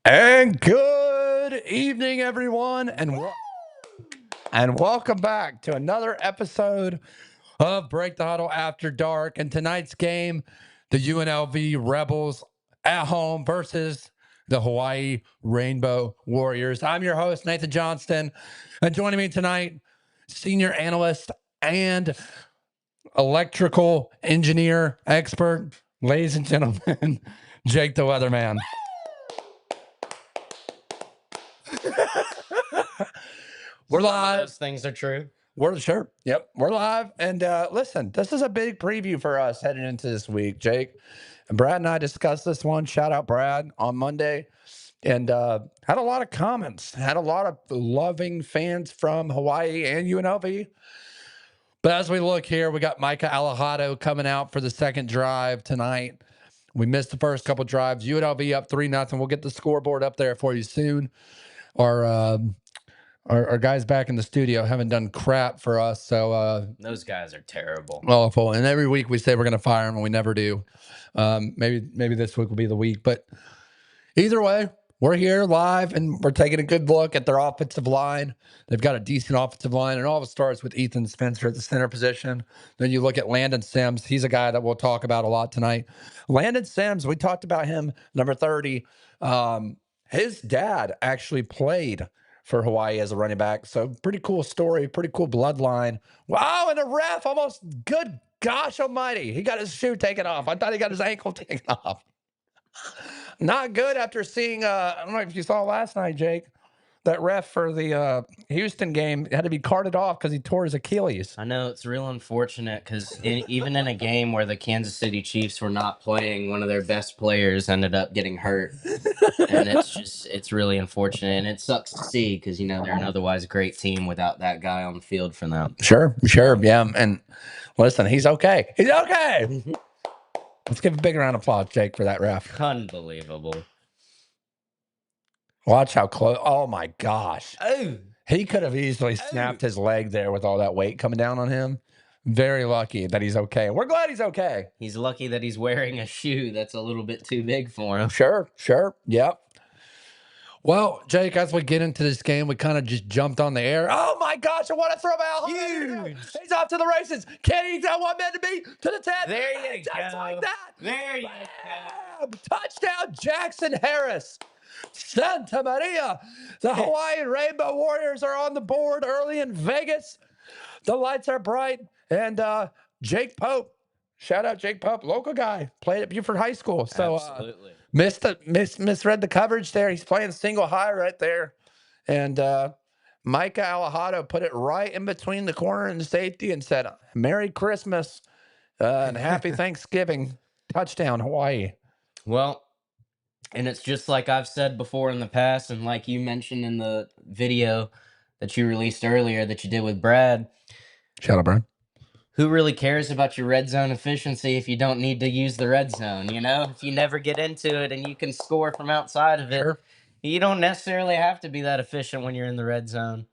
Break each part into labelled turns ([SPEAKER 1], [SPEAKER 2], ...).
[SPEAKER 1] And good evening, everyone, and welcome back to another episode of Break the Huddle After Dark. And tonight's game, the UNLV Rebels at home versus the Hawaii Rainbow Warriors. I'm your host, Nathan Johnston, and joining me tonight, senior analyst and electrical engineer expert, ladies and gentlemen, Jake the Weatherman. We're live.
[SPEAKER 2] Those things are true.
[SPEAKER 1] We're sure. Yep. We're live. And listen, this is a big preview for us heading into this week, Jake. And Brad and I discussed this one. Shout out Brad on Monday. And had a lot of comments, had a lot of loving fans from Hawaii and UNLV. But as we look here, we got Micah Alejado coming out for the second drive tonight. We missed the first couple drives. UNLV up 3-0. We'll get the scoreboard up there for you soon. Our guys back in the studio haven't done crap for us, so
[SPEAKER 2] Those guys are terrible.
[SPEAKER 1] awful. And every week we say we're going to fire them, and we never do. Maybe this week will be the week, but either way, we're here live, and we're taking a good look at their offensive line. They've got a decent offensive line, and all of it starts with Ethan Spencer at the center position. Then you look at Landon Sims. He's a guy that we'll talk about a lot tonight. Landon Sims, we talked about him, number 30. His dad actually played for Hawaii as a running back. So pretty cool story, pretty cool bloodline. Wow, and the ref almost, good gosh almighty, he got his shoe taken off. I thought he got his ankle taken off. Not good after seeing, I don't know if you saw last night, Jake, that ref for the Houston game had to be carted off because he tore his Achilles.
[SPEAKER 2] I know it's real unfortunate because even in a game where the Kansas City Chiefs were not playing, one of their best players ended up getting hurt. And it's really unfortunate. And it sucks to see because, they're an otherwise great team without that guy on the field for them.
[SPEAKER 1] Sure, yeah. And listen, he's okay. He's okay. Let's give a big round of applause, Jake, for that ref.
[SPEAKER 2] Unbelievable.
[SPEAKER 1] Watch how close. Oh, my gosh.
[SPEAKER 2] Oh,
[SPEAKER 1] He could have easily snapped his leg there with all that weight coming down on him. Very lucky that he's okay. We're glad he's okay.
[SPEAKER 2] he's lucky that he's wearing a shoe that's a little bit too big for him.
[SPEAKER 1] Sure. Yep. Well, Jake, as we get into this game, we kind of just jumped on the air. Oh, my gosh, I want to throw out.
[SPEAKER 2] Huge.
[SPEAKER 1] He's off to the races. Can he got one man to beat to the 10?
[SPEAKER 2] There you
[SPEAKER 1] Just
[SPEAKER 2] go.
[SPEAKER 1] like that.
[SPEAKER 2] There you
[SPEAKER 1] Bam! Touchdown, Jackson Harris. Santa Maria. The Hawaiian Rainbow Warriors are on the board early in Vegas. The lights are bright. And Jake Pope, shout out Jake Pope, local guy, played at Buford High School. So
[SPEAKER 2] Absolutely.
[SPEAKER 1] misread the coverage there. He's playing single high right there. And Micah Alejado put it right in between the corner and the safety and said, Merry Christmas and Happy Thanksgiving. Touchdown, Hawaii.
[SPEAKER 2] Well, and it's just like I've said before in the past, and like you mentioned in the video that you released earlier that you did with Brad.
[SPEAKER 1] Shout out, Brian.
[SPEAKER 2] Who really cares about your red zone efficiency if you don't need to use the red zone? If you never get into it and you can score from outside of it,
[SPEAKER 1] Sure.
[SPEAKER 2] you don't necessarily have to be that efficient when you're in the red zone.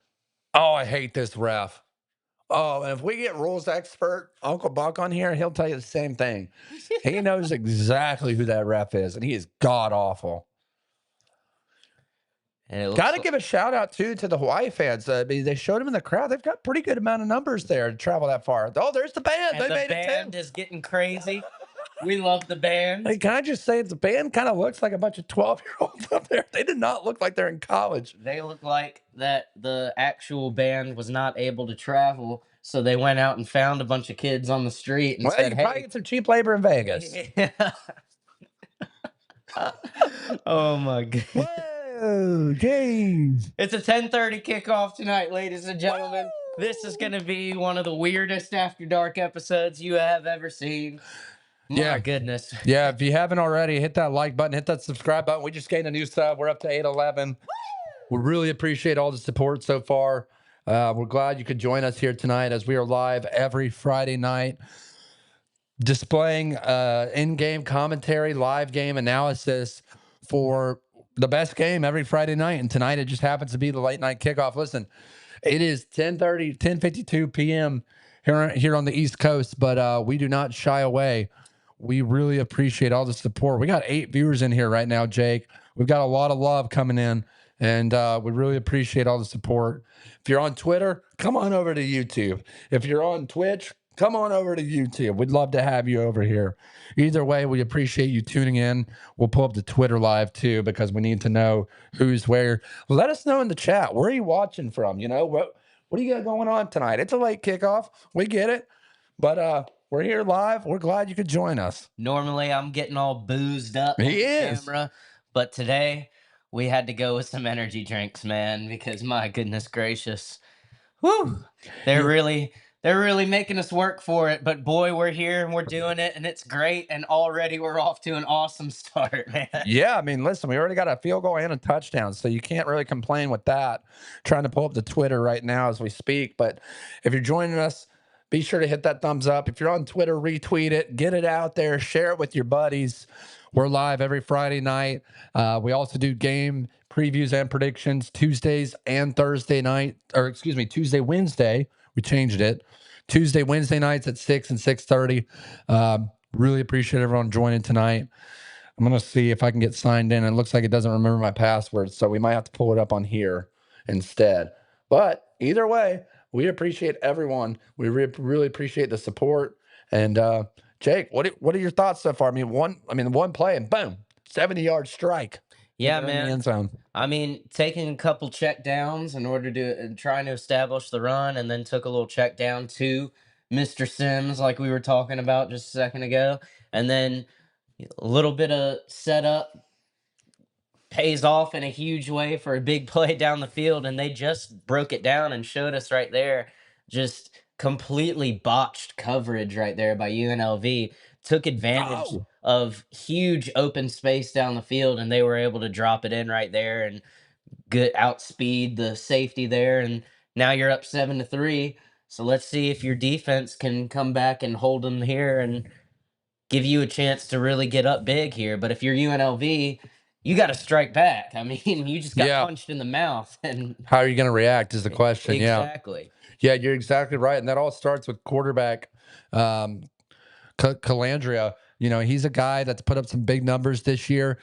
[SPEAKER 1] Oh, I hate this ref. Oh, and if we get rules expert Uncle Buck on here, he'll tell you the same thing. He knows exactly who that ref is, and he is god awful. Got to give a shout out too to the Hawaii fans. They showed him in the crowd. They've got a pretty good amount of numbers there to travel that far. Oh, there's the band.
[SPEAKER 2] And
[SPEAKER 1] they
[SPEAKER 2] the
[SPEAKER 1] made
[SPEAKER 2] band
[SPEAKER 1] it too.
[SPEAKER 2] is getting crazy. We love the band.
[SPEAKER 1] Hey, can I just say the band kind of looks like a bunch of 12-year-olds up there? They did not look like they're in college.
[SPEAKER 2] They look like that the actual band was not able to travel, so they went out and found a bunch of kids on the street and said,
[SPEAKER 1] you probably
[SPEAKER 2] "Hey,
[SPEAKER 1] get some cheap labor in Vegas."
[SPEAKER 2] Oh my god.
[SPEAKER 1] Whoa, James.
[SPEAKER 2] It's a 10:30 kickoff tonight, ladies and gentlemen. This is going to be one of the weirdest After Dark episodes you have ever seen. My goodness.
[SPEAKER 1] Yeah, if you haven't already, hit that like button, hit that subscribe button. We just gained a new sub. We're up to 811. We really appreciate all the support so far. We're glad you could join us here tonight as we are live every Friday night, displaying in-game commentary, live game analysis for the best game every Friday night. And tonight it just happens to be the late night kickoff. Listen, it is 10:52 p.m. here on the East Coast, but we do not shy away. We really appreciate all the support. We got 8 viewers in here right now, Jake. We've got a lot of love coming in, and we really appreciate all the support. If you're on Twitter, come on over to YouTube. If you're on Twitch, come on over to YouTube. We'd love to have you over here. Either way, we appreciate you tuning in. We'll pull up the Twitter live too because we need to know who's where. Let us know in the chat. Where are you watching from? What do you got going on tonight? It's a late kickoff. We get it. But we're here live. We're glad you could join us.
[SPEAKER 2] Normally, I'm getting all boozed up on
[SPEAKER 1] He
[SPEAKER 2] the
[SPEAKER 1] is.
[SPEAKER 2] camera, but today we had to go with some energy drinks, man, because my goodness gracious. Whew. They're
[SPEAKER 1] You-
[SPEAKER 2] really they're really making us work for it, but boy, we're here and we're doing it and it's great and already we're off to an awesome start, man.
[SPEAKER 1] Yeah, I mean, listen, we already got a field goal and a touchdown, so you can't really complain with that. Trying to pull up the Twitter right now as we speak, but if you're joining us, be sure to hit that thumbs up. If you're on Twitter, retweet it, get it out there, share it with your buddies. We're live every Friday night. We also do game previews and predictions Tuesdays and Thursday night, or excuse me, Tuesday, Wednesday. We changed it. Tuesday, Wednesday nights at 6 and 6:30. Really appreciate everyone joining tonight. I'm going to see if I can get signed in. It looks like it doesn't remember my password, so we might have to pull it up on here instead. But either way, we appreciate everyone. We really appreciate the support. And Jake, what are your thoughts so far? One play and boom, 70-yard strike.
[SPEAKER 2] Yeah,
[SPEAKER 1] In the
[SPEAKER 2] man.
[SPEAKER 1] end zone.
[SPEAKER 2] I mean, taking a couple check downs in order to trying to establish the run, and then took a little check down to Mr. Sims, like we were talking about just a second ago, and then a little bit of setup pays off in a huge way for a big play down the field, and they just broke it down and showed us right there. Just completely botched coverage right there by UNLV. Took advantage
[SPEAKER 1] Oh,
[SPEAKER 2] of huge open space down the field, and they were able to drop it in right there and good outspeed the safety there. And now you're up 7-3. So let's see if your defense can come back and hold them here and give you a chance to really get up big here. But if you're UNLV, you got to strike back. I mean, you just got
[SPEAKER 1] yeah.
[SPEAKER 2] punched in the mouth, and
[SPEAKER 1] How are you going to react is the question. Yeah.
[SPEAKER 2] exactly.
[SPEAKER 1] Yeah, you're exactly right. And that all starts with quarterback um, Calandria. He's a guy that's put up some big numbers this year.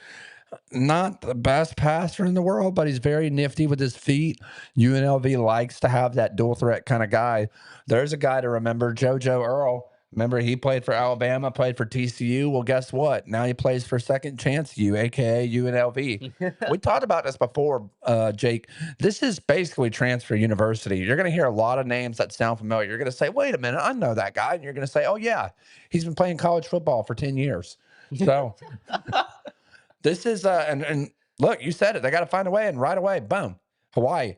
[SPEAKER 1] Not the best passer in the world, but he's very nifty with his feet. UNLV likes to have that dual threat kind of guy. There's a guy to remember, JoJo Earl. Remember, he played for Alabama, played for TCU. Well, guess what? Now he plays for Second Chance U, aka UNLV. We talked about this before, Jake. This is basically transfer university. You're going to hear a lot of names that sound familiar. You're going to say, wait a minute, I know that guy. And you're going to say, oh, yeah, he's been playing college football for 10 years. So this is and look, you said it. They got to find a way, and right away, boom, Hawaii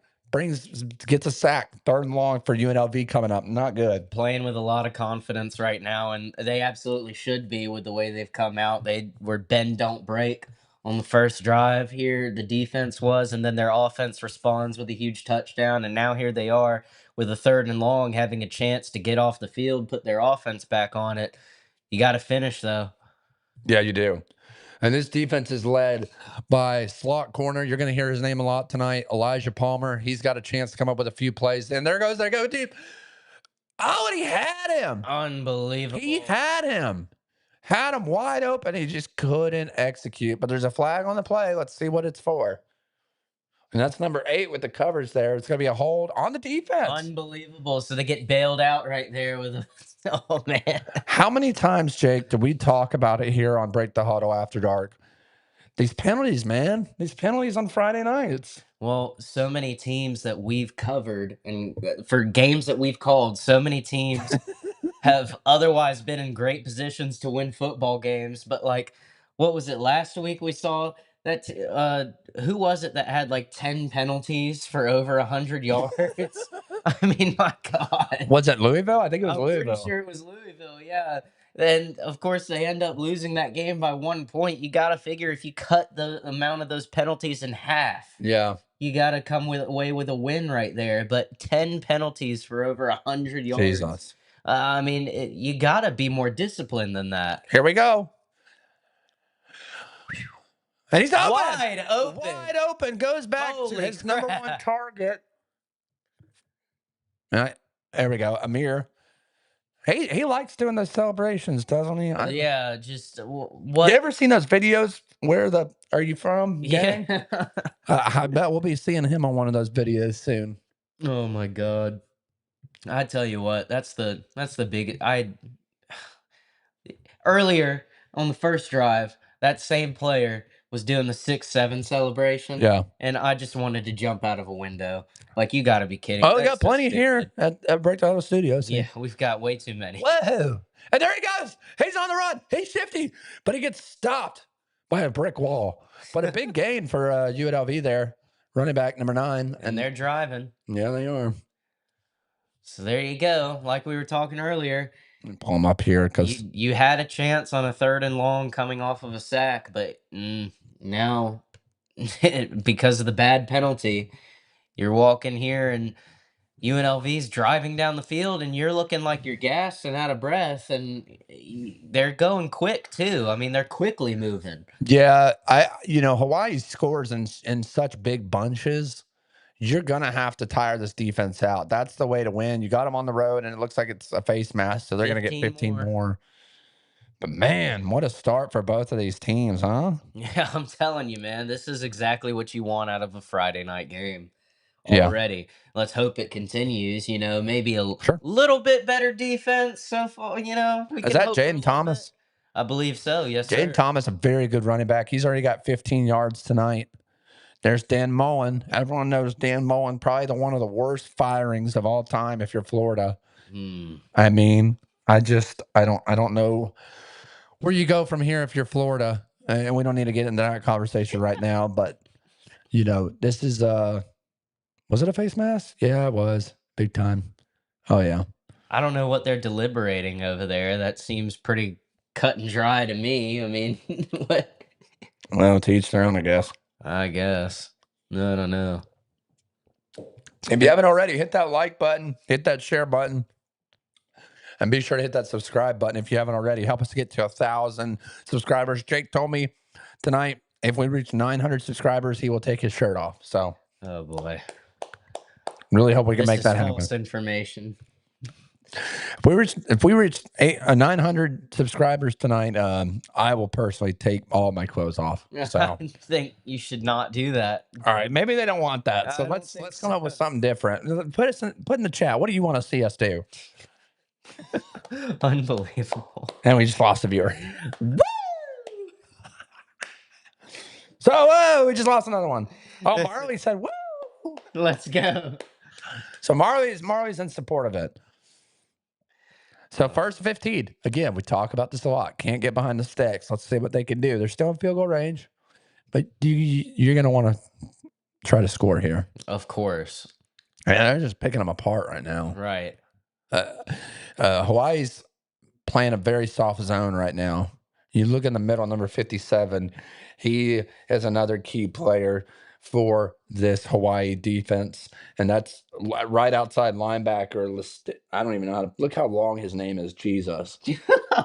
[SPEAKER 1] gets a sack, 3rd and long for UNLV coming up. Not good.
[SPEAKER 2] Playing with a lot of confidence right now, and they absolutely should be with the way they've come out. They were bend don't break on the first drive here. The defense was, and then their offense responds with a huge touchdown, and now here they are with a 3rd and long, having a chance to get off the field, put their offense back on it. You got to finish though.
[SPEAKER 1] Yeah, you do. And this defense is led by slot corner. You're going to hear his name a lot tonight, Elijah Palmer. He's got a chance to come up with a few plays. And there goes, deep. Oh, and he had him.
[SPEAKER 2] Unbelievable.
[SPEAKER 1] He had him. Had him wide open. He just couldn't execute. But there's a flag on the play. Let's see what it's for. And that's number 8 with the covers there. It's going to be a hold on the defense.
[SPEAKER 2] Unbelievable. So they get bailed out right there with a, oh man.
[SPEAKER 1] How many times, Jake, did we talk about it here on Break the Huddle After Dark? These penalties, man. These penalties on Friday nights.
[SPEAKER 2] Well, so many teams that we've covered and for games that we've called, so many teams have otherwise been in great positions to win football games. But like, what was it last week we saw that who was it that had like 10 penalties for over 100 yards? I mean, my God.
[SPEAKER 1] Was it Louisville? I think it was
[SPEAKER 2] I'm
[SPEAKER 1] Louisville.
[SPEAKER 2] pretty sure it was Louisville, yeah. And of course, they end up losing that game by 1 point. You got to figure if you cut the amount of those penalties in half,
[SPEAKER 1] Yeah.
[SPEAKER 2] you got to come away with a win right there. But 10 penalties for over 100 yards.
[SPEAKER 1] Jesus.
[SPEAKER 2] I mean, you got to be more disciplined than that.
[SPEAKER 1] Here we go. And he's open.
[SPEAKER 2] Wide open.
[SPEAKER 1] Wide open. Goes back
[SPEAKER 2] Holy
[SPEAKER 1] to his number 1 target. All right. There we go. Amir. He likes doing those celebrations, doesn't he?
[SPEAKER 2] Yeah, just
[SPEAKER 1] You
[SPEAKER 2] what?
[SPEAKER 1] ever seen those videos where the "Are you from" gang?
[SPEAKER 2] Yeah.
[SPEAKER 1] I bet we'll be seeing him on one of those videos soon.
[SPEAKER 2] Oh my God. I tell you what, that's the big I earlier on the first drive, that same player was doing the 6-7 celebration,
[SPEAKER 1] Yeah.
[SPEAKER 2] and I just wanted to jump out of a window. Like, you got to be kidding!
[SPEAKER 1] Oh, we
[SPEAKER 2] That's
[SPEAKER 1] got
[SPEAKER 2] so
[SPEAKER 1] plenty
[SPEAKER 2] stupid.
[SPEAKER 1] here at Breakdown Studio.
[SPEAKER 2] Yeah,
[SPEAKER 1] See.
[SPEAKER 2] we've got way too many.
[SPEAKER 1] Whoa! And there he goes. He's on the run. He's shifty, but he gets stopped by a brick wall. But a big gain for UNLV there. Running back number 9.
[SPEAKER 2] And they're driving.
[SPEAKER 1] Yeah, they are.
[SPEAKER 2] So there you go. Like we were talking earlier,
[SPEAKER 1] Pull them up here because
[SPEAKER 2] you had a chance on a 3rd and long coming off of a sack, but now because of the bad penalty, you're walking here and UNLV's driving down the field, and you're looking like you're gassed and out of breath, and they're going quick too. I mean, they're quickly moving.
[SPEAKER 1] yeah, Hawaii scores in such big bunches. You're gonna have to tire this defense out. That's the way to win. You got them on the road, and it looks like it's a face mask, so they're gonna get 15 more. But man, what a start for both of these teams, huh?
[SPEAKER 2] Yeah, I'm telling you, man, this is exactly what you want out of a Friday night game
[SPEAKER 1] Yeah,
[SPEAKER 2] already. Let's hope it continues. Maybe a
[SPEAKER 1] sure.
[SPEAKER 2] little bit better defense so far. We
[SPEAKER 1] Is
[SPEAKER 2] can
[SPEAKER 1] that
[SPEAKER 2] hope for a
[SPEAKER 1] Jaden
[SPEAKER 2] little bit.
[SPEAKER 1] Thomas?
[SPEAKER 2] I believe so. Yes,
[SPEAKER 1] Jaden
[SPEAKER 2] sir.
[SPEAKER 1] Thomas, a very good running back. He's already got 15 yards tonight. There's Dan Mullen. Everyone knows Dan Mullen, probably one of the worst firings of all time if you're Florida. I mean, I don't know where you go from here if you're Florida. And we don't need to get into that conversation right now, but this is was it a face mask? Yeah, it was. Big time. Oh yeah.
[SPEAKER 2] I don't know what they're deliberating over there. That seems pretty cut and dry to me. I mean, what?
[SPEAKER 1] Well, to each their own, I guess.
[SPEAKER 2] I guess. No, I don't know.
[SPEAKER 1] If you haven't already, hit that like button, hit that share button, and be sure to hit that subscribe button if you haven't already. Help us to get to 1,000 subscribers. Jake told me tonight if we reach 900 subscribers, he will take his shirt off. So,
[SPEAKER 2] Oh boy,
[SPEAKER 1] really hope we can
[SPEAKER 2] this
[SPEAKER 1] make
[SPEAKER 2] is
[SPEAKER 1] that happen.
[SPEAKER 2] false information.
[SPEAKER 1] If we reach 900 subscribers tonight, I will personally take all my clothes off. So,
[SPEAKER 2] I think you should not do that.
[SPEAKER 1] all right, maybe they don't want that. So
[SPEAKER 2] I don't
[SPEAKER 1] let's
[SPEAKER 2] think
[SPEAKER 1] come up with something different. Put in the chat. What do you want to see us do?
[SPEAKER 2] Unbelievable.
[SPEAKER 1] And we just lost a viewer. So, whoa, we just lost another one. Oh, Marley said, woo.
[SPEAKER 2] Let's go.
[SPEAKER 1] So Marley's in support of it. So first 15. Again, we talk about this a lot. Can't get behind the sticks. Let's see what they can do. They're still in field goal range, but you're going to want to try to score here.
[SPEAKER 2] Of course.
[SPEAKER 1] And they're just picking them apart right now.
[SPEAKER 2] Right.
[SPEAKER 1] Hawaii's playing a very soft zone right now. You look in the middle, number 57. He is another key player for this Hawaii defense, and that's right outside linebacker. I don't even know how to look how long his name is. Jesus, I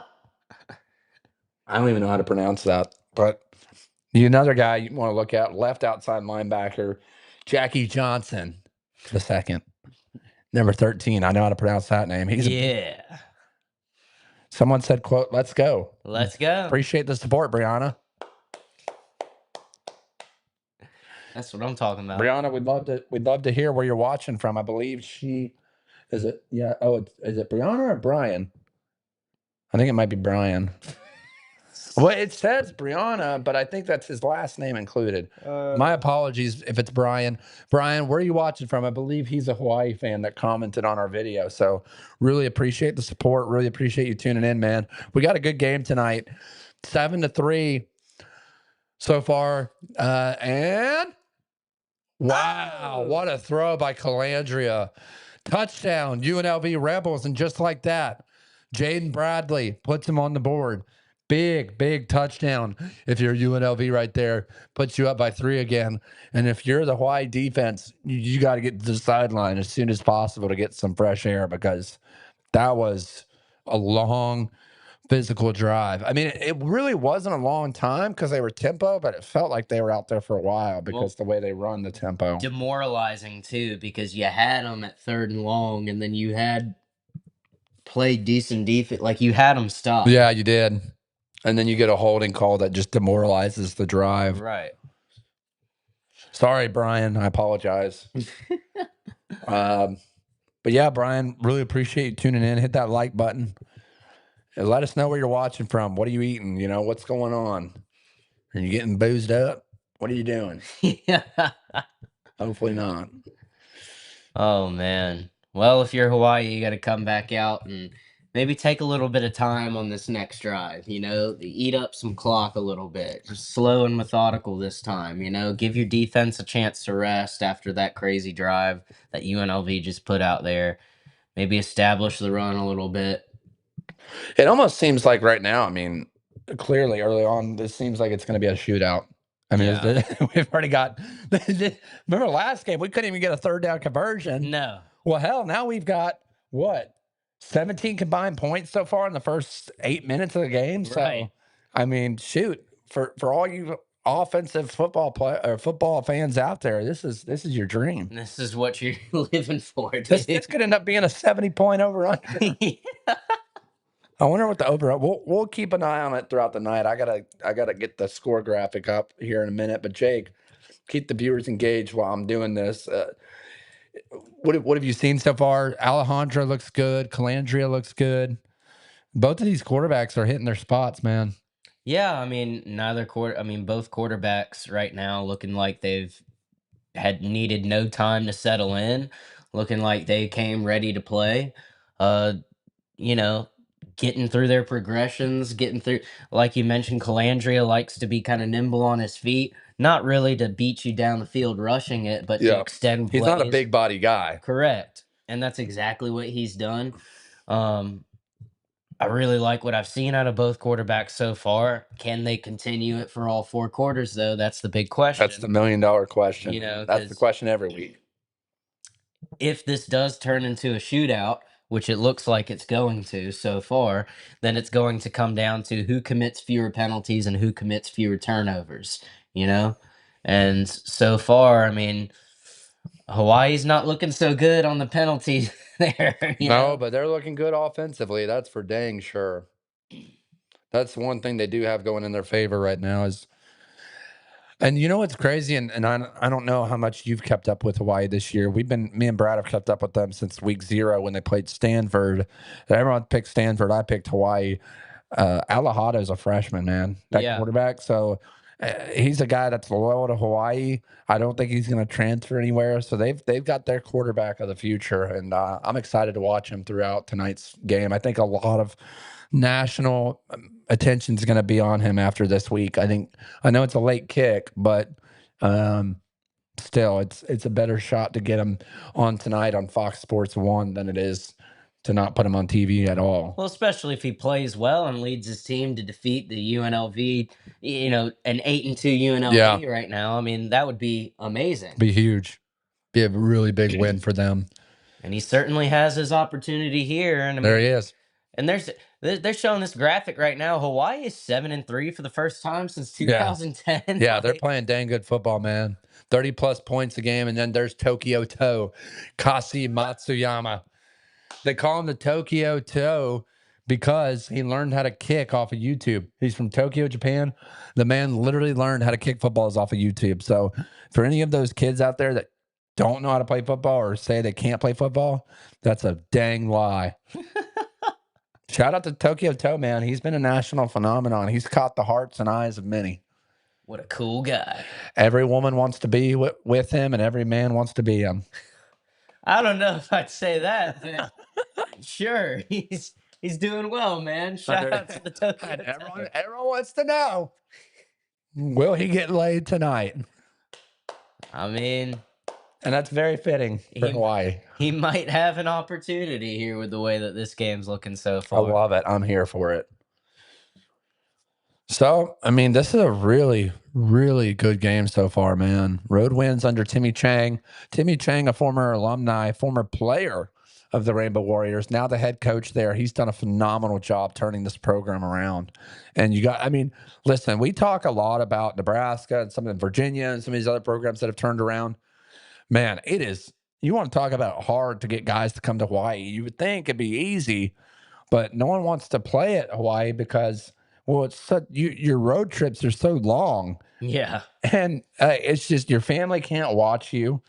[SPEAKER 1] don't even know how to pronounce that. But another guy you want to look at, left outside linebacker, Jackie Johnson, the second, number 13. I know how to pronounce that name. Someone said, "quote Let's go."
[SPEAKER 2] Let's go.
[SPEAKER 1] Appreciate the support, Brianna.
[SPEAKER 2] That's what I'm talking about.
[SPEAKER 1] Brianna, we'd love to hear where you're watching from. I believe she is it. Yeah. Oh, is it Brianna or Brian? I think it might be Brian. Well, it says Brianna, but I think that's his last name included. My apologies if it's Brian. Brian, where are you watching from? I believe he's a Hawaii fan that commented on our video. So really appreciate the support. Really appreciate you tuning in, man. We got a good game tonight. 7-3 so far. And wow, what a throw by Calandria. Touchdown, UNLV Rebels. And just like that, Jaden Bradley puts him on the board. Big touchdown. If you're UNLV right there, puts you up by 3 again. And if you're the Hawaii defense, you got to get to the sideline as soon as possible to get some fresh air because that was a long physical drive. I mean, it really wasn't a long time because they were tempo, but it felt like they were out there for a while because the way they run the tempo.
[SPEAKER 2] Demoralizing too, because you had them at 3rd and long, and then you had played decent defense. Like you had them stopped.
[SPEAKER 1] Yeah, you did. And then you get a holding call that just demoralizes the drive.
[SPEAKER 2] Right.
[SPEAKER 1] Sorry, Brian. I apologize. But yeah, Brian, really appreciate you tuning in. Hit that like button and let us know where you're watching from. What are you eating? You know, what's going on? Are you getting boozed up? What are you doing?
[SPEAKER 2] Yeah.
[SPEAKER 1] Hopefully not.
[SPEAKER 2] Oh man. Well, if you're Hawaii, you got to come back out and maybe take a little bit of time on this next drive. Eat up some clock a little bit. Just slow and methodical this time. Give your defense a chance to rest after that crazy drive that UNLV just put out there. Maybe establish the run a little bit.
[SPEAKER 1] It almost seems like right now, I mean, clearly early on, this seems like it's going to be a shootout. I mean,
[SPEAKER 2] Yeah.
[SPEAKER 1] we've already got. Remember last game, we couldn't even get a third down conversion.
[SPEAKER 2] No.
[SPEAKER 1] Well, hell, now we've got what 17 combined points so far in the first 8 minutes of the game. So,
[SPEAKER 2] Right.
[SPEAKER 1] I mean, shoot for all you offensive football fans out there, this is your dream.
[SPEAKER 2] This is what you're living for,
[SPEAKER 1] This
[SPEAKER 2] dude.
[SPEAKER 1] could end up being a 70-point over under. I wonder what the over. We'll keep an eye on it throughout the night. I gotta get the score graphic up here in a minute. But Jake, keep the viewers engaged while I'm doing this. What have you seen so far? Alejandro looks good. Calandria looks good. Both of these quarterbacks are hitting their spots, man.
[SPEAKER 2] Yeah, I mean, both quarterbacks right now looking like they've had needed no time to settle in, looking like they came ready to play. Uh, you know, Getting through their progressions, getting through, like you mentioned, Calandria likes to be kind of nimble on his feet, not really to beat you down the field rushing it, but to
[SPEAKER 1] Yeah,
[SPEAKER 2] extend
[SPEAKER 1] he's not a
[SPEAKER 2] plays.
[SPEAKER 1] big body guy.
[SPEAKER 2] Correct. And that's exactly what he's done. Um, I really like what I've seen out of both quarterbacks so far. Can they continue it for all 4 quarters, though? That's the big
[SPEAKER 1] That's the
[SPEAKER 2] question.
[SPEAKER 1] $1 million question. That's the
[SPEAKER 2] Because
[SPEAKER 1] question every week.
[SPEAKER 2] if this does turn into a shootout, which it looks like it's going to so far, then it's going to come down to who commits fewer penalties and who commits fewer turnovers, you know? And so far, I mean, Hawaii's not looking so good on the penalties there,
[SPEAKER 1] No, but they're looking good offensively. That's for dang sure. That's one thing they do have going in their favor right now is. And you know what's crazy, and I don't know how much you've kept up with Hawaii this year. Me and Brad have kept up with them since week 0 when they played Stanford. Everyone picked Stanford. I picked Hawaii. Alahado's a freshman, man, that
[SPEAKER 2] Yeah.
[SPEAKER 1] quarterback. So he's a guy that's loyal to Hawaii. I don't think he's going to transfer anywhere. So they've got their quarterback of the future, and I'm excited to watch him throughout tonight's game. I think a lot of national attention is going to be on him after this week. I know it's a late kick, but still, it's a better shot to get him on tonight on Fox Sports 1 than it is to not put him on TV at all.
[SPEAKER 2] Well, especially if he plays well and leads his team to defeat the UNLV, an 8-2 UNLV right now. I mean, that would be amazing.
[SPEAKER 1] Be huge. Be a really big win for them.
[SPEAKER 2] And he certainly has his opportunity here. And I mean,
[SPEAKER 1] There he is.
[SPEAKER 2] And they're showing this graphic right now. Hawaii is 7-3 for the first time since 2010.
[SPEAKER 1] Yeah, they're playing dang good football, man. 30+ points a game, and then there's Tokyo Toe, Kasi Matsuyama. They call him the Tokyo Toe because he learned how to kick off of YouTube. He's from Tokyo, Japan. The man literally learned how to kick footballs off of YouTube. So for any of those kids out there that don't know how to play football or say they can't play football, that's a dang lie. Shout out to Tokyo Toe, man. He's been a national phenomenon. He's caught the hearts and eyes of many.
[SPEAKER 2] What a cool guy.
[SPEAKER 1] Every woman wants to be with him, and every man wants to be him.
[SPEAKER 2] I don't know if I'd say that, but sure, he's doing well, man. Shout out to the Tokyo Toe.
[SPEAKER 1] Everyone wants to know, will he get laid tonight?
[SPEAKER 2] I mean,
[SPEAKER 1] and that's very fitting for Hawaii.
[SPEAKER 2] He might have an opportunity here with the way that this game's looking so far.
[SPEAKER 1] I love it. I'm here for it. So, I mean, this is a really, really good game so far, man. Road wins under Timmy Chang. Timmy Chang, a former alumni, former player of the Rainbow Warriors, now the head coach there. He's done a phenomenal job turning this program around. And listen, we talk a lot about Nebraska and some of Virginia and some of these other programs that have turned around. Man, you want to talk about hard to get guys to come to Hawaii. You would think it'd be easy, but no one wants to play at Hawaii because, well, it's such, your road trips are so long,
[SPEAKER 2] Yeah.
[SPEAKER 1] and it's just your family can't watch you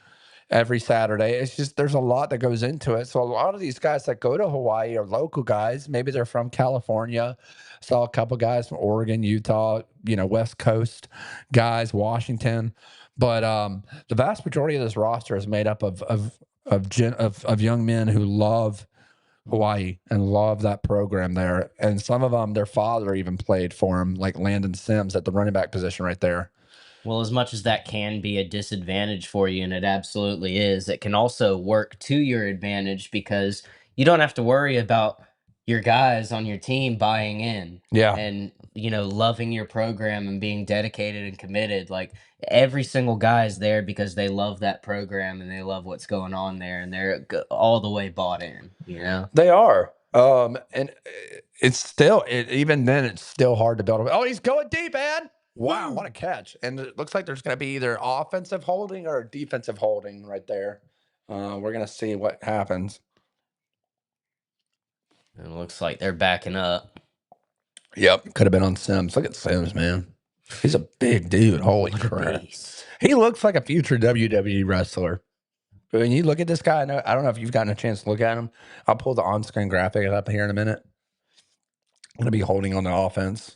[SPEAKER 1] every Saturday. It's just there's a lot that goes into it. So a lot of these guys that go to Hawaii are local guys. Maybe they're from California. Saw a couple guys from Oregon, Utah, West Coast guys, Washington. But the vast majority of this roster is made up of young men who love Hawaii and love that program there. And some of them, their father even played for him, like Landon Sims at the running back position right there.
[SPEAKER 2] Well, as much as that can be a disadvantage for you, and it absolutely is, it can also work to your advantage because you don't have to worry about your guys on your team buying in
[SPEAKER 1] Yeah.
[SPEAKER 2] and, loving your program and being dedicated and committed. Like every single guy is there because they love that program and they love what's going on there and they're all the way bought in.
[SPEAKER 1] They are. And it's still, even then, it's still hard to build. Oh, he's going deep, man. Wow, what a catch. And it looks like there's going to be either offensive holding or defensive holding right there. We're going to see what happens.
[SPEAKER 2] And it looks like they're backing up.
[SPEAKER 1] Yep. Could have been on Sims. Look at Sims, man. He's a big dude. Holy
[SPEAKER 2] What a
[SPEAKER 1] crap.
[SPEAKER 2] beast.
[SPEAKER 1] He looks like a future WWE wrestler. But when you look at this guy, I don't know if you've gotten a chance to look at him. I'll pull the on-screen graphic up here in a minute. I'm going to be holding on the offense.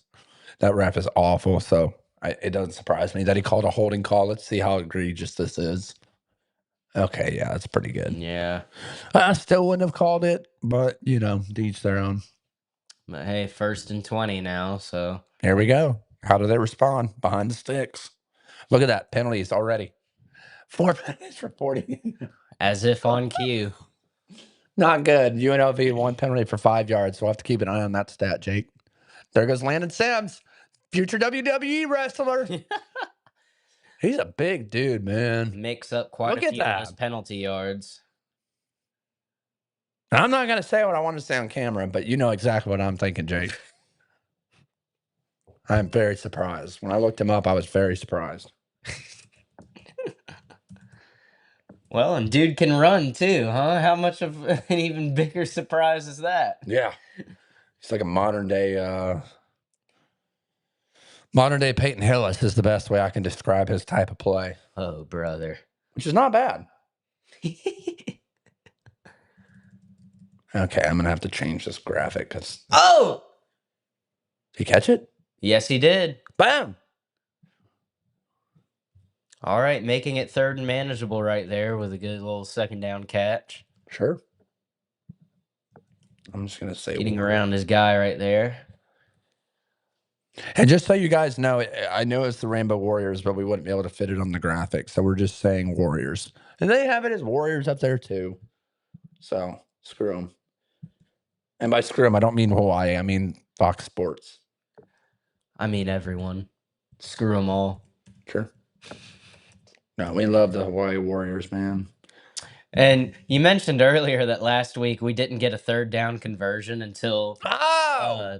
[SPEAKER 1] That ref is awful, so it doesn't surprise me that he called a holding call. Let's see how egregious this is. Okay, yeah, that's pretty good.
[SPEAKER 2] Yeah.
[SPEAKER 1] I still wouldn't have called it, but, to each their own.
[SPEAKER 2] But hey, 1st and 20 now, so.
[SPEAKER 1] Here we go. How do they respond? Behind the sticks. Look at that. Penalties already. 4 penalties for 40.
[SPEAKER 2] As if on cue.
[SPEAKER 1] Not good. UNLV 1 penalty for 5 yards. We'll have to keep an eye on that stat, Jake. There goes Landon Sims, future WWE wrestler. He's a big dude, man.
[SPEAKER 2] Makes up quite a few of those penalty yards.
[SPEAKER 1] I'm not going to say what I want to say on camera, but you know exactly what I'm thinking, Jake. I'm very surprised. When I looked him up, I was very surprised.
[SPEAKER 2] Well, and dude can run too, huh? How much of an even bigger surprise is that?
[SPEAKER 1] Yeah. He's like a modern day Peyton Hillis is the best way I can describe his type of play.
[SPEAKER 2] Oh, brother.
[SPEAKER 1] Which is not bad. Okay, I'm going to have to change this graphic because...
[SPEAKER 2] Oh!
[SPEAKER 1] Did he catch it?
[SPEAKER 2] Yes, he did.
[SPEAKER 1] Bam!
[SPEAKER 2] All right, making it 3rd and manageable right there with a good little 2nd down catch.
[SPEAKER 1] Sure. I'm just going to say...
[SPEAKER 2] Getting around his guy right there.
[SPEAKER 1] And just so you guys know, I know it's the Rainbow Warriors, but we wouldn't be able to fit it on the graphic. So we're just saying Warriors. And they have it as Warriors up there too. So screw them. And by screw them, I don't mean Hawaii. I mean Fox Sports.
[SPEAKER 2] I mean everyone. Screw them all.
[SPEAKER 1] Sure. No, we love the Hawaii Warriors, man.
[SPEAKER 2] And you mentioned earlier that last week we didn't get a 3rd down conversion until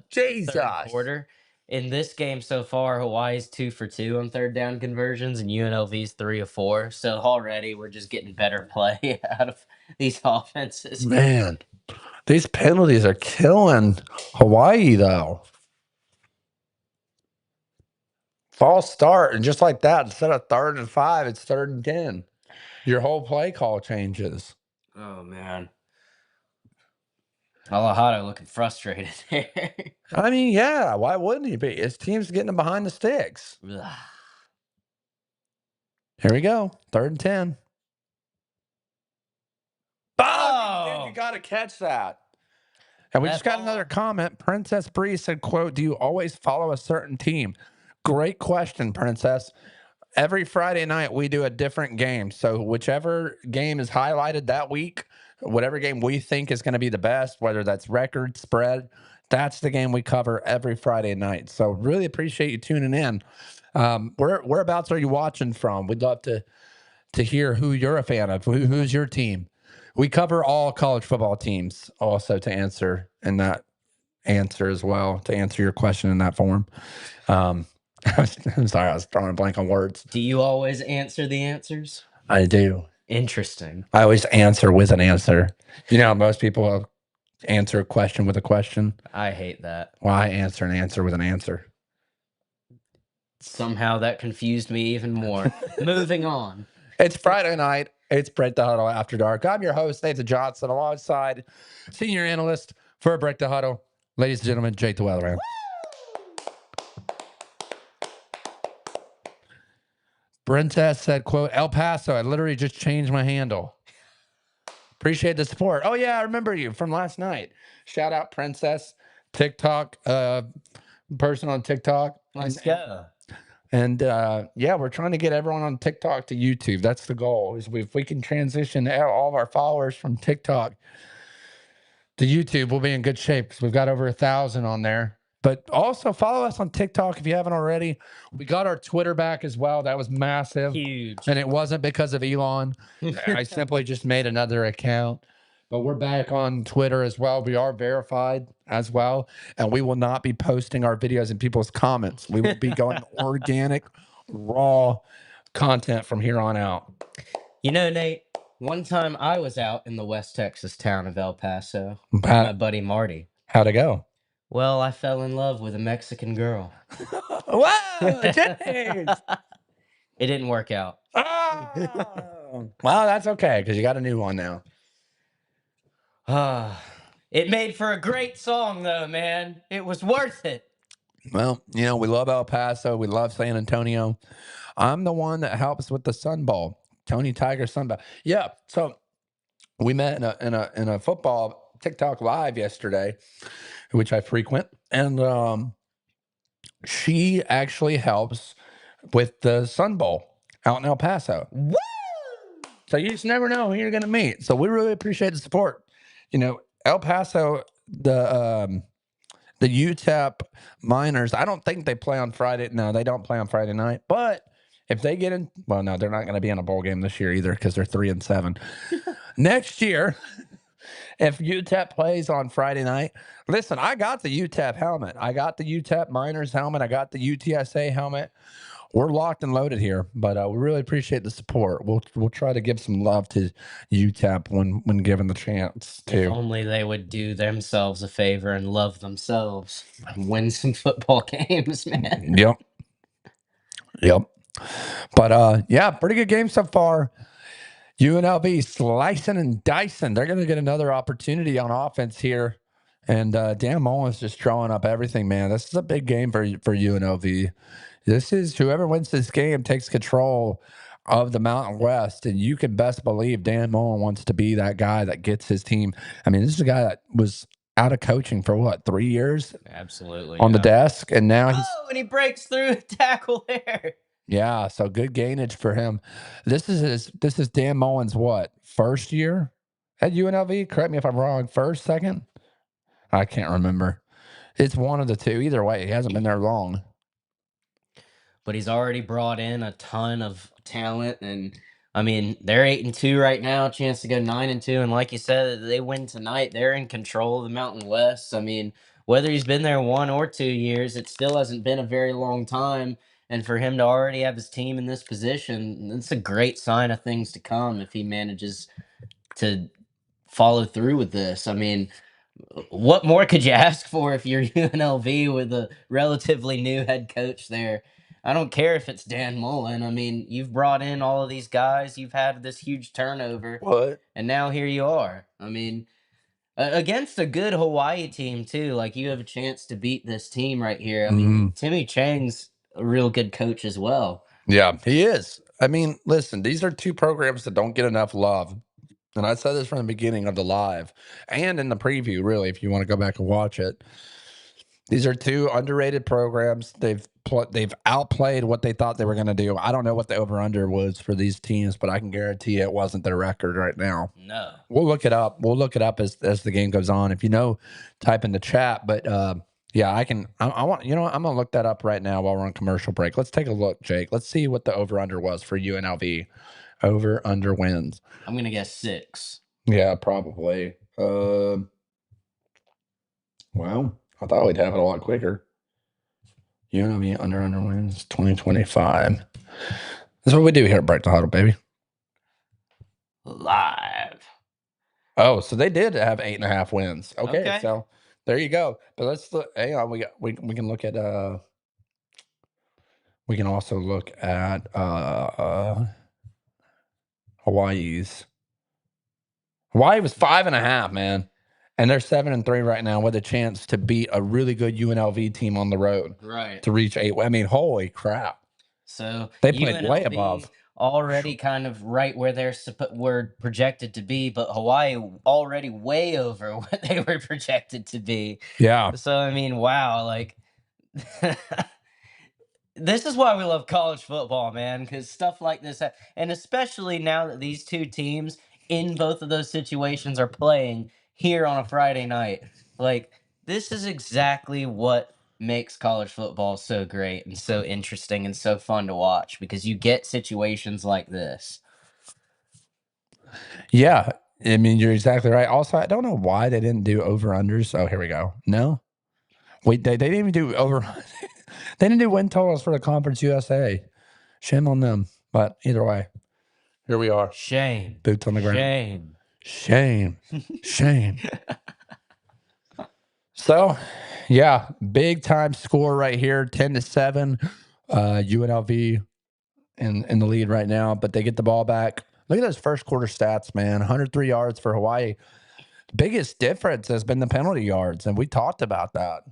[SPEAKER 1] Jesus.
[SPEAKER 2] 3rd quarter. In this game so far, Hawaii's 2 for 2 on 3rd down conversions, and UNLV's 3 of 4. So already we're just getting better play out of these offenses.
[SPEAKER 1] Man, these penalties are killing Hawaii, though. False start, and just like that, instead of 3rd and 5, it's 3rd and 10. Your whole play call changes.
[SPEAKER 2] Oh, man. Alahado looking frustrated there.
[SPEAKER 1] I mean, yeah, why wouldn't he be? His team's getting him behind the sticks. Here we go. 3rd and 10. Oh, you got to catch that. And we just got another comment. Princess Bree said, quote, do you always follow a certain team? Great question, Princess. Every Friday night, we do a different game. So whichever game is highlighted that week, whatever game we think is going to be the best, whether that's record, spread, that's the game we cover every Friday night. So really appreciate you tuning in. Whereabouts are you watching from? We'd love to hear who you're a fan of. Who's your team? We cover all college football teams also to answer in that answer as well, to answer your question in that form. I'm sorry, I was drawing a blank on words.
[SPEAKER 2] Do you always answer the answers?
[SPEAKER 1] I do.
[SPEAKER 2] Interesting.
[SPEAKER 1] I always answer with an answer. Most people answer a question with a question.
[SPEAKER 2] I hate that.
[SPEAKER 1] Well, I answer an answer with an answer.
[SPEAKER 2] Somehow that confused me even more. Moving on.
[SPEAKER 1] It's Friday night. It's Break the Huddle After Dark. I'm your host, Nathan Johnson, alongside senior analyst for Break the Huddle, ladies and gentlemen, Jake the Weatherman. Princess said, quote, El Paso, I literally just changed my handle. Appreciate the support. Oh, yeah, I remember you from last night. Shout out Princess, TikTok, person on TikTok.
[SPEAKER 2] Let's go.
[SPEAKER 1] And yeah, we're trying to get everyone on TikTok to YouTube. That's the goal. Is if we can transition all of our followers from TikTok to YouTube, we'll be in good shape because we've got over 1,000 on there. But also follow us on TikTok if you haven't already. We got our Twitter back as well. That was massive.
[SPEAKER 2] Huge.
[SPEAKER 1] And it wasn't because of Elon. I simply just made another account. But we're back on Twitter as well. We are verified as well. And we will not be posting our videos in people's comments. We will be going organic, raw content from here on out.
[SPEAKER 2] You know, Nate, one time I was out in the West Texas town of El Paso with my buddy Marty.
[SPEAKER 1] How'd it go?
[SPEAKER 2] Well, I fell in love with a Mexican girl.
[SPEAKER 1] Whoa, James!
[SPEAKER 2] It didn't work out.
[SPEAKER 1] Oh. Well, that's okay because you got a new one now.
[SPEAKER 2] It made for a great song, though, man. It was worth it.
[SPEAKER 1] Well, you know, we love El Paso. We love San Antonio. I'm the one that helps with the Sun Bowl, Tony Tiger Sun Bowl. Yeah. So we met in a football TikTok live yesterday, which I frequent, and she actually helps with the Sun Bowl out in El Paso.
[SPEAKER 2] Woo!
[SPEAKER 1] So you just never know who you're going to meet. So we really appreciate the support. You know, El Paso, the UTEP Miners, I don't think they play on Friday. No, they don't play on Friday night. But if they get in, well, no, they're not going to be in a bowl game this year either because they're 3-7. Next year, if UTEP plays on Friday night, listen, I got the UTEP helmet. I got the UTEP Miners helmet. I got the UTSA helmet. We're locked and loaded here, but we really appreciate the support. We'll try to give some love to UTEP when given the chance to.
[SPEAKER 2] If only they would do themselves a favor and love themselves and win some football games, man.
[SPEAKER 1] Yep. But yeah, pretty good game so far. UNLV slicing and dicing. They're going to get another opportunity on offense here. And Dan Mullen's just throwing up everything, man. This is a big game for UNLV. This is whoever wins this game takes control of the Mountain West. And you can best believe Dan Mullen wants to be that guy that gets his team. I mean, this is a guy that was out of coaching for what, 3 years?
[SPEAKER 2] Absolutely.
[SPEAKER 1] On the desk. And now he's.
[SPEAKER 2] Oh, and he breaks through a tackle there.
[SPEAKER 1] Yeah, so good gainage for him. This is Dan Mullen's what, first year at UNLV? Correct me if I'm wrong. First, second? I can't remember. It's one of the two. Either way, he hasn't been there long.
[SPEAKER 2] But he's already brought in a ton of talent, and I mean, they're 8-2 right now, chance to go 9-2, and like you said, they win tonight. They're in control of the Mountain West. I mean, whether he's been there 1 or 2 years, it still hasn't been a very long time. And for him to already have his team in this position, it's a great sign of things to come if he manages to follow through with this. I mean, what more could you ask for if you're UNLV with a relatively new head coach there? I don't care if it's Dan Mullen. I mean, you've brought in all of these guys. You've had this huge turnover.
[SPEAKER 1] What?
[SPEAKER 2] And now here you are. I mean, against a good Hawaii team, too. Like, you have a chance to beat this team right here. I mean, Timmy Chang's a real good coach as well.
[SPEAKER 1] Yeah, he is. I mean, listen, these are two programs that don't get enough love. And I said this from the beginning of the live and in the preview, really, if you want to go back and watch it. These are two underrated programs. They've outplayed what they thought they were going to do. I don't know what the over-under was for these teams, but I can guarantee it wasn't their record right now.
[SPEAKER 2] No.
[SPEAKER 1] We'll look it up. We'll look it up as the game goes on. If you know, type in the chat. But yeah, I can. I want. You know, I'm gonna look that up right now while we're on commercial break. Let's take a look, Jake. Let's see what the over/under was for UNLV. Over/under wins.
[SPEAKER 2] I'm gonna guess 6.
[SPEAKER 1] Yeah, probably. Wow. I thought we'd have it a lot quicker. UNLV under wins 2025. That's what we do here at Break the Huddle, baby.
[SPEAKER 2] Live.
[SPEAKER 1] Oh, so they did have 8.5 wins. Okay,
[SPEAKER 2] Okay.
[SPEAKER 1] so there you go. But let's look. Hang on, we can look at we can also look at Hawaii's. Hawaii was 5.5, man, and they're 7-3 right now with a chance to beat a really good UNLV team on the road
[SPEAKER 2] Right.
[SPEAKER 1] to reach 8. I mean, holy crap!
[SPEAKER 2] So
[SPEAKER 1] They played way above.
[SPEAKER 2] UNLV already kind of right where were projected to be, but Hawaii already way over what they were projected to be.
[SPEAKER 1] Yeah,
[SPEAKER 2] So I mean, wow, like this is why we love college football, man, because stuff like this, and especially now that these two teams in both of those situations are playing here on a Friday night, like this is exactly what makes college football so great and so interesting and so fun to watch because you get situations like this.
[SPEAKER 1] yeah. I mean, you're exactly right. Also, I don't know why they didn't do over unders. Oh, here we go. No, wait, they didn't even do over. They didn't do win totals for the Conference USA. Shame on them. But either way, here we are.
[SPEAKER 2] Shame.
[SPEAKER 1] Boots on the ground.
[SPEAKER 2] Shame.
[SPEAKER 1] Shame. Shame. So, yeah, big time score right here, 10-7. UNLV in the lead right now, but they get the ball back. Look at those first quarter stats, man. 103 yards for Hawaii. Biggest difference has been the penalty yards, and we talked about that.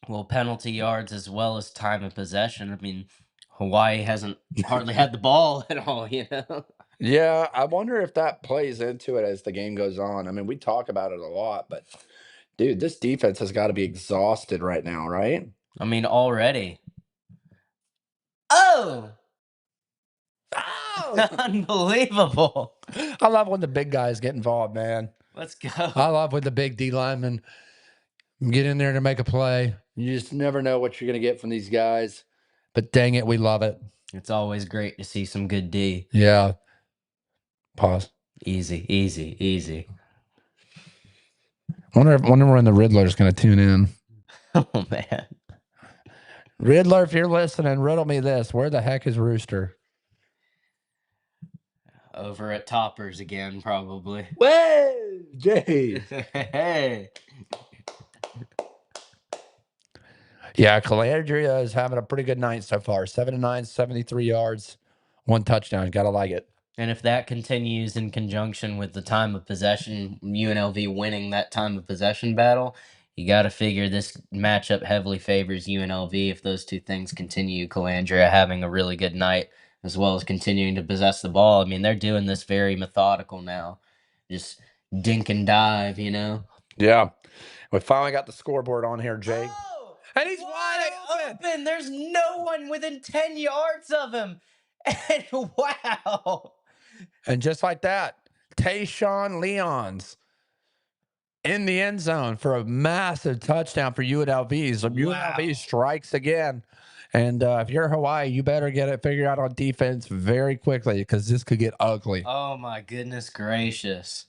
[SPEAKER 2] Well, penalty yards as well as time of possession. I mean, Hawaii hasn't hardly had the ball at all, you know?
[SPEAKER 1] Yeah, I wonder if that plays into it as the game goes on. I mean, we talk about it a lot, but dude, this defense has got to be exhausted right now, right?
[SPEAKER 2] I mean, already. Oh!
[SPEAKER 1] Oh!
[SPEAKER 2] Unbelievable.
[SPEAKER 1] I love when the big guys get involved, man.
[SPEAKER 2] Let's go.
[SPEAKER 1] I love when the big D linemen get in there to make a play. You just never know what you're going to get from these guys. But dang it, we love it.
[SPEAKER 2] It's always great to see some good D.
[SPEAKER 1] Yeah. Pause.
[SPEAKER 2] Easy, easy, easy.
[SPEAKER 1] Wonder when the Riddler's going to tune in.
[SPEAKER 2] Oh, man.
[SPEAKER 1] Riddler, if you're listening, riddle me this. Where the heck is Rooster?
[SPEAKER 2] Over at Toppers again, probably.
[SPEAKER 1] Whoa, Jay.
[SPEAKER 2] Hey.
[SPEAKER 1] Yeah, Calandria is having a pretty good night so far. 7-9, 73 yards, 1 touchdown. Gotta like it.
[SPEAKER 2] And if that continues in conjunction with the time of possession, UNLV winning that time of possession battle, you got to figure this matchup heavily favors UNLV if those two things continue. Calandria having a really good night as well as continuing to possess the ball. I mean, they're doing this very methodical now. Just dink and dive, you know?
[SPEAKER 1] Yeah. We finally got the scoreboard on here, Jake.
[SPEAKER 2] Oh,
[SPEAKER 1] And he's wide open.
[SPEAKER 2] There's no one within 10 yards of him. And wow.
[SPEAKER 1] And just like that, Tayshawn Leon's in the end zone for a massive touchdown for UNLV. So UNLV strikes again. And if you're Hawaii, you better get it figured out on defense very quickly because this could get ugly.
[SPEAKER 2] Oh, my goodness gracious.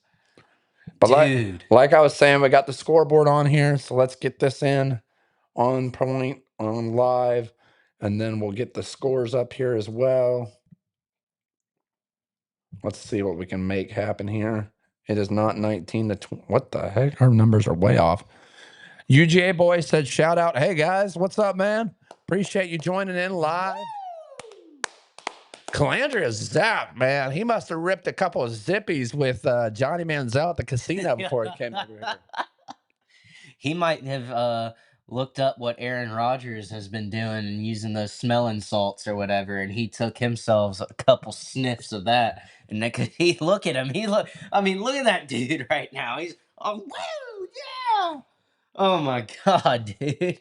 [SPEAKER 1] But
[SPEAKER 2] Dude.
[SPEAKER 1] like I was saying, we got the scoreboard on here. So let's get this in on point, on live. And then we'll get the scores up here as well. Let's see what we can make happen here. It is not 19 to 20. What the heck? Our numbers are way off. UGA boy said, shout out. Hey, guys, what's up, man? Appreciate you joining in live. Calandria zapped, man. He must have ripped a couple of zippies with Johnny Manziel at the casino before he came over here.
[SPEAKER 2] He might have looked up what Aaron Rodgers has been doing and using those smelling salts or whatever, and he took himself a couple sniffs of that. And he look at him. I mean, look at that dude right now. He's woo, yeah. Oh my god, dude.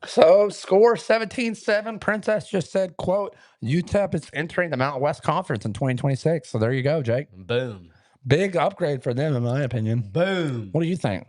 [SPEAKER 1] So, score 17-7. Princess just said, quote, UTEP is entering the Mountain West Conference in 2026. So there you go, Jake.
[SPEAKER 2] Boom.
[SPEAKER 1] Big upgrade for them, in my opinion.
[SPEAKER 2] Boom.
[SPEAKER 1] What do you think?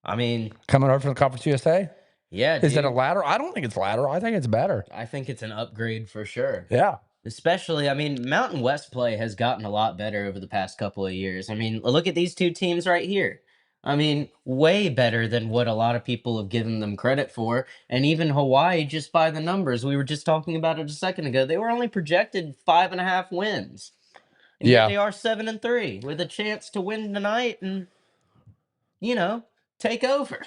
[SPEAKER 2] I mean,
[SPEAKER 1] coming over from the Conference USA?
[SPEAKER 2] Yeah,
[SPEAKER 1] Is it a lateral? I don't think it's lateral. I think it's better.
[SPEAKER 2] I think it's an upgrade for sure.
[SPEAKER 1] Yeah.
[SPEAKER 2] Especially, I mean, Mountain West play has gotten a lot better over the past couple of years. I mean, look at these two teams right here. I mean, way better than what a lot of people have given them credit for. And even Hawaii, just by the numbers, we were just talking about it a second ago, they were only projected 5.5 wins. And here
[SPEAKER 1] Yeah.
[SPEAKER 2] they are 7-3 with a chance to win tonight and, you know, take over.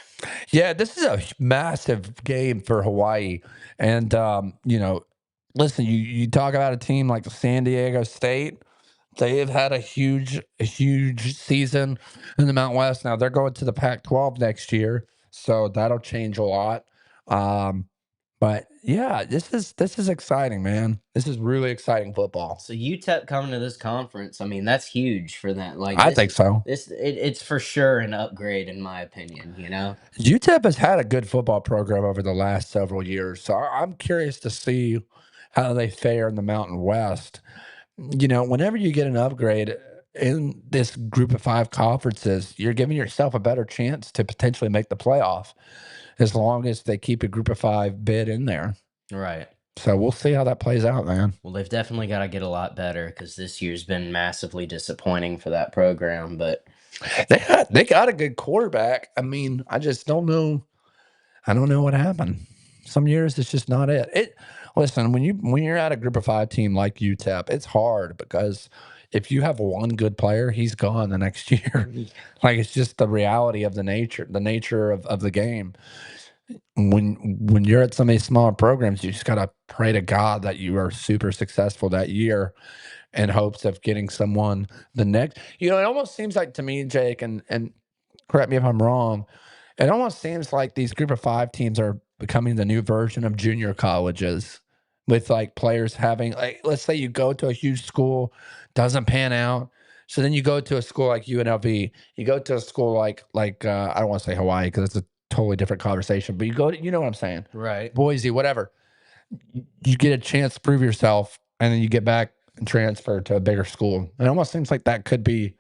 [SPEAKER 1] Yeah, this is a massive game for Hawaii. And, listen, you talk about a team like San Diego State. They have had a huge season in the Mountain West. Now they're going to the Pac-12 next year, so that'll change a lot. Um, but yeah, this is exciting, man. This is really exciting football.
[SPEAKER 2] So UTEP coming to this conference, I mean, that's huge for that. Like
[SPEAKER 1] I think so.
[SPEAKER 2] it's for sure an upgrade in my opinion, you know?
[SPEAKER 1] UTEP has had a good football program over the last several years, so I'm curious to see how they fare in the Mountain West. Whenever you get an upgrade in this group of five conferences, you're giving yourself a better chance to potentially make the playoff as long as they keep a group of five bid in there.
[SPEAKER 2] Right.
[SPEAKER 1] So we'll see how that plays out, man.
[SPEAKER 2] Well, they've definitely got to get a lot better because this year's been massively disappointing for that program. But
[SPEAKER 1] They got a good quarterback. I mean, I just don't know. I don't know what happened. Some years it's just not it. Listen, when you're at a group of five team like UTEP, it's hard because if you have one good player, he's gone the next year. Like it's just the reality of the nature of the game. When you're at some of these smaller programs, you just gotta pray to God that you are super successful that year in hopes of getting someone the next. It almost seems like to me, Jake, and correct me if I'm wrong, it almost seems like these group of five teams are becoming the new version of junior colleges with like players having like let's say you go to a huge school, doesn't pan out. So then you go to a school like UNLV, you go to a school like I don't want to say Hawaii because it's a totally different conversation, but you know what I'm saying?
[SPEAKER 2] right.
[SPEAKER 1] Boise, whatever. You get a chance to prove yourself and then you get back and transfer to a bigger school. It almost seems like that could be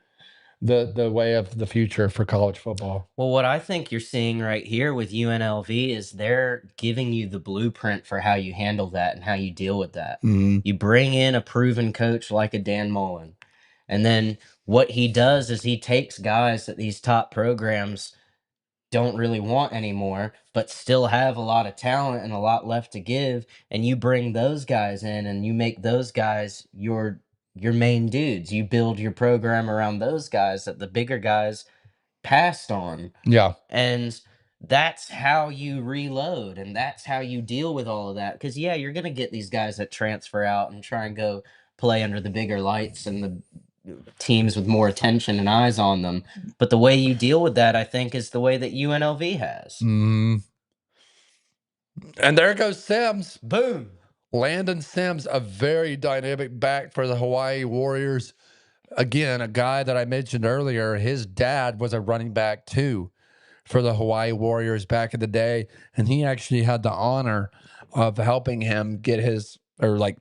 [SPEAKER 1] the way of the future for college football.
[SPEAKER 2] Well, what I think you're seeing right here with UNLV is they're giving you the blueprint for how you handle that and how you deal with that.
[SPEAKER 1] Mhm.
[SPEAKER 2] You bring in a proven coach like a Dan Mullen. And then what he does is he takes guys that these top programs don't really want anymore, but still have a lot of talent and a lot left to give, and you bring those guys in and you make those guys your main dudes. You build your program around those guys that the bigger guys passed on.
[SPEAKER 1] Yeah.
[SPEAKER 2] And that's how you reload and that's how you deal with all of that. Because, yeah, you're going to get these guys that transfer out and try and go play under the bigger lights and the teams with more attention and eyes on them. But the way you deal with that, I think, is the way that UNLV has.
[SPEAKER 1] Mhm. And there goes Sims.
[SPEAKER 2] Boom.
[SPEAKER 1] Landon Sims, a very dynamic back for the Hawaii Warriors. Again, a guy that I mentioned earlier, his dad was a running back too for the Hawaii Warriors back in the day. And he actually had the honor of helping him get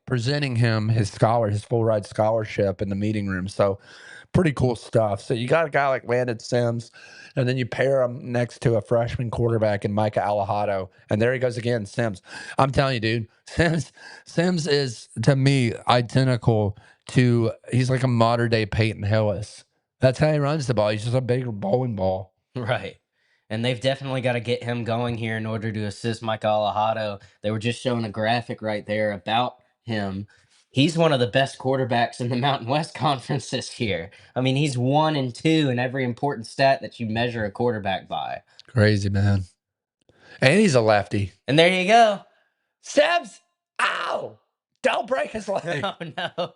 [SPEAKER 1] presenting him his full ride scholarship in the meeting room. So pretty cool stuff. So you got a guy like Landon Sims, and then you pair him next to a freshman quarterback in Micah Alejado, and there he goes again, Sims. I'm telling you, dude, Sims is to me identical to he's like a modern day Peyton Hillis. That's how he runs the ball. He's just a big bowling ball.
[SPEAKER 2] Right. And they've definitely got to get him going here in order to assist Mike Alejado. They were just showing a graphic right there about him. He's one of the best quarterbacks in the Mountain West Conference this year. I mean, he's 1 and 2 in every important stat that you measure a quarterback by.
[SPEAKER 1] Crazy, man. And he's a lefty.
[SPEAKER 2] And there you go.
[SPEAKER 1] Sims, ow! Don't break his leg.
[SPEAKER 2] Oh, no.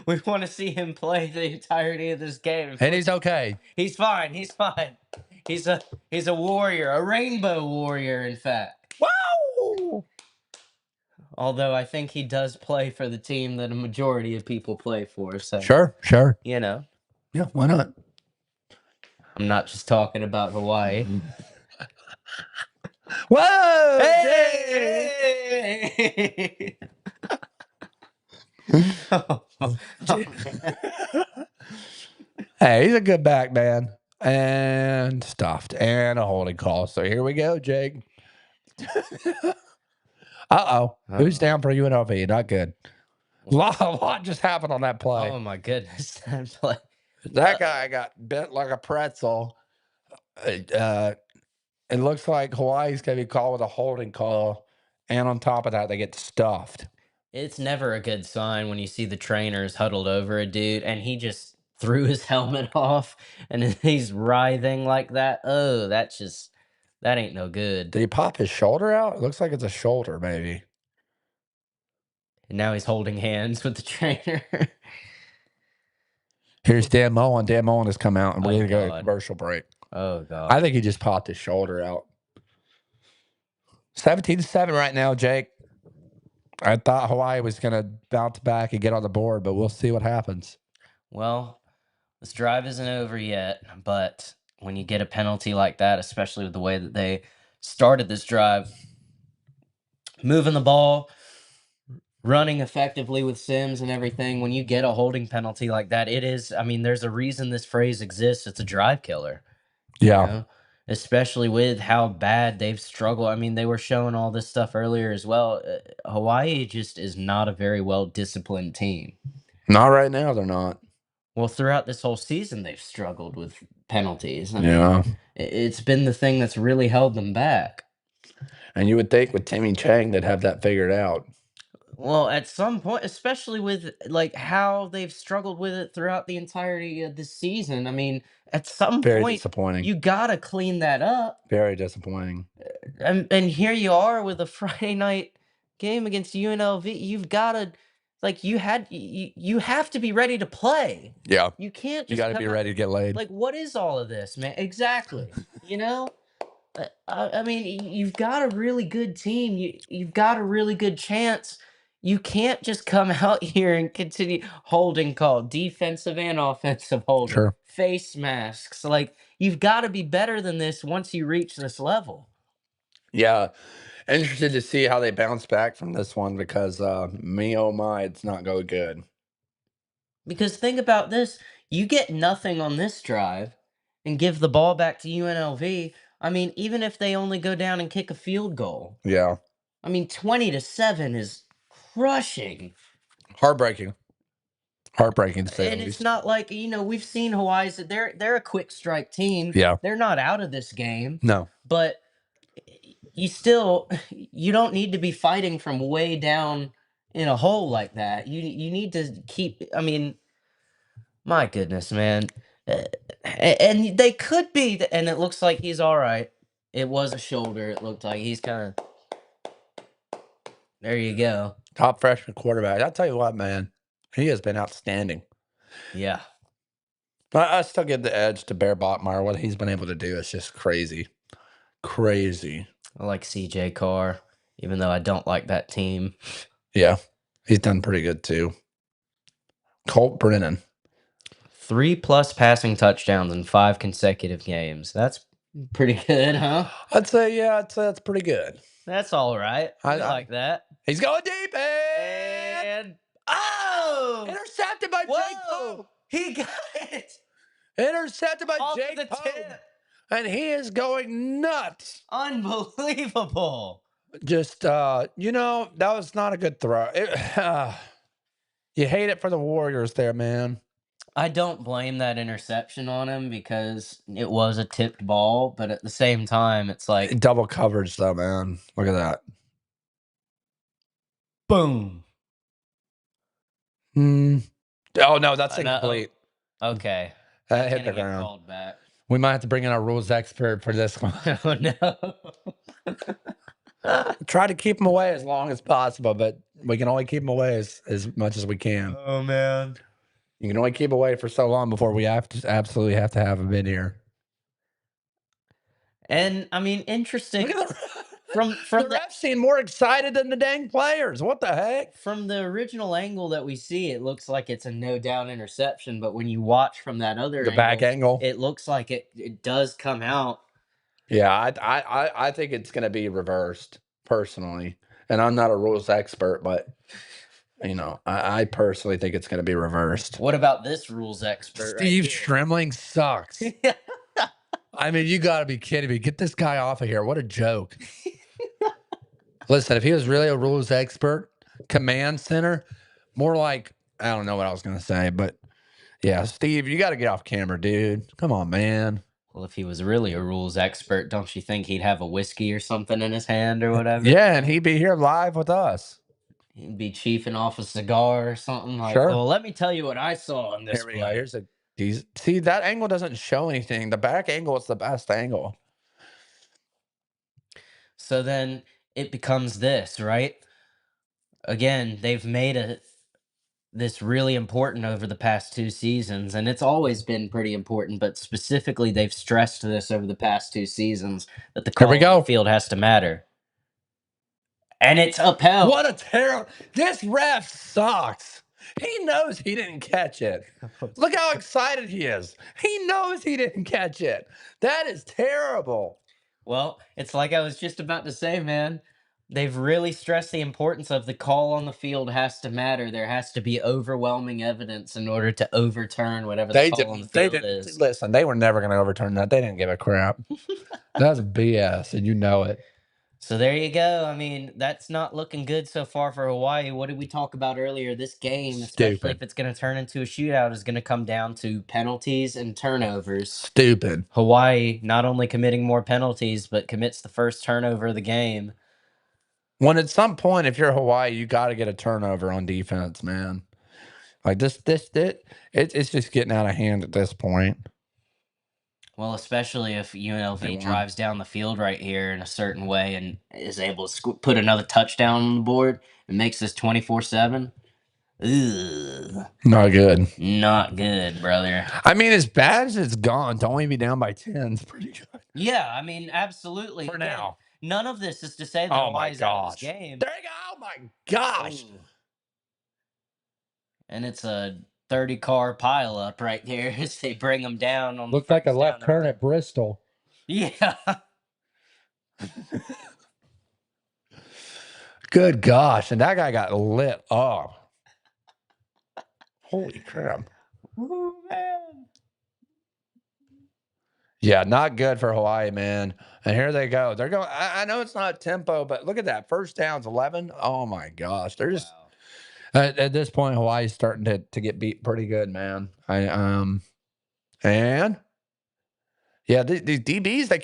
[SPEAKER 2] We want to see him play the entirety of this game.
[SPEAKER 1] And he's okay.
[SPEAKER 2] He's fine. He's fine. He's a warrior, a rainbow warrior, in fact.
[SPEAKER 1] Wow!
[SPEAKER 2] Although I think he does play for the team that a majority of people play for. So,
[SPEAKER 1] Sure.
[SPEAKER 2] you know,
[SPEAKER 1] Yeah, why not?
[SPEAKER 2] I'm not just talking about Hawaii.
[SPEAKER 1] Whoa!
[SPEAKER 2] Hey! Oh,
[SPEAKER 1] Hey, he's a good back man. And stuffed and a holding call. So here we go, Jake. Uh-oh. Who's down for UNLV? Not good. A lot just happened on that play.
[SPEAKER 2] Oh my goodness. That play.
[SPEAKER 1] That guy got bent like a pretzel. It looks like Hawaii's going to be called with a holding call. And on top of that, they get stuffed.
[SPEAKER 2] It's never a good sign when you see the trainers huddled over a dude and he just threw his helmet off and he's writhing like that. Oh, that ain't no good.
[SPEAKER 1] Did he pop his shoulder out? It looks like it's a shoulder, maybe.
[SPEAKER 2] And now he's holding hands with the trainer.
[SPEAKER 1] Here's Dan Mullen. Dan Mullen has come out, and we're
[SPEAKER 2] Oh,
[SPEAKER 1] going to go to
[SPEAKER 2] God.
[SPEAKER 1] commercial break.
[SPEAKER 2] Oh,
[SPEAKER 1] I
[SPEAKER 2] God.
[SPEAKER 1] think he just popped his shoulder out. 17-7 right now, Jake. I thought Hawaii was going to bounce back and get on the board, but we'll see what happens.
[SPEAKER 2] Well, this drive isn't over yet, but when you get a penalty like that, especially with the way that they started this drive, moving the ball, running effectively with Sims and everything, when you get a holding penalty like that, it is, I mean, there's a reason this phrase exists. It's a drive killer, you
[SPEAKER 1] Yeah.
[SPEAKER 2] know, especially with how bad they've struggled. I mean, they were showing all this stuff earlier as well. Hawaii just is not a very well disciplined team.
[SPEAKER 1] Not right now, they're not.
[SPEAKER 2] Well, throughout this whole season, they've struggled with penalties. I
[SPEAKER 1] Yeah.
[SPEAKER 2] mean, it's been the thing that's really held them back.
[SPEAKER 1] And you would think with Timmy Chang, they'd have that figured out.
[SPEAKER 2] Well, at some point, especially with like how they've struggled with it throughout the entirety of the season. I mean, at some
[SPEAKER 1] Very
[SPEAKER 2] point,
[SPEAKER 1] disappointing.
[SPEAKER 2] you gotta clean that up.
[SPEAKER 1] Very disappointing.
[SPEAKER 2] And here you are with a Friday night game against UNLV. You've gotta, like, you have to be ready to play.
[SPEAKER 1] Yeah.
[SPEAKER 2] You can't
[SPEAKER 1] You
[SPEAKER 2] just
[SPEAKER 1] got to
[SPEAKER 2] come
[SPEAKER 1] be
[SPEAKER 2] out.
[SPEAKER 1] ready to get laid.
[SPEAKER 2] Like, what is all of this, man? Exactly. You know. I mean, you've got a really good team. You've got a really good chance. You can't just come out here and continue holding call, defensive and offensive holding,
[SPEAKER 1] Sure.
[SPEAKER 2] face masks. Like, you've got to be better than this once you reach this level.
[SPEAKER 1] Yeah. Interested to see how they bounce back from this one because, me, oh my, it's not going good.
[SPEAKER 2] Because think about this, you get nothing on this drive and give the ball back to UNLV. I mean, even if they only go down and kick a field goal,
[SPEAKER 1] Yeah.
[SPEAKER 2] I mean, 20-7 is crushing.
[SPEAKER 1] Heartbreaking. Heartbreaking to say
[SPEAKER 2] And
[SPEAKER 1] the
[SPEAKER 2] it's
[SPEAKER 1] least.
[SPEAKER 2] not like, we've seen Hawaii's that they're a quick strike team.
[SPEAKER 1] Yeah.
[SPEAKER 2] They're not out of this game.
[SPEAKER 1] No.
[SPEAKER 2] But you don't need to be fighting from way down in a hole like that. You need to keep, I mean, my goodness, man. And they could be, and it looks like he's all right. It was a shoulder. It looked like he's kind of, there you go.
[SPEAKER 1] Top freshman quarterback. I'll tell you what, man. He has been outstanding.
[SPEAKER 2] Yeah.
[SPEAKER 1] I still give the edge to Bear Botmeyer. What he's been able to do is just crazy. Crazy.
[SPEAKER 2] I like CJ Carr, even though I don't like that team.
[SPEAKER 1] Yeah. He's done pretty good too. Colt Brennan.
[SPEAKER 2] 3+ passing touchdowns in 5 consecutive games. That's pretty good, huh?
[SPEAKER 1] I'd say that's pretty good.
[SPEAKER 2] That's all right. I like that.
[SPEAKER 1] He's going deep and
[SPEAKER 2] And oh,
[SPEAKER 1] intercepted by Jake
[SPEAKER 2] whoa,
[SPEAKER 1] Pope.
[SPEAKER 2] he got it
[SPEAKER 1] Intercepted by
[SPEAKER 2] off of
[SPEAKER 1] Jake
[SPEAKER 2] the
[SPEAKER 1] Pope.
[SPEAKER 2] tip.
[SPEAKER 1] And he is going nuts.
[SPEAKER 2] Unbelievable.
[SPEAKER 1] Just that was not a good throw. You hate it for the Warriors there, man.
[SPEAKER 2] I don't blame that interception on him because it was a tipped ball, but at the same time, it's like
[SPEAKER 1] Double coverage though, man. Look at that.
[SPEAKER 2] boom.
[SPEAKER 1] Oh no, that's incomplete.
[SPEAKER 2] Okay.
[SPEAKER 1] That hit the
[SPEAKER 2] Gonna get
[SPEAKER 1] ground.
[SPEAKER 2] called back.
[SPEAKER 1] We might have to bring in our rules expert for this one.
[SPEAKER 2] Oh no.
[SPEAKER 1] Try to keep them away as long as possible, but we can only keep them away as much as we can.
[SPEAKER 2] Oh man.
[SPEAKER 1] You can only keep away for so long before we absolutely have to have them in here.
[SPEAKER 2] And I mean, interesting.
[SPEAKER 1] Look at
[SPEAKER 2] from
[SPEAKER 1] the refs seem more excited than the dang players. What the heck?
[SPEAKER 2] From the original angle that we see, it looks like it's a no down interception, but when you watch from that other
[SPEAKER 1] back angle,
[SPEAKER 2] it looks like it does come out.
[SPEAKER 1] Yeah, I think it's going to be reversed personally, and I'm not a rules expert, but I personally think it's going to be reversed.
[SPEAKER 2] What about this rules expert?
[SPEAKER 1] Steve Stremling sucks. I mean, you got to be kidding me. Get this guy off of here. What a joke. Listen, if he was really a rules expert, command center, more like, I don't know what I was going to say, but yeah, Steve, you got to get off camera, dude. Come on, man.
[SPEAKER 2] Well, if he was really a rules expert, don't you think he'd have a whiskey or something in his hand or whatever?
[SPEAKER 1] Yeah, and he'd be here live with us.
[SPEAKER 2] He'd be chiefing off a cigar or something like,
[SPEAKER 1] Sure.
[SPEAKER 2] well, let me tell you what I saw in this
[SPEAKER 1] Here we go.
[SPEAKER 2] play.
[SPEAKER 1] Here's a see that angle doesn't show anything. The back angle is the best angle.
[SPEAKER 2] So then it becomes this, right? Again, they've made this really important over the past 2 seasons, and it's always been pretty important, but specifically they've stressed this over the past 2 seasons that the
[SPEAKER 1] Here we
[SPEAKER 2] call on the
[SPEAKER 1] go.
[SPEAKER 2] field has to matter. And it's upheld.
[SPEAKER 1] What a terrible! This ref sucks. He knows he didn't catch it. Look how excited he is. He knows he didn't catch it. That is terrible.
[SPEAKER 2] Well, it's like I was just about to say, man. They've really stressed the importance of the call on the field has to matter. There has to be overwhelming evidence in order to overturn whatever the
[SPEAKER 1] They
[SPEAKER 2] call on the
[SPEAKER 1] didn't. They
[SPEAKER 2] field
[SPEAKER 1] didn't
[SPEAKER 2] is.
[SPEAKER 1] listen. They were never going to overturn that. They didn't give a crap. That's BS, and you know it.
[SPEAKER 2] So there you go. I mean, that's not looking good so far for Hawaii. What did we talk about earlier? This game, especially if
[SPEAKER 1] Stupid.
[SPEAKER 2] it's going to turn into a shootout, is going to come down to penalties and turnovers.
[SPEAKER 1] Stupid.
[SPEAKER 2] Hawaii not only committing more penalties, but commits the first turnover of the game.
[SPEAKER 1] When at some point, if you're Hawaii, you got to get a turnover on defense, man. Like it's just getting out of hand at this point.
[SPEAKER 2] Well, especially if
[SPEAKER 1] They
[SPEAKER 2] UNLV
[SPEAKER 1] won.
[SPEAKER 2] drives down the field right here in a certain way and is able to put another touchdown on the board and makes this 24-7. Ugh,
[SPEAKER 1] Not good.
[SPEAKER 2] not good, brother.
[SPEAKER 1] I mean, as bad as it's gone, to only be down by 10 is pretty good.
[SPEAKER 2] Yeah, I mean, absolutely.
[SPEAKER 1] For
[SPEAKER 2] Again,
[SPEAKER 1] now.
[SPEAKER 2] none of this is to say that
[SPEAKER 1] Oh my
[SPEAKER 2] Hawaii's out of this
[SPEAKER 1] gosh.
[SPEAKER 2] game.
[SPEAKER 1] There you go. Oh my gosh.
[SPEAKER 2] Ooh. And it's a 30-car pileup right there as they bring them down on
[SPEAKER 1] Looks
[SPEAKER 2] the
[SPEAKER 1] like a
[SPEAKER 2] first
[SPEAKER 1] left
[SPEAKER 2] down.
[SPEAKER 1] turn at Bristol.
[SPEAKER 2] Yeah.
[SPEAKER 1] Good gosh. And that guy got lit up. Holy crap.
[SPEAKER 2] Ooh, man.
[SPEAKER 1] Yeah, not good for Hawaii, man. And here they go. They're going. I know it's not tempo, but look at that. First downs, 11. Oh my gosh. They're just
[SPEAKER 2] Wow.
[SPEAKER 1] at this point, Hawaii's starting to get beat pretty good, man. And yeah, these DBs, they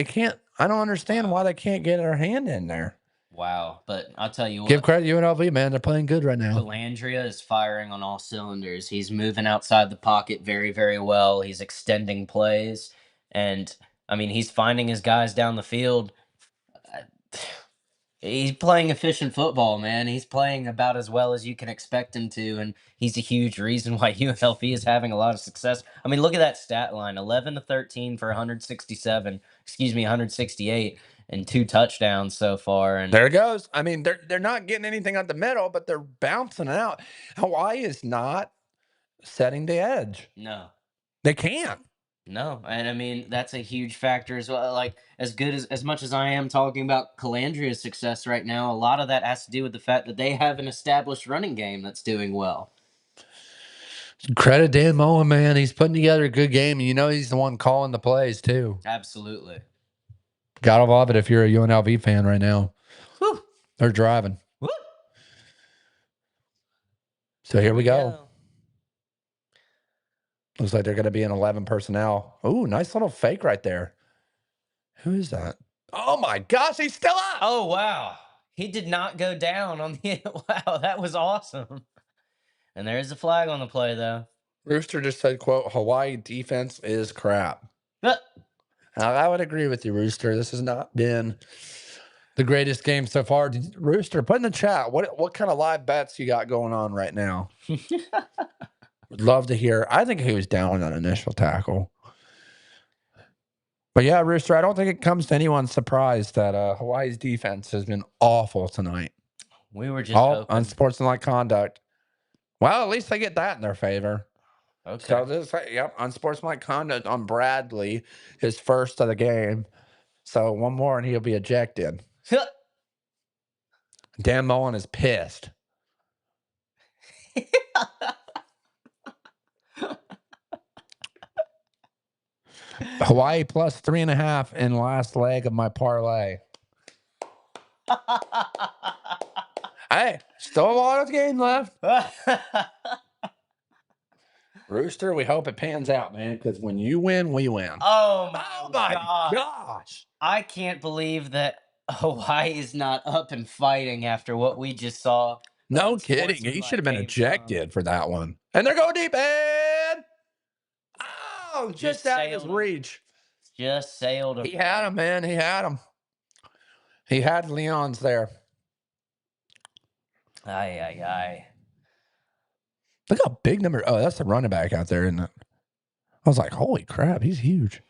[SPEAKER 1] can't. I don't understand why they can't get their hand in there.
[SPEAKER 2] Wow. But I'll tell you
[SPEAKER 1] Give
[SPEAKER 2] what,
[SPEAKER 1] credit to UNLV, man. They're playing good right now.
[SPEAKER 2] Calandria is firing on all cylinders. He's moving outside the pocket very, very well. He's extending plays. And, I mean, he's finding his guys down the field. He's playing efficient football, man. He's playing about as well as you can expect him to, and he's a huge reason why UNLV is having a lot of success. I mean, look at that stat line: 11 to 13 for 167, 168, and 2 touchdowns so far. And
[SPEAKER 1] There it goes. I mean, they're not getting anything at the middle, but they're bouncing out. Hawaii is not setting the edge.
[SPEAKER 2] no,
[SPEAKER 1] They can't.
[SPEAKER 2] no, and I mean that's a huge factor as well. Like as much as I am talking about Calandria's success right now, a lot of that has to do with the fact that they have an established running game that's doing well.
[SPEAKER 1] Credit Dan Mullen, man. He's putting together a good game, and you know he's the one calling the plays too.
[SPEAKER 2] Absolutely.
[SPEAKER 1] Gotta love it if you're a UNLV fan right now.
[SPEAKER 2] Woo.
[SPEAKER 1] They're driving.
[SPEAKER 2] Woo.
[SPEAKER 1] So here we go. Looks like they're going to be in 11 personnel. Ooh, nice little fake right there. Who is that? Oh my gosh, he's still up.
[SPEAKER 2] Oh, wow. He did not go down on the. Wow, that was awesome. And there's a flag on the play, though.
[SPEAKER 1] Rooster just said, quote, Hawaii defense is crap.
[SPEAKER 2] But
[SPEAKER 1] Now, I would agree with you, Rooster. This has not been the greatest game so far. Rooster, put in the chat, what kind of live bets you got going on right now? Would love to hear. I think he was down on that initial tackle. But yeah, Rooster, I don't think it comes to anyone's surprise that Hawaii's defense has been awful tonight.
[SPEAKER 2] we were just
[SPEAKER 1] All
[SPEAKER 2] hoping.
[SPEAKER 1] unsportsmanlike conduct. Well, at least they get that in their favor.
[SPEAKER 2] Okay.
[SPEAKER 1] So this, yep, unsportsmanlike conduct on Bradley, his first of the game. So one more and he'll be ejected. Dan Mullen is pissed. Hawaii plus 3.5 in last leg of my parlay. Hey, still a lot of game left. Rooster, we hope it pans out, man, because when you win, we win.
[SPEAKER 2] Oh my
[SPEAKER 1] gosh.
[SPEAKER 2] I can't believe that Hawaii is not up and fighting after what we just saw.
[SPEAKER 1] No
[SPEAKER 2] That
[SPEAKER 1] kidding. He
[SPEAKER 2] sportsmanlike
[SPEAKER 1] should have been
[SPEAKER 2] came from.
[SPEAKER 1] ejected for that one. And they're going deep and just out of his
[SPEAKER 2] sailed him.
[SPEAKER 1] reach.
[SPEAKER 2] Just sailed him.
[SPEAKER 1] He had him, man. He had him. He had Leon's there.
[SPEAKER 2] Aye.
[SPEAKER 1] Look how big number. Oh, that's the running back out there, isn't it? I was like, holy crap, he's huge.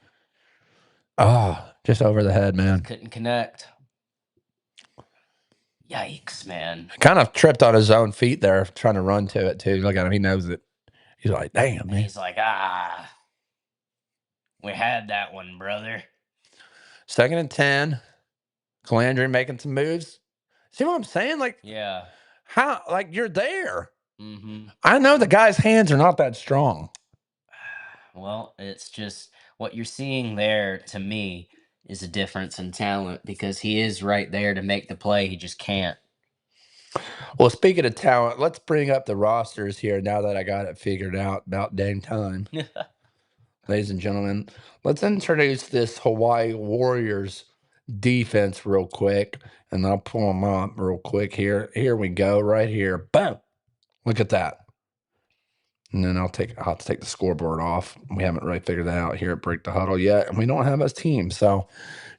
[SPEAKER 1] Just over the head, man.
[SPEAKER 2] Couldn't connect. Yikes, man.
[SPEAKER 1] Kind of tripped on his own feet there, trying to run to it, too. Look at him. He knows it. He's like, damn, man.
[SPEAKER 2] He's like, we had that one, brother.
[SPEAKER 1] 2nd and 10. Calandry making some moves. See what I'm saying? Like,
[SPEAKER 2] Yeah.
[SPEAKER 1] how, like, you're there.
[SPEAKER 2] Mm-hmm.
[SPEAKER 1] I know the guy's hands are not that strong.
[SPEAKER 2] Well, it's just what you're seeing there to me is a difference in talent because he is right there to make the play. He just can't.
[SPEAKER 1] Well, speaking of talent, let's bring up the rosters here now that I got it figured out. About dang time. Ladies and gentlemen, let's introduce this Hawaii Warriors defense real quick. And I'll pull them up real quick here. Here we go, right here. Boom. Look at that. And then I'll have to take the scoreboard off. We haven't really figured that out here at Break the Huddle yet. And we don't have a team. So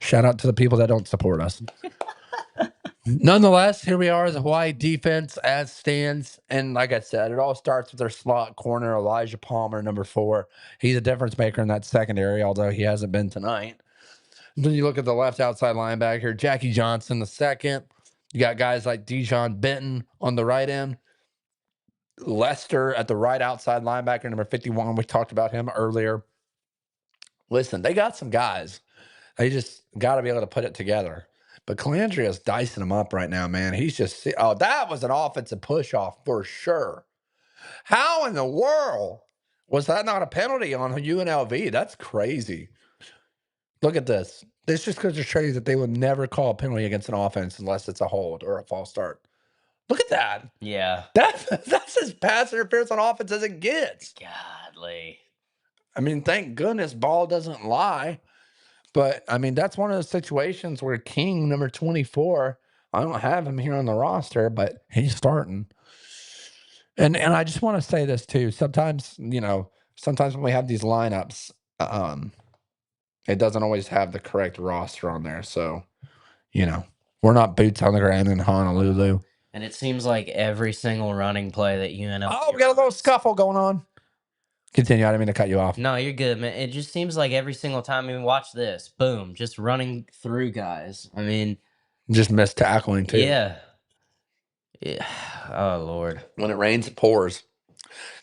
[SPEAKER 1] shout out to the people that don't support us. Nonetheless, here we are, the Hawaii defense as stands. And like I said, it all starts with their slot corner, Elijah Palmer, number 4. He's a difference maker in that secondary, although he hasn't been tonight. Then you look at the left outside linebacker, Jackie Johnson, the second. You got guys like Dijon Benton on the right end. Lester at the right outside linebacker, number 51. We talked about him earlier. Listen, they got some guys. They just got to be able to put it together. But Calandria's dicing him up right now, man. He's just, that was an offensive push off for sure. How in the world was that not a penalty on UNLV? That's crazy. Look at this. This just goes to show you that they would never call a penalty against an offense unless it's a hold or a false start. Look at that.
[SPEAKER 2] Yeah.
[SPEAKER 1] That's as pass interference on offense as it gets.
[SPEAKER 2] Godly.
[SPEAKER 1] I mean, thank goodness ball doesn't lie. But, I mean, that's one of those situations where King, number 24, I don't have him here on the roster, but he's starting. And I just want to say this, too. Sometimes, when we have these lineups, it doesn't always have the correct roster on there. So, we're not boots on the ground in Honolulu.
[SPEAKER 2] And it seems like every single running play that UNLV
[SPEAKER 1] we got a little scuffle going on. Continue. I didn't mean to cut you off.
[SPEAKER 2] No, you're good, man. It just seems like every single time. I mean, watch this. Boom. Just running through guys. I mean.
[SPEAKER 1] Just missed tackling, too.
[SPEAKER 2] Yeah. Oh, Lord.
[SPEAKER 1] When it rains, it pours.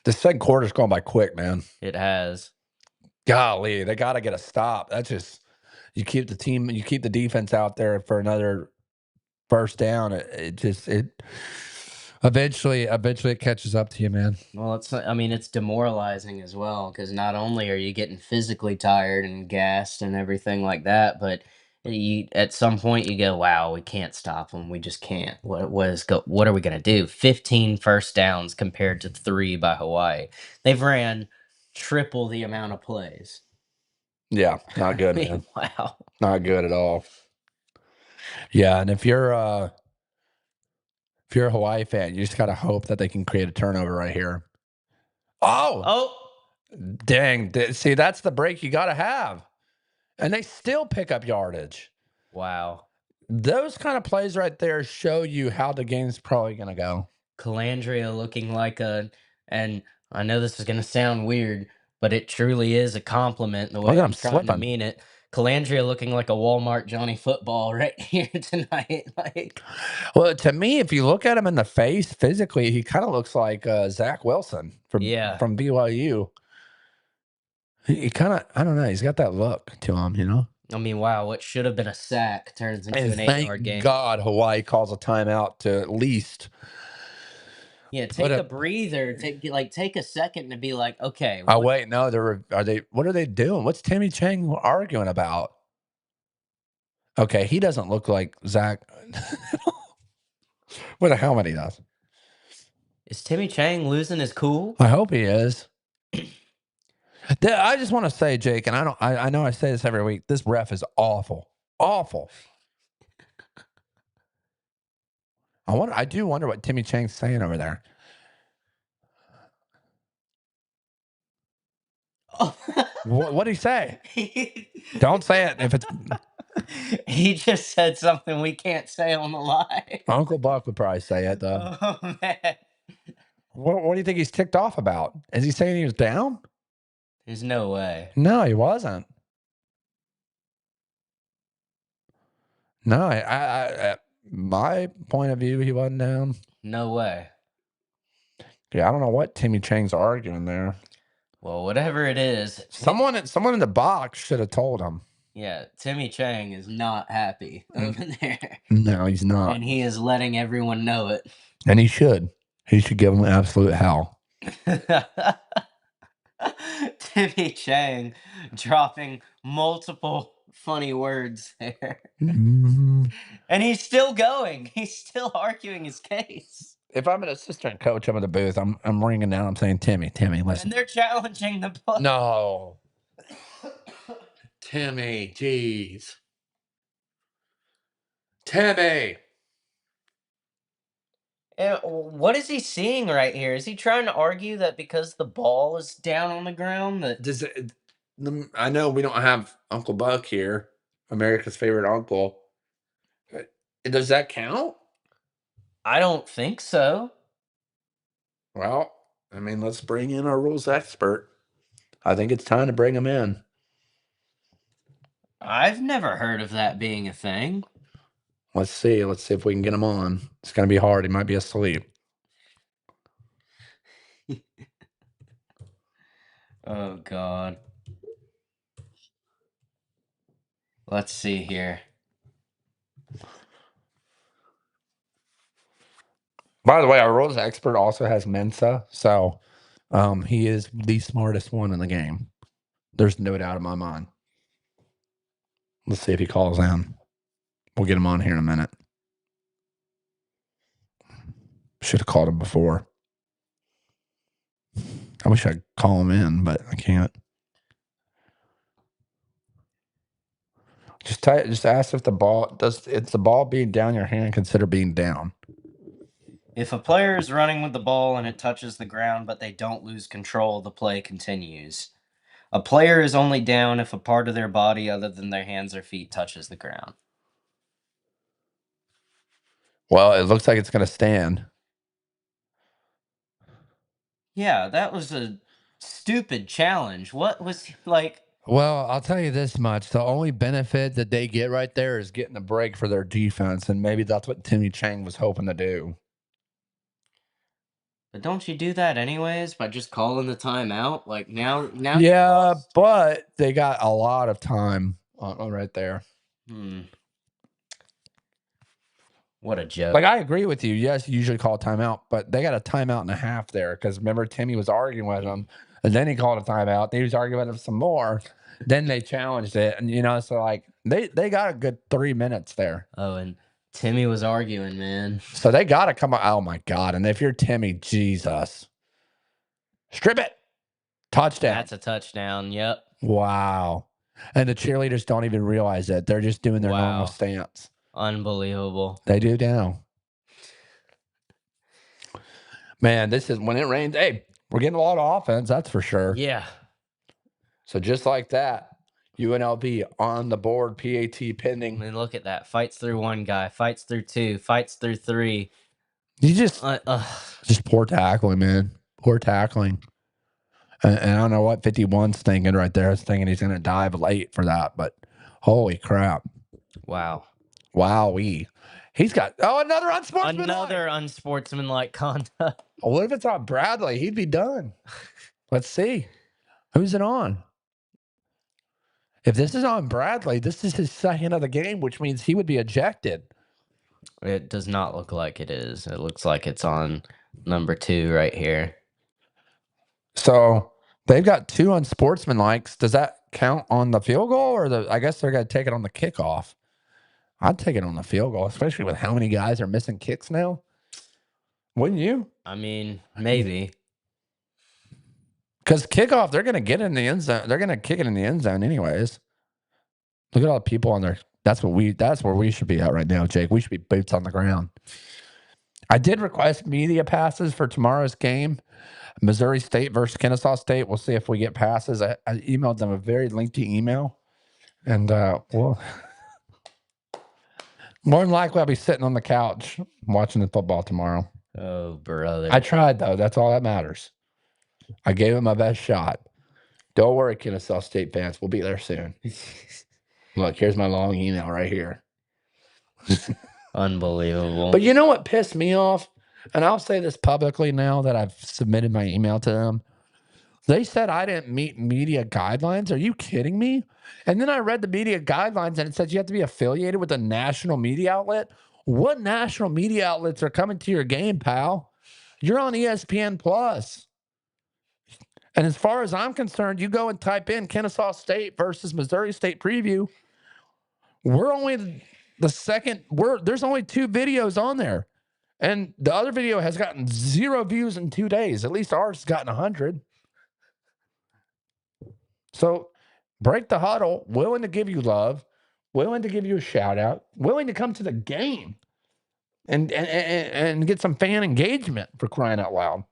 [SPEAKER 1] The second quarter's gone by quick, man.
[SPEAKER 2] It has.
[SPEAKER 1] Golly, they got to get a stop. That's just, you keep the defense out there for another first down. It eventually it catches up to you, man.
[SPEAKER 2] Well, it's demoralizing as well because not only are you getting physically tired and gassed and everything like that, but at some point you go, wow, we can't stop them. We just can't. What are we going to do? 15 first downs compared to 3 by Hawaii. They've ran triple the amount of plays.
[SPEAKER 1] Yeah, not good, man.
[SPEAKER 2] Wow.
[SPEAKER 1] Not good at all. Yeah, and if you're a Hawaii fan, you just got to hope that they can create a turnover right here. Oh! Dang. See, that's the break you got to have. And they still pick up yardage.
[SPEAKER 2] Wow.
[SPEAKER 1] Those kind of plays right there show you how the game's probably going to go.
[SPEAKER 2] Calandria looking like and I know this is going to sound weird, but it truly is a compliment the way I'm trying to mean it. Calandria looking like a Walmart Johnny Football right here tonight.
[SPEAKER 1] Well, to me, if you look at him in the face physically, he kind of looks like Zach Wilson from BYU. He kind of, I don't know, he's got that look to him,
[SPEAKER 2] I mean, wow, what should have been a sack turns into an 8-yard game.
[SPEAKER 1] Thank God Hawaii calls a timeout to at least.
[SPEAKER 2] Yeah, take a breather. Take a second to be like, okay.
[SPEAKER 1] Oh, wait, no, what are they doing? What's Timmy Chang arguing about? Okay, he doesn't look like Zach with a helmet. He does.
[SPEAKER 2] Is Timmy Chang losing his cool?
[SPEAKER 1] I hope he is. I just want to say, Jake, and I know I say this every week. This ref is awful. Awful. I do wonder what Timmy Chang's saying over there.
[SPEAKER 2] Oh.
[SPEAKER 1] What'd he say?
[SPEAKER 2] he,
[SPEAKER 1] Don't say it if it's
[SPEAKER 2] he just said something we can't say on the live.
[SPEAKER 1] Uncle Buck would probably say it though.
[SPEAKER 2] Oh man.
[SPEAKER 1] What do you think he's ticked off about? Is he saying he was down?
[SPEAKER 2] There's no way.
[SPEAKER 1] No, he wasn't. No, my point of view, he wasn't down.
[SPEAKER 2] No way.
[SPEAKER 1] Yeah, I don't know what Timmy Chang's arguing there.
[SPEAKER 2] Well, whatever it is,
[SPEAKER 1] Someone in the box should have told him.
[SPEAKER 2] yeah, Timmy Chang is not happy over there.
[SPEAKER 1] No, he's not.
[SPEAKER 2] And he is letting everyone know it.
[SPEAKER 1] And he should. He should give him absolute hell.
[SPEAKER 2] Timmy Chang dropping multiple funny words there.
[SPEAKER 1] Mm-hmm.
[SPEAKER 2] And he's still going. He's still arguing his case.
[SPEAKER 1] If I'm an assistant coach, I'm in the booth. I'm ringing down. I'm saying, Timmy, listen.
[SPEAKER 2] And they're challenging the play.
[SPEAKER 1] No. Timmy, jeez. Timmy.
[SPEAKER 2] And what is he seeing right here? Is he trying to argue that because the ball is down on the ground that
[SPEAKER 1] I know we don't have Uncle Buck here, America's favorite uncle. Does that count?
[SPEAKER 2] I don't think so.
[SPEAKER 1] Well, I mean, let's bring in our rules expert. I think it's time to bring him in.
[SPEAKER 2] I've never heard of that being a thing.
[SPEAKER 1] Let's see. Let's see if we can get him on. It's going to be hard. He might be asleep.
[SPEAKER 2] Oh, God. Let's see here.
[SPEAKER 1] By the way, our rules expert also has Mensa, so he is the smartest one in the game. There's no doubt in my mind. Let's see if he calls in. We'll get him on here in a minute. Should have called him before. I wish I could call him in, but I can't. Just ask if the ball it's the ball being down your hand considered being down.
[SPEAKER 2] If a player is running with the ball and it touches the ground, but they don't lose control, the play continues. A player is only down if a part of their body other than their hands or feet touches the ground.
[SPEAKER 1] Well, it looks like it's going to stand.
[SPEAKER 2] Yeah, that was a stupid challenge. What was like?
[SPEAKER 1] Well, I'll tell you this much. The only benefit that they get right there is getting a break for their defense, and maybe that's what Timmy Chang was hoping to do.
[SPEAKER 2] But don't you do that anyways by just calling the timeout? Like now.
[SPEAKER 1] Yeah, but they got a lot of time right there.
[SPEAKER 2] What a joke.
[SPEAKER 1] Like, I agree with you. Yes, you usually call a timeout, but they got a timeout and a half there because remember, Timmy was arguing with him, and then he called a timeout. He was arguing with him some more. Then they challenged it, and so like they got a good 3 minutes there.
[SPEAKER 2] Oh, and Timmy was arguing, man.
[SPEAKER 1] So they got to come. Oh my God! And if you're Timmy, Jesus, strip it, touchdown.
[SPEAKER 2] That's a touchdown. Yep.
[SPEAKER 1] Wow. And the cheerleaders don't even realize it. They're just doing their normal stance.
[SPEAKER 2] Unbelievable.
[SPEAKER 1] They do now. Man, this is when it rains. Hey, we're getting a lot of offense, that's for sure.
[SPEAKER 2] Yeah.
[SPEAKER 1] So just like that, UNLV on the board, PAT pending.
[SPEAKER 2] I mean, look at that. Fights through one guy, fights through two, fights through three.
[SPEAKER 1] You just poor tackling, man. Poor tackling. And I don't know what 51's thinking right there. It's thinking he's going to dive late for that, but holy crap.
[SPEAKER 2] Wow.
[SPEAKER 1] Wowee. He's got, another unsportsmanlike.
[SPEAKER 2] Another unsportsmanlike conduct.
[SPEAKER 1] What if it's on Bradley? He'd be done. Let's see. Who's it on? If this is on Bradley, this is his second of the game, which means he would be ejected.
[SPEAKER 2] It does not look like it is. It looks like it's on number 2 right here.
[SPEAKER 1] So they've got 2 unsportsmanlikes. Does that count on the field goal or I guess they're going to take it on the kickoff. I'd take it on the field goal, especially with how many guys are missing kicks now. Wouldn't you?
[SPEAKER 2] I mean, maybe.
[SPEAKER 1] Because kickoff, they're going to get in the end zone. They're going to kick it in the end zone anyways. Look at all the people on there. That's where we should be at right now, Jake. We should be boots on the ground. I did request media passes for tomorrow's game, Missouri State versus Kennesaw State. We'll see if we get passes. I emailed them a very lengthy email, and well, more than likely I'll be sitting on the couch watching the football tomorrow.
[SPEAKER 2] Oh, brother.
[SPEAKER 1] I tried, though. That's all that matters. I gave it my best shot. Don't worry, Kennesaw State fans. We'll be there soon. Look, here's my long email right here.
[SPEAKER 2] Unbelievable.
[SPEAKER 1] But you know what pissed me off? And I'll say this publicly now that I've submitted my email to them. They said I didn't meet media guidelines. Are you kidding me? And then I read the media guidelines and it says you have to be affiliated with a national media outlet. What national media outlets are coming to your game, pal? You're on ESPN Plus. And as far as I'm concerned, you go and type in Kennesaw State versus Missouri State preview. We're only the second. There's only 2 videos on there. And the other video has gotten 0 views in 2 days. At least ours has gotten 100. So break the huddle, willing to give you love, willing to give you a shout out, willing to come to the game and get some fan engagement, for crying out loud.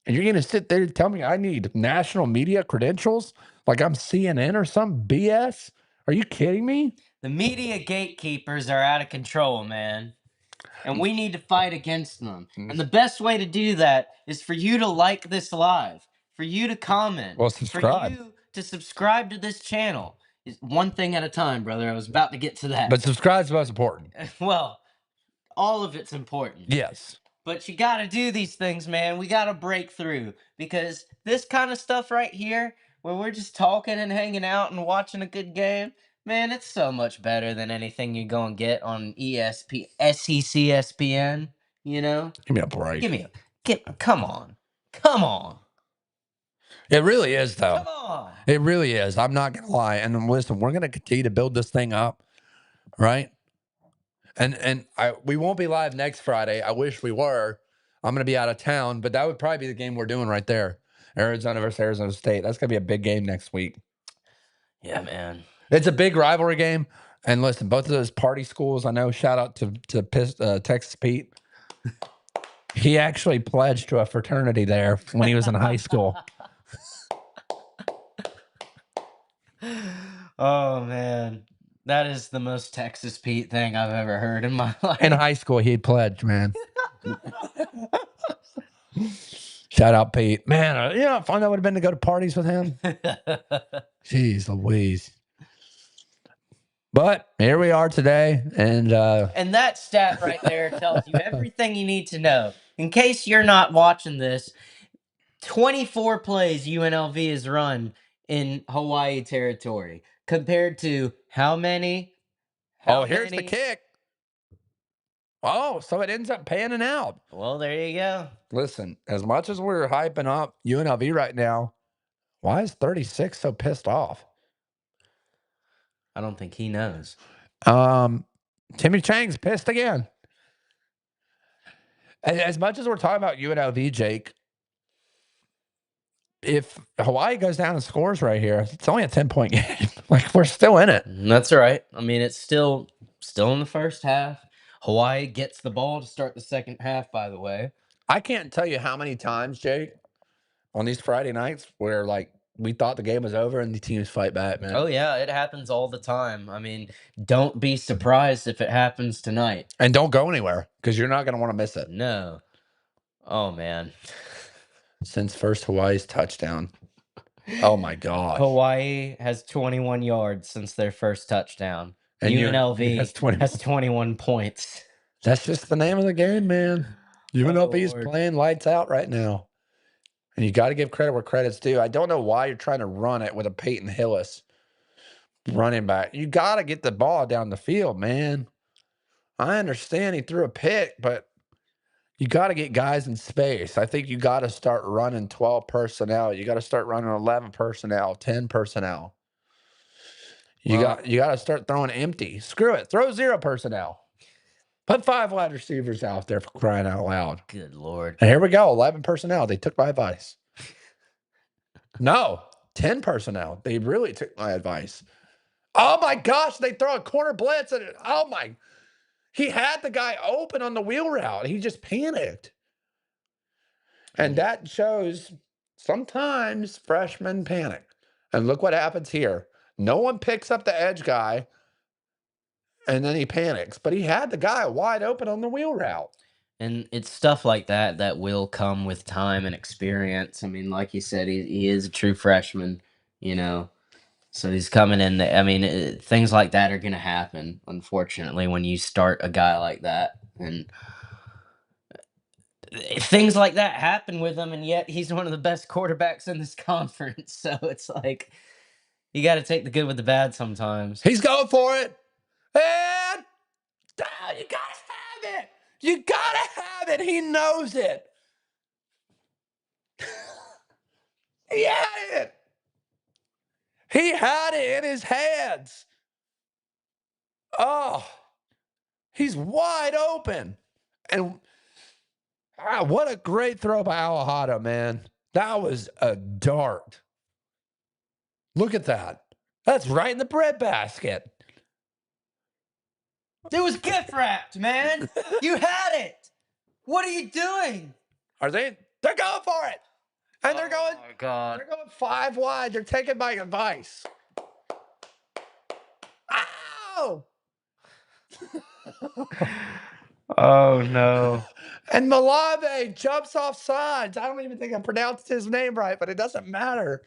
[SPEAKER 1] And you're going to sit there and tell me I need national media credentials like I'm CNN or some BS? Are you kidding me?
[SPEAKER 2] The media gatekeepers are out of control, man. And we need to fight against them. And the best way to do that is for you to like this live, for you to comment,
[SPEAKER 1] Well, subscribe.
[SPEAKER 2] for you to subscribe to this channel. It's one thing at a time, brother. I was about to get to that.
[SPEAKER 1] But subscribe's most important.
[SPEAKER 2] Well, all of it's important.
[SPEAKER 1] Yes.
[SPEAKER 2] But you got to do these things, man. We got to break through, because this kind of stuff right here, where we're just talking and hanging out and watching a good game, man, it's so much better than anything you go and get on SEC, you know?
[SPEAKER 1] Give me a break.
[SPEAKER 2] Come on. Come on.
[SPEAKER 1] It really is, though.
[SPEAKER 2] Come on.
[SPEAKER 1] It really is. I'm not going to lie. And listen, we're going to continue to build this thing up, right? And we won't be live next Friday. I wish we were. I'm going to be out of town, but that would probably be the game we're doing right there. Arizona versus Arizona State. That's going to be a big game next week.
[SPEAKER 2] Yeah, man.
[SPEAKER 1] It's a big rivalry game. And listen, both of those party schools, I know, shout out to Texas Pete. He actually pledged to a fraternity there when he was in high school.
[SPEAKER 2] Oh, man. That is the most Texas Pete thing I've ever heard in my life.
[SPEAKER 1] In high school, he pledged, man. Shout out, Pete. Man, you know how fun that would have been to go to parties with him? Jeez Louise. But here we are today, and
[SPEAKER 2] that stat right there tells you everything you need to know. In case you're not watching this, 24 plays UNLV has run in Hawaii territory compared to how many?
[SPEAKER 1] Here's the kick. Oh, so it ends up panning out.
[SPEAKER 2] Well, there you go.
[SPEAKER 1] Listen, as much as we're hyping up UNLV right now, why is 36 so pissed off?
[SPEAKER 2] I don't think he knows.
[SPEAKER 1] Timmy Chang's pissed again. As much as we're talking about UNLV, Jake, if Hawaii goes down and scores right here, it's only a 10-point game. Like, we're still in it.
[SPEAKER 2] That's right. I mean, it's still in the first half. Hawaii gets the ball to start the second half, by the way.
[SPEAKER 1] I can't tell you how many times, Jake, on these Friday nights where, like, we thought the game was over and the teams fight back, man.
[SPEAKER 2] Oh, yeah, it happens all the time. I mean, don't be surprised if it happens tonight.
[SPEAKER 1] And don't go anywhere, because you're not going to want to miss it.
[SPEAKER 2] No. Oh, man.
[SPEAKER 1] Since first Hawaii's touchdown. Oh, my gosh.
[SPEAKER 2] Hawaii has 21 yards since their first touchdown. And UNLV has 21 points.
[SPEAKER 1] That's just the name of the game, man. UNLV is playing lights out right now. And you got to give credit where credit's due. I don't know why you're trying to run it with a Peyton Hillis running back. You got to get the ball down the field, man. I understand he threw a pick, but you got to get guys in space. I think you got to start running 12 personnel. You got to start running 11 personnel, 10 personnel. You got to start throwing empty. Screw it. Throw 0 personnel. Put 5 wide receivers out there, for crying out loud.
[SPEAKER 2] Good Lord.
[SPEAKER 1] And here we go. 11 personnel. They took my advice. No, 10 personnel. They really took my advice. Oh, my gosh. They throw a corner blitz at it. Oh, my. He had the guy open on the wheel route. He just panicked. And that shows sometimes freshmen panic. And look what happens here. No one picks up the edge guy, and then he panics. But he had the guy wide open on the wheel route.
[SPEAKER 2] And it's stuff like that that will come with time and experience. I mean, like you said, he is a true freshman, you know. So he's coming in. I mean, things like that are going to happen, unfortunately, when you start a guy like that. And things like that happen with him, and yet he's one of the best quarterbacks in this conference. So it's like you got to take the good with the bad sometimes.
[SPEAKER 1] He's going for it. And you got to have it. You got to have it. He knows it. He had it. He had it in his hands. Oh, he's wide open. And what a great throw by Alejado, man. That was a dart. Look at that. That's right in the breadbasket.
[SPEAKER 2] It was gift wrapped, man. You had it. What are you doing?
[SPEAKER 1] Are they? They're going for it. And they're going.
[SPEAKER 2] Oh my God.
[SPEAKER 1] They're going 5 wide. They're taking my advice. Ow!
[SPEAKER 2] Oh no.
[SPEAKER 1] And Malave jumps off sides. I don't even think I pronounced his name right, but it doesn't matter.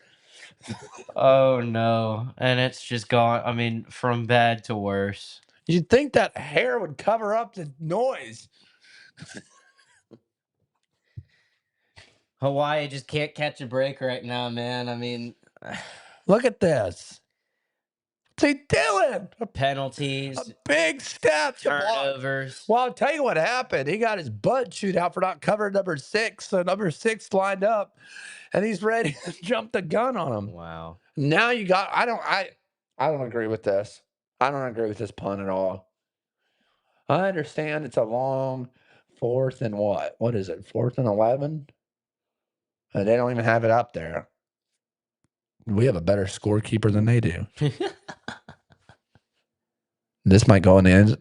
[SPEAKER 2] Oh no. And it's just gone. I mean, from bad to worse.
[SPEAKER 1] You'd think that hair would cover up the noise.
[SPEAKER 2] Hawaii just can't catch a break right now, man. I mean,
[SPEAKER 1] Look at this. What's he doing?
[SPEAKER 2] penalties,
[SPEAKER 1] A big step.
[SPEAKER 2] turnovers.
[SPEAKER 1] Well, I'll tell you what happened. He got his butt chewed out for not covering number 6. So number 6 lined up, and he's ready to jump the gun on him.
[SPEAKER 2] Wow.
[SPEAKER 1] Now you got. I don't agree with this. I don't agree with this punt at all. I understand it's a long 4th and what? What is it? 4th and 11? And they don't even have it up there. We have a better scorekeeper than they do. This might go in the end.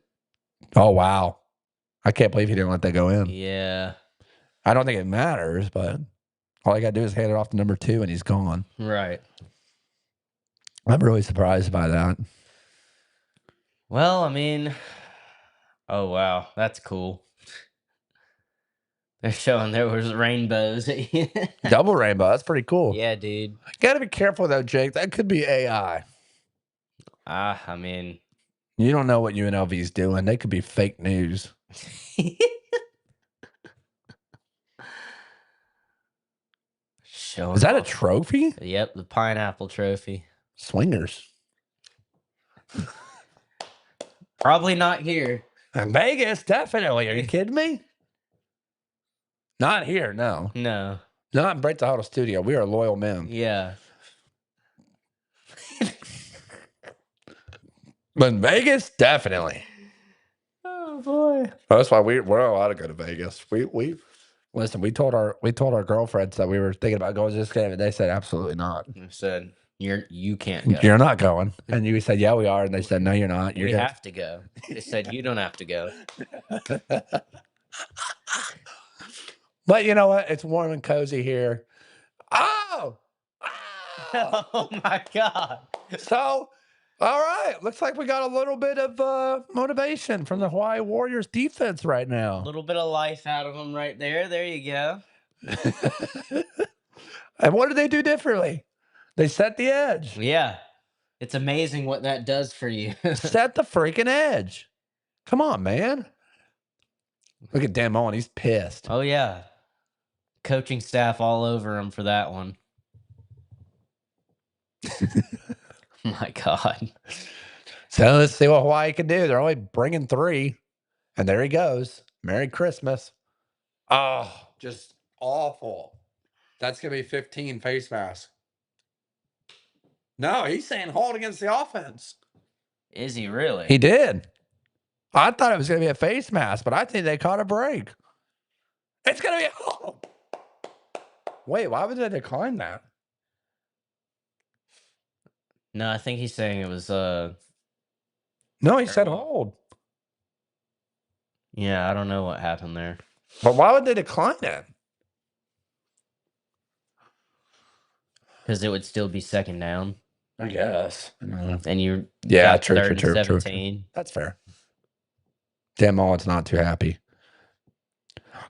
[SPEAKER 1] Oh, wow. I can't believe he didn't let that go in.
[SPEAKER 2] Yeah.
[SPEAKER 1] I don't think it matters, but all you got to do is hand it off to number 2 and he's gone.
[SPEAKER 2] Right.
[SPEAKER 1] I'm really surprised by that.
[SPEAKER 2] Well, I mean, oh wow, that's cool. They're showing there was rainbows.
[SPEAKER 1] Double rainbow. That's pretty cool.
[SPEAKER 2] Yeah, dude.
[SPEAKER 1] Got to be careful, though, Jake. That could be AI.
[SPEAKER 2] I mean,
[SPEAKER 1] You don't know what UNLV is doing. They could be fake news.
[SPEAKER 2] showing.
[SPEAKER 1] Is that a
[SPEAKER 2] off.
[SPEAKER 1] trophy?
[SPEAKER 2] Yep, the pineapple trophy.
[SPEAKER 1] Swingers.
[SPEAKER 2] Probably not here.
[SPEAKER 1] In Vegas, definitely. Are you kidding me? Not here, no.
[SPEAKER 2] No.
[SPEAKER 1] Not in Break the Huddle Studio. We are loyal men.
[SPEAKER 2] Yeah.
[SPEAKER 1] But in Vegas, definitely.
[SPEAKER 2] Oh boy.
[SPEAKER 1] Well, that's why we're not allowed to go to Vegas. We listen. We told our girlfriends that we were thinking about going to this game, and they said absolutely not.
[SPEAKER 2] I said you can't go.
[SPEAKER 1] You're not going, and you said yeah we are, and they said no you're not.
[SPEAKER 2] We have to go. They said you don't have to go.
[SPEAKER 1] But you know what? It's warm and cozy here. Oh!
[SPEAKER 2] Oh my God.
[SPEAKER 1] So, all right. Looks like we got a little bit of motivation from the Hawaii Warriors defense right
[SPEAKER 2] A
[SPEAKER 1] now.
[SPEAKER 2] little bit of life out of them right there. There you go.
[SPEAKER 1] And what did they do differently? They set the edge.
[SPEAKER 2] Yeah. It's amazing what that does for you.
[SPEAKER 1] Set the freaking edge. Come on, man. Look at Dan Mullen. He's pissed.
[SPEAKER 2] Oh, yeah. Coaching staff all over him for that one. My God.
[SPEAKER 1] So let's see what Hawaii can do. They're only bringing 3. And there he goes. Merry Christmas. Oh, just awful. That's going to be 15 face masks. No, he's saying hold against the offense.
[SPEAKER 2] Is he really?
[SPEAKER 1] He did. I thought it was going to be a face mask, but I think they caught a break. It's going to be a hold. Wait, why would they decline that?
[SPEAKER 2] No, I think he's saying it was
[SPEAKER 1] No, he said hold.
[SPEAKER 2] Yeah, I don't know what happened there.
[SPEAKER 1] But why would they decline it?
[SPEAKER 2] Because it would still be second down,
[SPEAKER 1] I guess.
[SPEAKER 2] and you
[SPEAKER 1] Yeah,
[SPEAKER 2] got
[SPEAKER 1] true.
[SPEAKER 2] 3rd and 17.
[SPEAKER 1] That's fair. Dan Mullen's not too happy.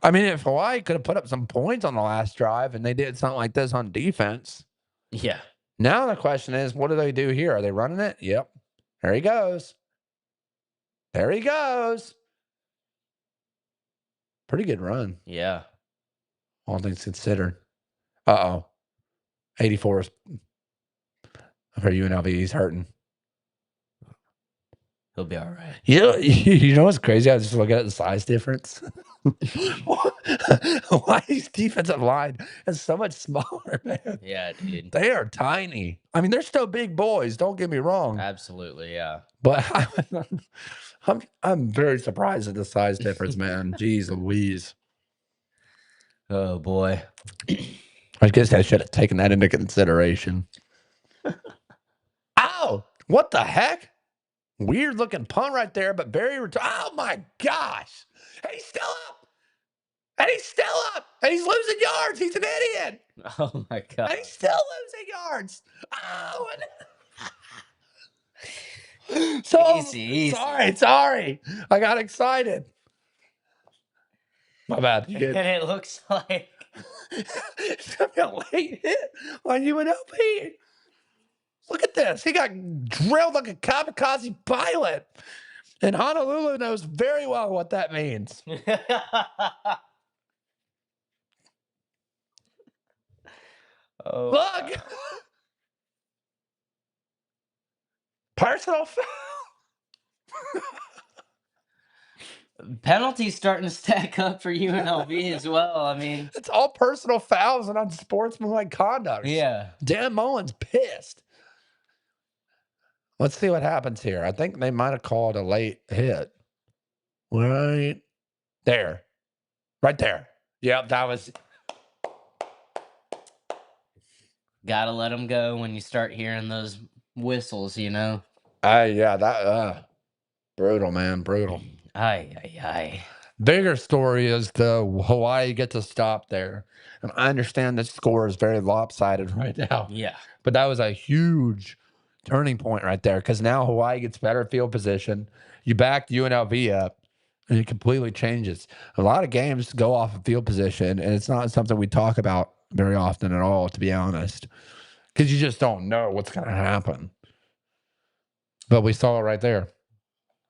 [SPEAKER 1] I mean, if Hawaii could have put up some points on the last drive and they did something like this on defense.
[SPEAKER 2] Yeah.
[SPEAKER 1] Now the question is, what do they do here? Are they running it? Yep. There he goes. There he goes. Pretty good run,
[SPEAKER 2] Yeah.
[SPEAKER 1] all things considered. Uh-oh. 84 is for UNLV. He's hurting.
[SPEAKER 2] He'll be all right.
[SPEAKER 1] You know what's crazy? I was just looking at the size difference. Hawaii's defensive line is so much smaller, man.
[SPEAKER 2] Yeah, dude.
[SPEAKER 1] They are tiny. I mean, they're still big boys. Don't get me wrong.
[SPEAKER 2] Absolutely, yeah.
[SPEAKER 1] But I'm very surprised at the size difference, man. Jeez Louise.
[SPEAKER 2] Oh, boy.
[SPEAKER 1] I guess I should have taken that into consideration. Ow! What the heck? Weird looking punt right there, but very. Oh my gosh! And he's still up! And he's still up! And he's losing yards! He's an idiot!
[SPEAKER 2] Oh, my God.
[SPEAKER 1] And he's still losing yards! Oh! So
[SPEAKER 2] Easy.
[SPEAKER 1] sorry. I got excited. My bad.
[SPEAKER 2] And it looks like
[SPEAKER 1] It's gonna be a late hit on UNLV. Look at this. He got drilled like a kamikaze pilot. And Honolulu knows very well what that means.
[SPEAKER 2] Oh,
[SPEAKER 1] Look. Personal foul.
[SPEAKER 2] penalties starting to stack up for UNLV as well. I mean,
[SPEAKER 1] It's all personal fouls and unsportsmanlike conduct.
[SPEAKER 2] yeah.
[SPEAKER 1] Dan Mullen's pissed. Let's see what happens here. I think they might have called a late hit. Right there. Right there. Yep, that was.
[SPEAKER 2] Gotta let them go when you start hearing those whistles, you know?
[SPEAKER 1] Yeah, that brutal, man, brutal.
[SPEAKER 2] Aye.
[SPEAKER 1] Bigger story is the Hawaii gets a stop there. And I understand the score is very lopsided right now.
[SPEAKER 2] Yeah.
[SPEAKER 1] But that was a huge turning point right there because now Hawaii gets better field position. You backed UNLV up, and it completely changes. A lot of games go off of field position, and it's not something we talk about very often at all, to be honest, because you just don't know what's going to happen. But we saw it right there.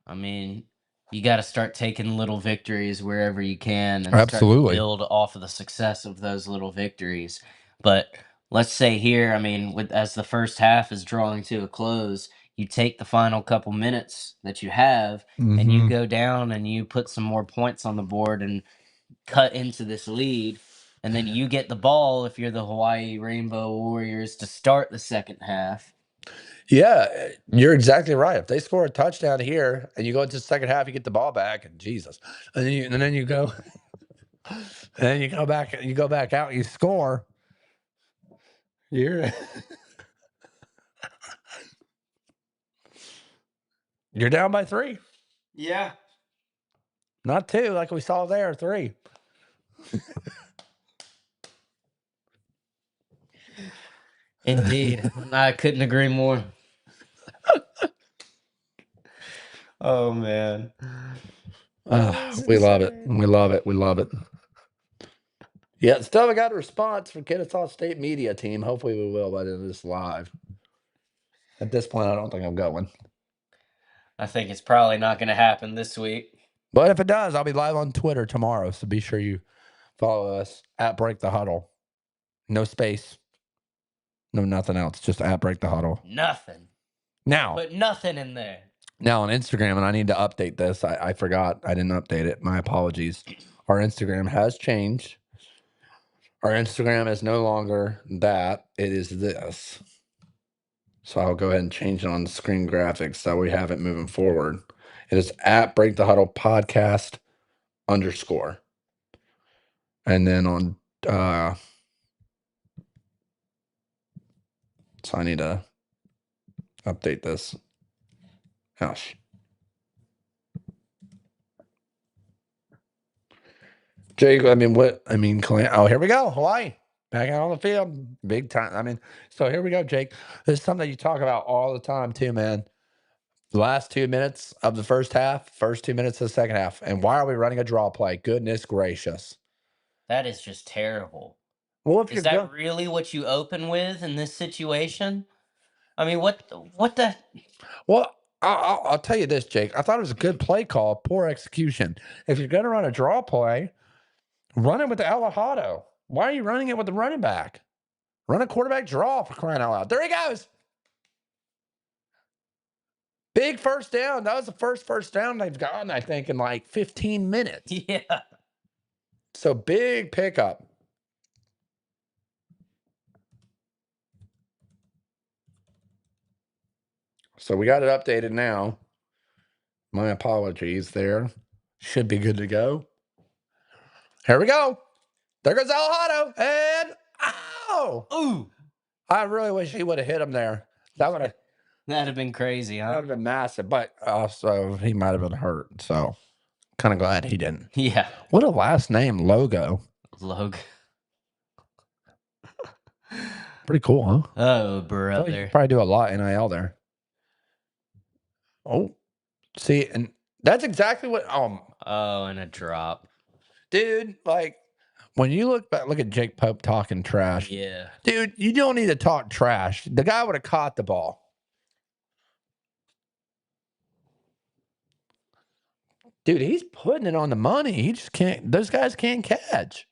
[SPEAKER 2] I mean, you got to start taking little victories wherever you can and
[SPEAKER 1] Absolutely.
[SPEAKER 2] start to build off of the success of those little victories. But let's say here, I mean, as the first half is drawing to a close, you take the final couple minutes that you have and you go down and you put some more points on the board and cut into this lead. And then you get the ball if you're the Hawaii Rainbow Warriors to start the second half.
[SPEAKER 1] Yeah, you're exactly right. If they score a touchdown here and you go into the second half, you get the ball back, and Jesus, and then you go, and then you go back out, and you score. You're you're down by 3,
[SPEAKER 2] Yeah.
[SPEAKER 1] not 2, like we saw there, 3.
[SPEAKER 2] Indeed. I couldn't agree more. Oh, man.
[SPEAKER 1] We love it. We love it. We love it. Yeah, still haven't got a response from Kennesaw State media team. Hopefully we will by the end of this live. At this point, I don't think I'm going.
[SPEAKER 2] I think it's probably not going to happen this week.
[SPEAKER 1] But if it does, I'll be live on Twitter tomorrow. So be sure you follow us at Break the Huddle. No space. No, nothing else. Just at Break the Huddle.
[SPEAKER 2] Nothing.
[SPEAKER 1] Now,
[SPEAKER 2] Put nothing in there.
[SPEAKER 1] Now on Instagram, and I need to update this. I forgot. I didn't update it. My apologies. Our Instagram has changed. Our Instagram is no longer that. It is this. So I'll go ahead and change it on the screen graphics so we have it moving forward. It is at Break the Huddle Podcast _ And then on so I need to update this. Gosh. Jake, I mean, what? I mean, oh, here we go. Hawaii back out on the field. Big time. I mean, so here we go, Jake. This is something that you talk about all the time, too, man. The last 2 minutes of the first half, first 2 minutes of the second half. And why are we running a draw play? Goodness gracious.
[SPEAKER 2] That is just terrible.
[SPEAKER 1] Well, if
[SPEAKER 2] Is
[SPEAKER 1] you're
[SPEAKER 2] that
[SPEAKER 1] good.
[SPEAKER 2] really what you open with in this situation? I mean, what the?
[SPEAKER 1] Well, I'll tell you this, Jake. I thought it was a good play call, poor execution. If you're going to run a draw play, run it with the Alejado. Why are you running it with the running back? Run a quarterback draw for crying out loud. There he goes. Big first down. That was the first down they've gotten, I think, in like 15 minutes.
[SPEAKER 2] Yeah.
[SPEAKER 1] So big pickup. So we got it updated now. My apologies there. Should be good to go. Here we go. There goes Alejado. And oh!
[SPEAKER 2] Ooh.
[SPEAKER 1] I really wish he would have hit him there. That would have
[SPEAKER 2] That'd have been crazy, huh?
[SPEAKER 1] been massive. But also he might have been hurt. So kind of glad he didn't.
[SPEAKER 2] Yeah.
[SPEAKER 1] What a last name logo.
[SPEAKER 2] Logan.
[SPEAKER 1] Pretty cool, huh?
[SPEAKER 2] Oh,
[SPEAKER 1] You
[SPEAKER 2] brother.
[SPEAKER 1] probably do a lot NIL there. Oh, see, and that's exactly what.
[SPEAKER 2] Oh, and a drop.
[SPEAKER 1] Dude, like when you look back, look at Jake Pope talking trash.
[SPEAKER 2] Yeah.
[SPEAKER 1] Dude, you don't need to talk trash. The guy would have caught the ball. Dude, he's putting it on the money. He just can't. Those guys can't catch.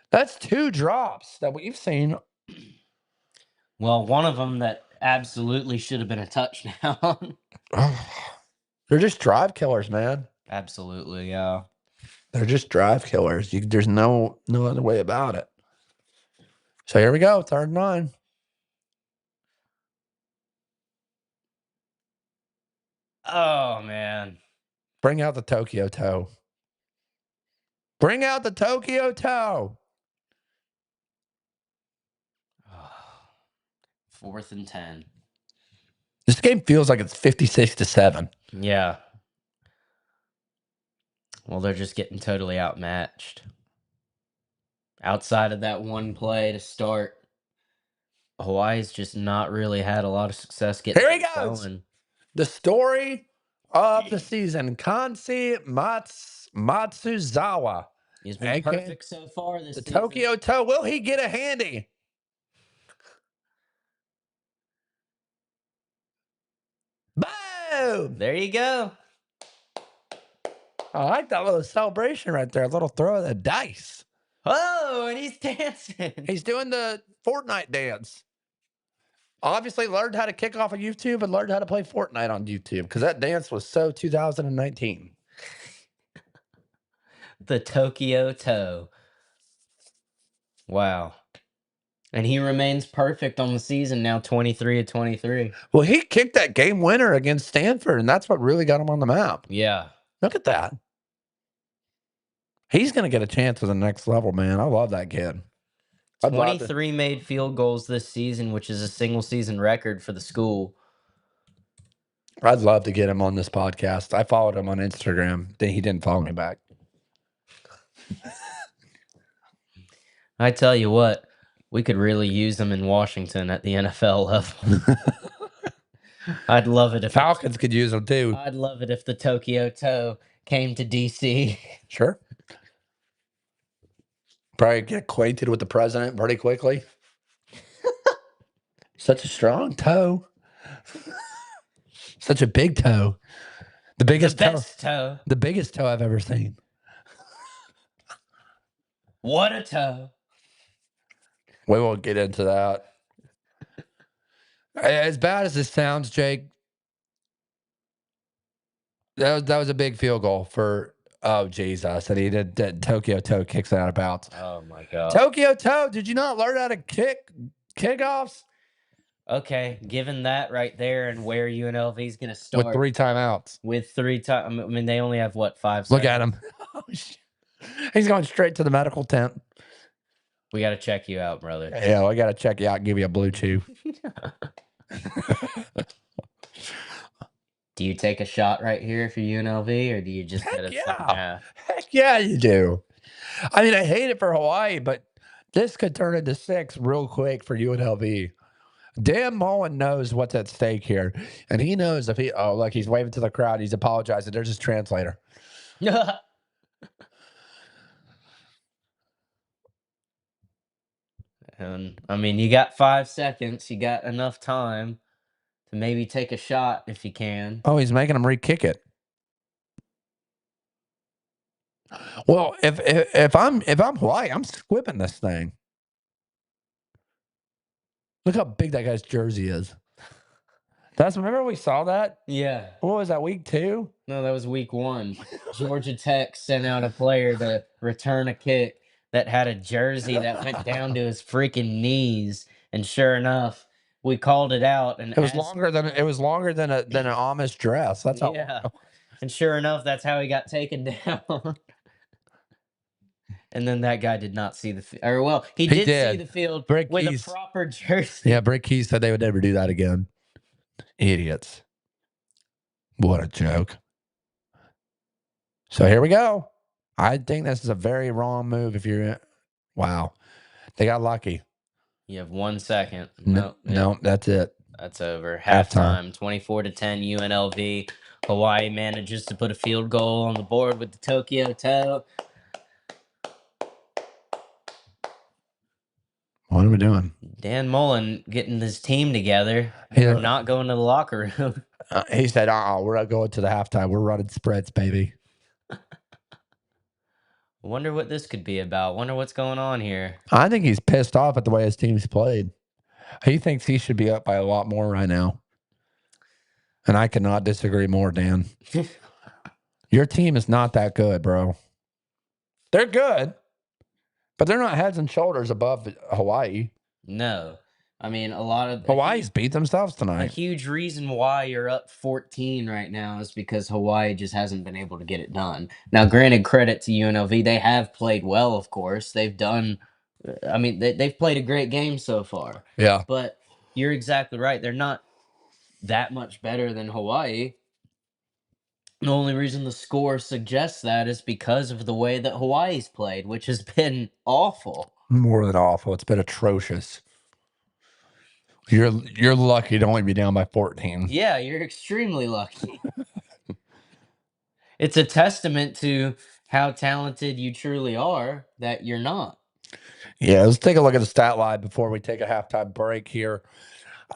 [SPEAKER 1] That's 2 drops that we've seen.
[SPEAKER 2] Well, one of them that absolutely should have been a touchdown.
[SPEAKER 1] They're just drive killers, man.
[SPEAKER 2] Absolutely, yeah.
[SPEAKER 1] They're just drive killers. There's no other way about it. So here we go, 3rd and 9.
[SPEAKER 2] Oh, man.
[SPEAKER 1] Bring out the Tokyo toe. Bring out the Tokyo toe.
[SPEAKER 2] 4th and 10.
[SPEAKER 1] This game feels like it's 56-7.
[SPEAKER 2] Yeah. Well, they're just getting totally outmatched. Outside of that one play to start, Hawaii's just not really had a lot of success getting
[SPEAKER 1] Here he
[SPEAKER 2] things
[SPEAKER 1] goes.
[SPEAKER 2] going.
[SPEAKER 1] The story of the season. Kansi Matsuzawa.
[SPEAKER 2] He's been perfect so far this
[SPEAKER 1] The
[SPEAKER 2] season.
[SPEAKER 1] Tokyo toe. Will he get a handy? Boom!
[SPEAKER 2] There you go.
[SPEAKER 1] I like that little celebration right there. A little throw of the dice.
[SPEAKER 2] Oh, and he's dancing.
[SPEAKER 1] He's doing the Fortnite dance. Obviously learned how to kick off of YouTube and learned how to play Fortnite on YouTube because that dance was so 2019.
[SPEAKER 2] The Tokyo toe. Wow. And he remains perfect on the season now, 23-23.
[SPEAKER 1] Well, he kicked that game winner against Stanford, and that's what really got him on the map.
[SPEAKER 2] Yeah.
[SPEAKER 1] Look at that. He's going to get a chance at the next level, man. I love that kid.
[SPEAKER 2] 23 made field goals this season, which is a single season record for the school.
[SPEAKER 1] I'd love to get him on this podcast. I followed him on Instagram. He didn't follow me back.
[SPEAKER 2] I tell you what, we could really use him in Washington at the NFL level. I'd love it if
[SPEAKER 1] Falcons could use him too.
[SPEAKER 2] I'd love it if the Tokyo toe came to DC.
[SPEAKER 1] Sure. Probably get acquainted with the president pretty quickly. Such a strong toe. Such a big toe. The biggest
[SPEAKER 2] best toe.
[SPEAKER 1] The biggest toe I've ever seen.
[SPEAKER 2] What a toe.
[SPEAKER 1] We won't get into that. As bad as this sounds, Jake, that was a big field goal for Jesus. And he did Tokyo toe kicks it out of bounds.
[SPEAKER 2] Oh my god.
[SPEAKER 1] Tokyo toe, did you not learn how to kick kickoffs?
[SPEAKER 2] Okay, given that right there and where UNLV is going to start
[SPEAKER 1] With 3 timeouts.
[SPEAKER 2] With 3 times, I mean, they only have what, 5
[SPEAKER 1] Look
[SPEAKER 2] seconds?
[SPEAKER 1] at him. He's going straight to the medical tent.
[SPEAKER 2] We got to check you out, brother.
[SPEAKER 1] Yeah, I got to check you out and give you a blue chew.
[SPEAKER 2] Do you take a shot right here for UNLV, or do you just get a second half?
[SPEAKER 1] Heck yeah, you do. I mean, I hate it for Hawaii, but this could turn into 6 real quick for UNLV. Dan Mullen knows what's at stake here, and he knows if he. Oh, look, he's waving to the crowd. He's apologizing. There's his translator.
[SPEAKER 2] And I mean, you got 5 seconds. You got enough time to maybe take a shot if you can.
[SPEAKER 1] Oh, he's making him re-kick it. Well, if I'm Hawaii, I'm squipping this thing. Look how big that guy's jersey is. Remember we saw that?
[SPEAKER 2] Yeah.
[SPEAKER 1] What was that, week 2?
[SPEAKER 2] No, that was week 1. Georgia Tech sent out a player to return a kick that had a jersey that went down to his freaking knees, and sure enough, we called it out. And
[SPEAKER 1] It was longer than an Amish dress. That's how.
[SPEAKER 2] Yeah. And sure enough, that's how he got taken down. And then that guy did not see the field. Or, well, he did see the field
[SPEAKER 1] Brick
[SPEAKER 2] with
[SPEAKER 1] Keys.
[SPEAKER 2] a proper jersey.
[SPEAKER 1] Yeah, Brick Keys said they would never do that again. Idiots. What a joke. So here we go. I think this is a very wrong move if you're. Wow. They got lucky.
[SPEAKER 2] You have 1 second.
[SPEAKER 1] No, that's it.
[SPEAKER 2] That's over. Halftime, 24-10 UNLV. Hawaii manages to put a field goal on the board with the Tokyo Toe.
[SPEAKER 1] What are we doing?
[SPEAKER 2] Dan Mullen getting his team together.
[SPEAKER 1] Yeah.
[SPEAKER 2] We're not going to the locker room.
[SPEAKER 1] He said, we're not going to the halftime. We're running spreads, baby.
[SPEAKER 2] Wonder what this could be about. Wonder what's going on here.
[SPEAKER 1] I think he's pissed off at the way his team's played. He thinks he should be up by a lot more right now. And I cannot disagree more, Dan. Your team is not that good, bro. They're good, but they're not heads and shoulders above Hawaii.
[SPEAKER 2] No. I mean,
[SPEAKER 1] Hawaii's beat themselves
[SPEAKER 2] a
[SPEAKER 1] tonight.
[SPEAKER 2] huge reason why you're up 14 right now is because Hawaii just hasn't been able to get it done. Now, granted, credit to UNLV. They have played well, of course. They've done, I mean, they've played a great game so far.
[SPEAKER 1] Yeah.
[SPEAKER 2] But you're exactly right. They're not that much better than Hawaii. The only reason the score suggests that is because of the way that Hawaii's played, which has been awful.
[SPEAKER 1] More than awful. It's been atrocious. You're lucky to only be down by 14.
[SPEAKER 2] Yeah, you're extremely lucky. It's a testament to how talented you truly are that you're not.
[SPEAKER 1] Yeah, let's take a look at the stat line before we take a halftime break here.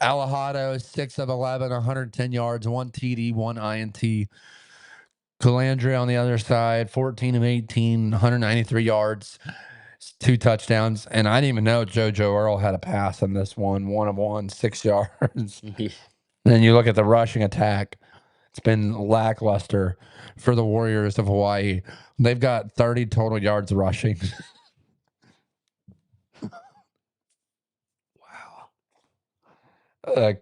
[SPEAKER 1] Alejado, 6 of 11, 110 yards, 1 TD, 1 INT. Calandria on the other side, 14 of 18, 193 yards, 2 touchdowns. And I didn't even know JoJo Earl had a pass on this one of 1, 6 yards. Then you look at the rushing attack. It's been lackluster for the Warriors of Hawaii. They've got 30 total yards rushing. Wow.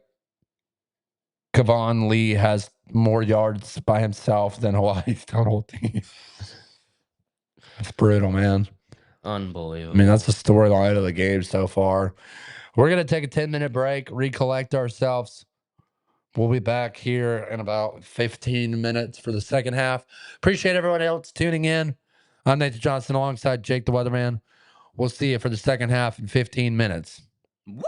[SPEAKER 1] Kevon Lee has more yards by himself than Hawaii's total team. That's brutal, man.
[SPEAKER 2] Unbelievable.
[SPEAKER 1] I mean, that's the storyline of the game so far. We're going to take a 10-minute break, recollect ourselves. We'll be back here in about 15 minutes for the second half. Appreciate everyone else tuning in. I'm Nathan Johnson alongside Jake the Weatherman. We'll see you for the second half in 15 minutes.
[SPEAKER 2] Woo!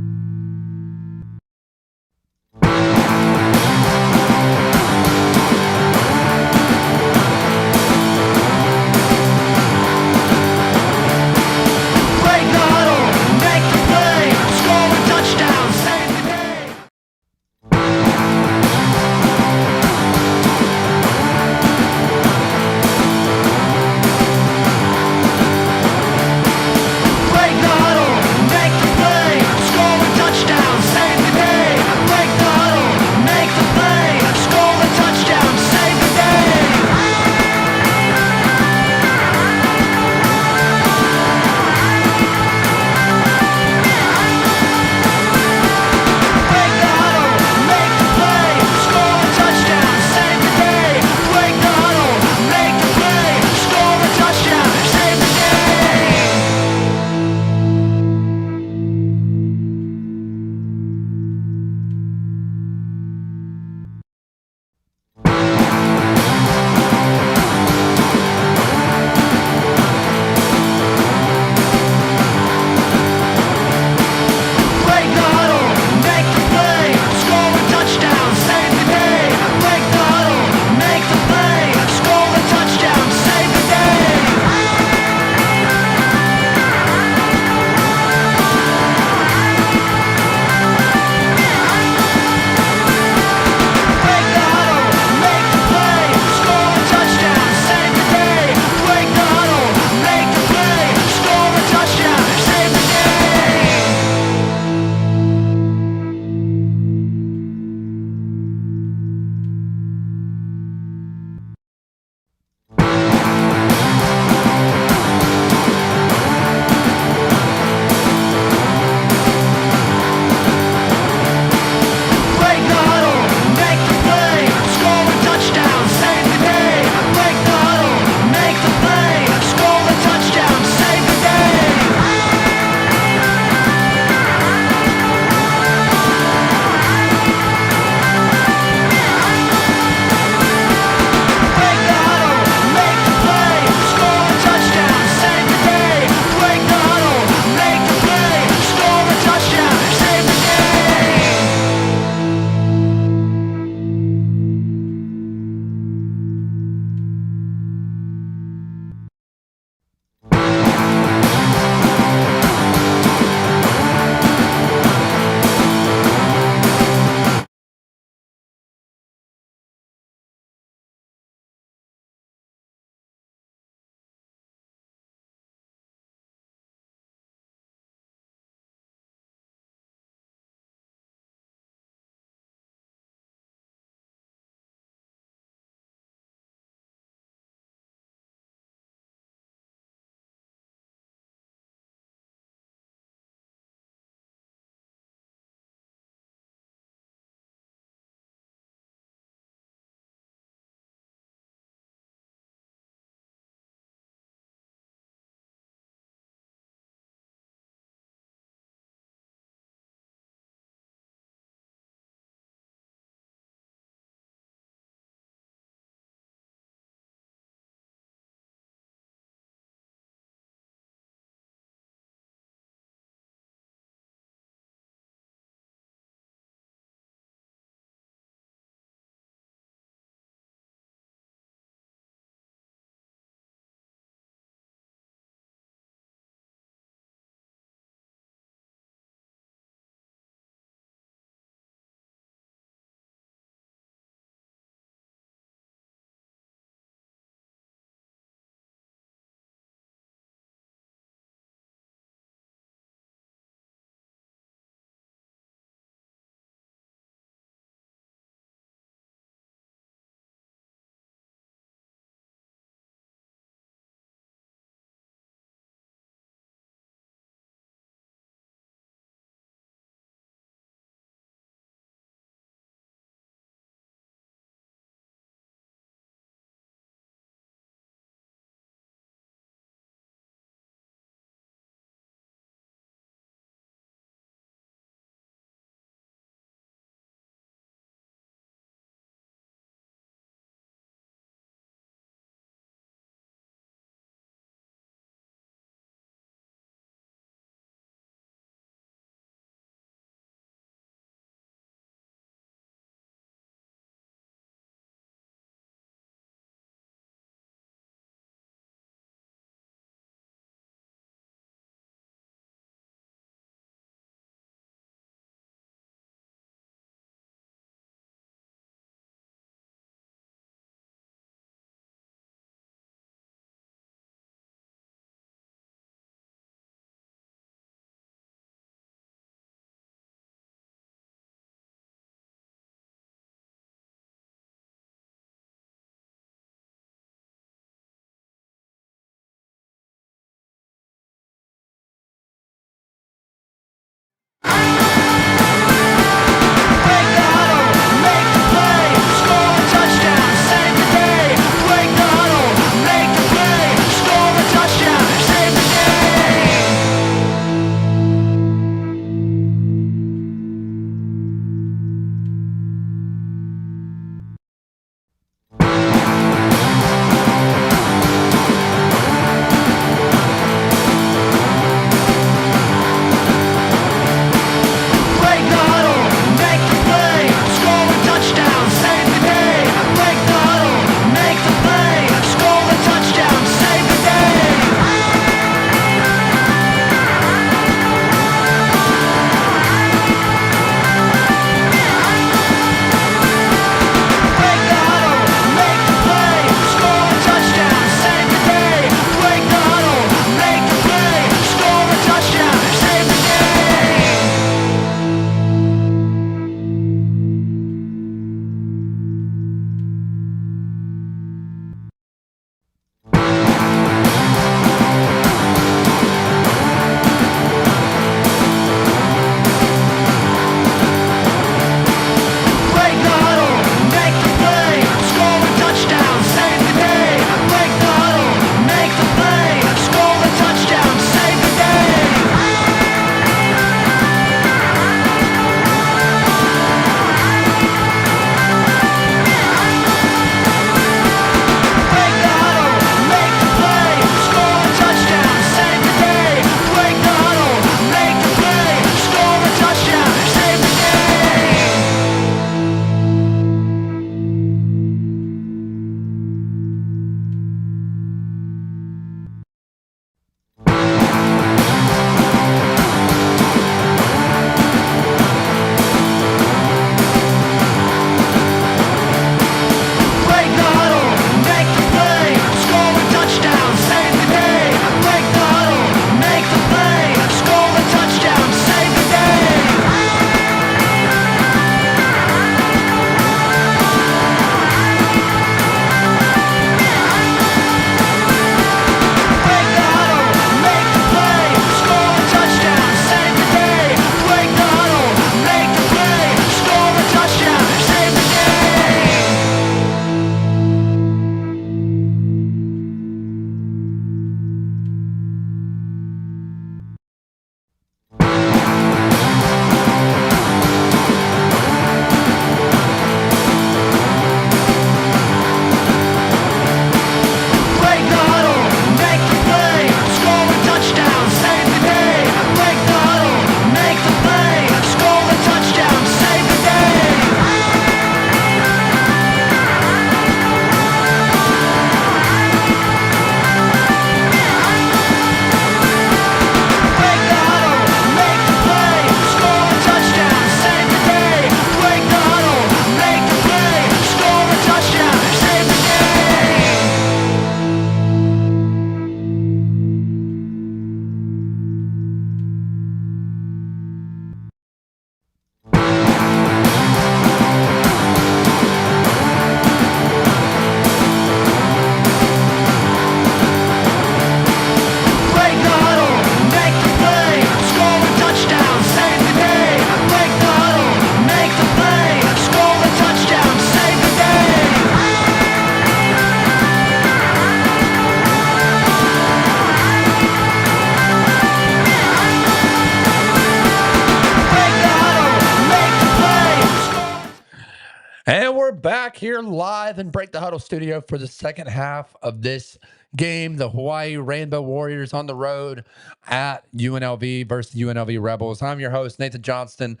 [SPEAKER 1] back here live in Break the Huddle studio for the second half of this game. The Hawaii Rainbow Warriors on the road at UNLV versus UNLV Rebels. I'm your host, Nathan Johnston,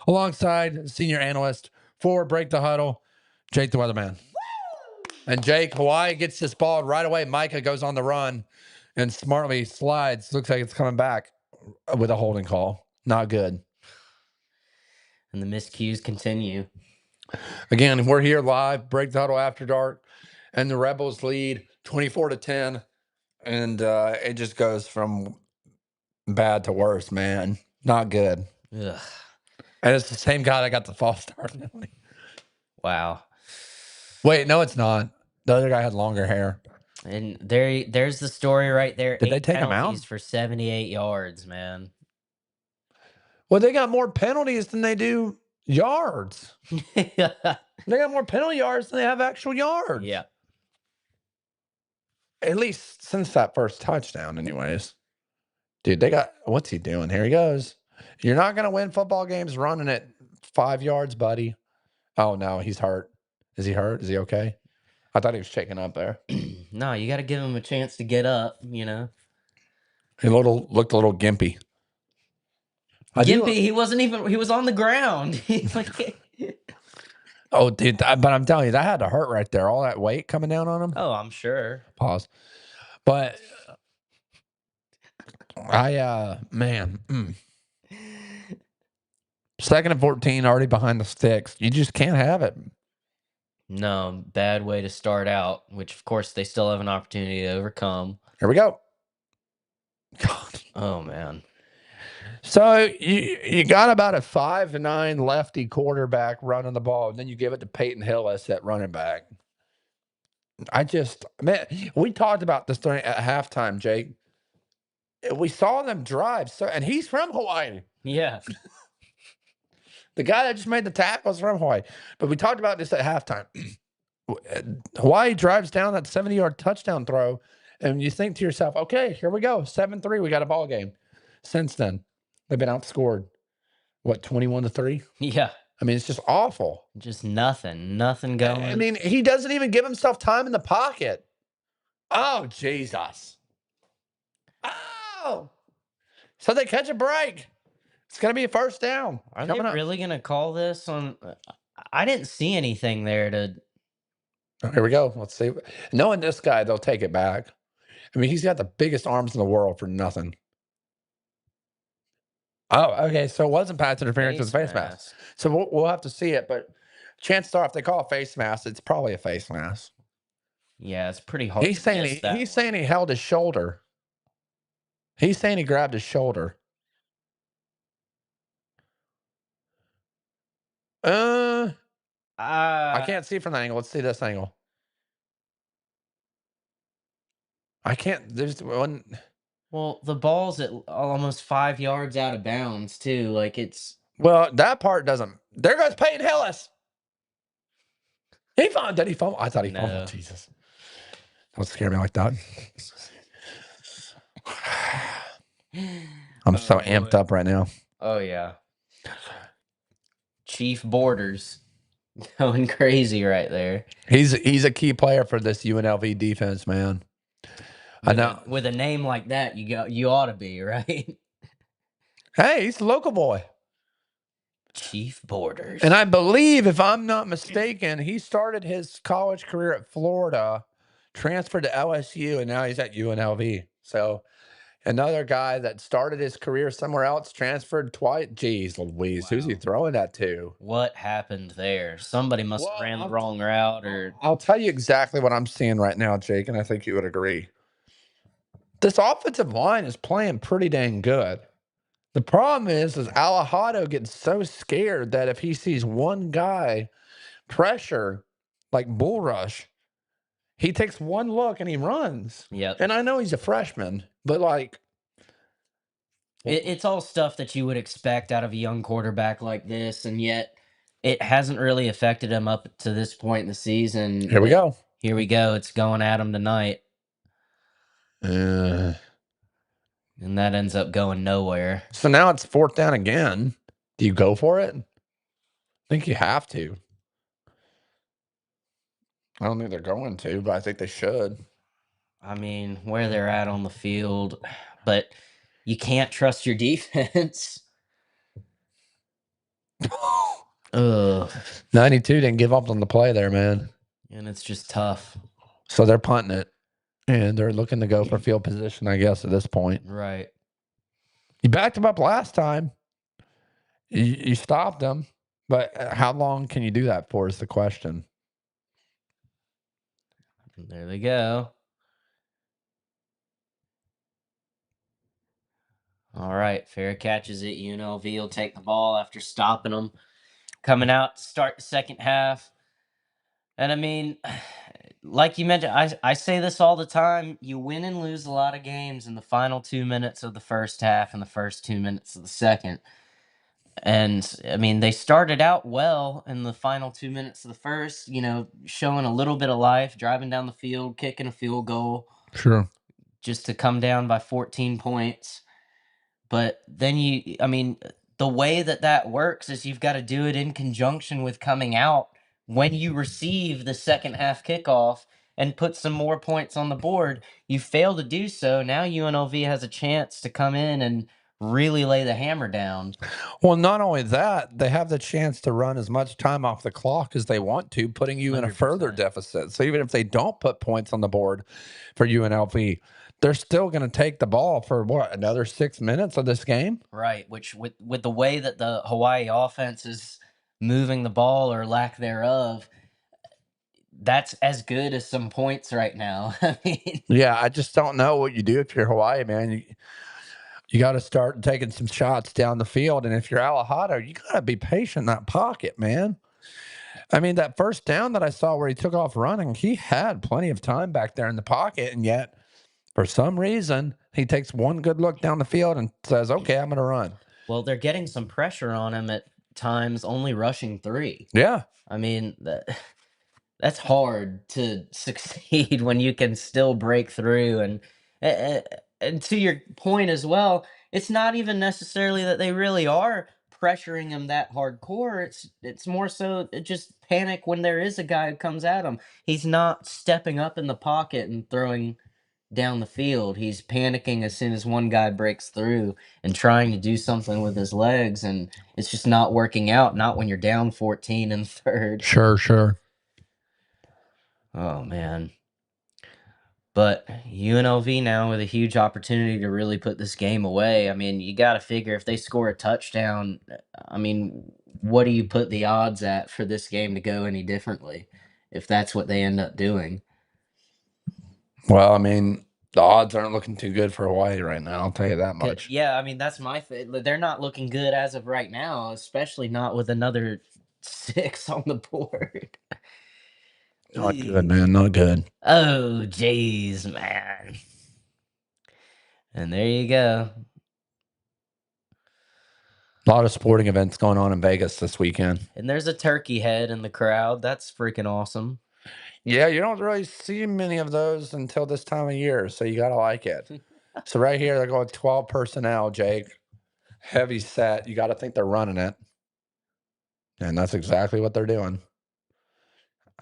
[SPEAKER 1] alongside senior analyst for Break the Huddle, Jake the Weatherman. And Jake, Hawaii gets this ball right away. Micah goes on the run and smartly slides. Looks like it's coming back with a holding call. Not good.
[SPEAKER 2] And the miscues continue.
[SPEAKER 1] Again, we're here live, Break the Huddle After Dark, and the Rebels lead 24-10. And it just goes from bad to worse, man. Not good.
[SPEAKER 2] Ugh.
[SPEAKER 1] And it's the same guy that got the false start.
[SPEAKER 2] Wow.
[SPEAKER 1] Wait, no, it's not. The other guy had longer hair.
[SPEAKER 2] And there's the story right there.
[SPEAKER 1] Did they take him out?
[SPEAKER 2] Penalties for 78 yards, man.
[SPEAKER 1] Well, they got more penalties than they do yards. They got more penalty yards than they have actual yards.
[SPEAKER 2] Yeah.
[SPEAKER 1] At least since that first touchdown, anyways. Dude, they got, what's he doing? Here he goes. You're not going to win football games running it 5 yards, buddy. Oh, no, he's hurt. Is he hurt? Is he okay? I thought he was shaking up there.
[SPEAKER 2] No, you got to give him a chance to get up, you know.
[SPEAKER 1] He looked a little gimpy.
[SPEAKER 2] Gimpy, he was on the ground.
[SPEAKER 1] Oh, dude, but I'm telling you, that had to hurt right there. All that weight coming down on him.
[SPEAKER 2] Oh, I'm sure.
[SPEAKER 1] Pause. But man. Second and 14, already behind the sticks. You just can't have it.
[SPEAKER 2] No, bad way to start out, which of course they still have an opportunity to overcome.
[SPEAKER 1] Here we go. God.
[SPEAKER 2] Oh, man.
[SPEAKER 1] So you got about a 5'9" lefty quarterback running the ball, and then you give it to Peyton Hillis at running back. Man, we talked about this at halftime, Jake. We saw them drive, and he's from Hawaii.
[SPEAKER 2] Yeah.
[SPEAKER 1] The guy that just made the tackle is from Hawaii. But we talked about this at halftime. Hawaii drives down that 70-yard touchdown throw, and you think to yourself, okay, here we go. 7-3, we got a ball game. Since then, they've been outscored, 21-3?
[SPEAKER 2] Yeah.
[SPEAKER 1] I mean, it's just awful.
[SPEAKER 2] Just nothing going.
[SPEAKER 1] I mean, he doesn't even give himself time in the pocket. Oh, Jesus. Oh. So they catch a break. It's going to be a first down.
[SPEAKER 2] Are they really going to call this on? I didn't see anything there to.
[SPEAKER 1] Oh, here we go. Let's see. Knowing this guy, they'll take it back. I mean, he's got the biggest arms in the world for nothing. Oh, okay. So it wasn't pass interference with face mask. So we'll have to see it. But chances are, if they call a face mask, it's probably a face mask.
[SPEAKER 2] Yeah, it's pretty hard.
[SPEAKER 1] He's saying he held his shoulder. He's saying he grabbed his shoulder. I can't see from that angle. Let's see this angle. I can't. There's one.
[SPEAKER 2] Well, the ball's at almost 5 yards out of bounds too. Like it's.
[SPEAKER 1] Well, that part doesn't. There goes Peyton Hillis. He fumbled. Did he fumble? I thought he fumbled. Jesus. Don't scare me like that. I'm so amped up right now.
[SPEAKER 2] Oh yeah. Chief Borders going crazy right there.
[SPEAKER 1] He's a key player for this UNLV defense, man. I know.
[SPEAKER 2] With a name like that, you ought to be, right?
[SPEAKER 1] Hey, he's a local boy.
[SPEAKER 2] Chief Borders.
[SPEAKER 1] And I believe, if I'm not mistaken, he started his college career at Florida, transferred to LSU, and now he's at UNLV. So another guy that started his career somewhere else, transferred twice. Jeez Louise, Who's he throwing that to?
[SPEAKER 2] What happened there? Somebody must have ran the wrong route. Or
[SPEAKER 1] I'll tell you exactly what I'm seeing right now, Jake, and I think you would agree. This offensive line is playing pretty dang good. The problem is Alejado gets so scared that if he sees one guy pressure, like bull rush, he takes one look and he runs.
[SPEAKER 2] Yep.
[SPEAKER 1] And I know he's a freshman, but like.
[SPEAKER 2] It's all stuff that you would expect out of a young quarterback like this, and yet it hasn't really affected him up to this point in the season.
[SPEAKER 1] Here we go.
[SPEAKER 2] Here we go. It's going at him tonight. And that ends up going nowhere.
[SPEAKER 1] So now it's fourth down again. Do you go for it? I think you have to. I don't think they're going to, but I think they should.
[SPEAKER 2] I mean, where they're at on the field, but you can't trust your defense. Ugh.
[SPEAKER 1] 92 didn't give up on the play there, man.
[SPEAKER 2] And it's just tough.
[SPEAKER 1] So they're punting it, and they're looking to go for field position, I guess, at this point.
[SPEAKER 2] Right.
[SPEAKER 1] You backed them up last time. You stopped them, but how long can you do that for is the question.
[SPEAKER 2] There they go. All right. Fair catches it. UNLV will take the ball after stopping them. Coming out to start the second half. And I mean, like you mentioned, I say this all the time. You win and lose a lot of games in the final 2 minutes of the first half and the first 2 minutes of the second. And I mean, they started out well in the final 2 minutes of the first, showing a little bit of life, driving down the field, kicking a field goal
[SPEAKER 1] Sure.
[SPEAKER 2] just to come down by 14 points. But then I mean, the way that works is you've got to do it in conjunction with coming out when you receive the second half kickoff and put some more points on the board. You fail to do so. Now UNLV has a chance to come in and really lay the hammer down.
[SPEAKER 1] Well, not only that, they have the chance to run as much time off the clock as they want to, putting you in a further
[SPEAKER 2] 100%.
[SPEAKER 1] deficit. So even if they don't put points on the board for UNLV, they're still going to take the ball for what, another 6 minutes of this game?
[SPEAKER 2] Right, which with the way that the Hawaii offense is moving the ball or lack thereof, that's as good as some points right now. I mean,
[SPEAKER 1] Yeah, I just don't know what you do if you're Hawaii, man. You got to start taking some shots down the field. And if you're Alejado, you got to be patient in that pocket, man. I mean, that first down that I saw where he took off running, he had plenty of time back there in the pocket. And yet, for some reason, he takes one good look down the field and says, okay, I'm going to run.
[SPEAKER 2] well, they're getting some pressure on him at times, only rushing 3.
[SPEAKER 1] Yeah.
[SPEAKER 2] I mean, that's hard to succeed when you can still break through. And to your point as well, it's not even necessarily that they really are pressuring him that hardcore. It's more so just panic when there is a guy who comes at him. He's not stepping up in the pocket and throwing down the field. He's panicking as soon as one guy breaks through and trying to do something with his legs, and it's just not working out. Not when you're down 14 in the third.
[SPEAKER 1] Sure.
[SPEAKER 2] Oh man. But UNLV now with a huge opportunity to really put this game away. I mean, you got to figure if they score a touchdown, I mean, what do you put the odds at for this game to go any differently if that's what they end up doing?
[SPEAKER 1] Well, I mean, the odds aren't looking too good for Hawaii right now. I'll tell you that much.
[SPEAKER 2] Yeah, I mean, that's my they're not looking good as of right now, especially not with another 6 on the board.
[SPEAKER 1] Not good, man. Not good.
[SPEAKER 2] Oh, jeez, man. And there you go.
[SPEAKER 1] A lot of sporting events going on in Vegas this weekend.
[SPEAKER 2] And there's a turkey head in the crowd. That's freaking awesome.
[SPEAKER 1] Yeah, you don't really see many of those until this time of year, so you got to like it. So right here, they're going 12 personnel, Jake. Heavy set. You got to think they're running it. And that's exactly what they're doing.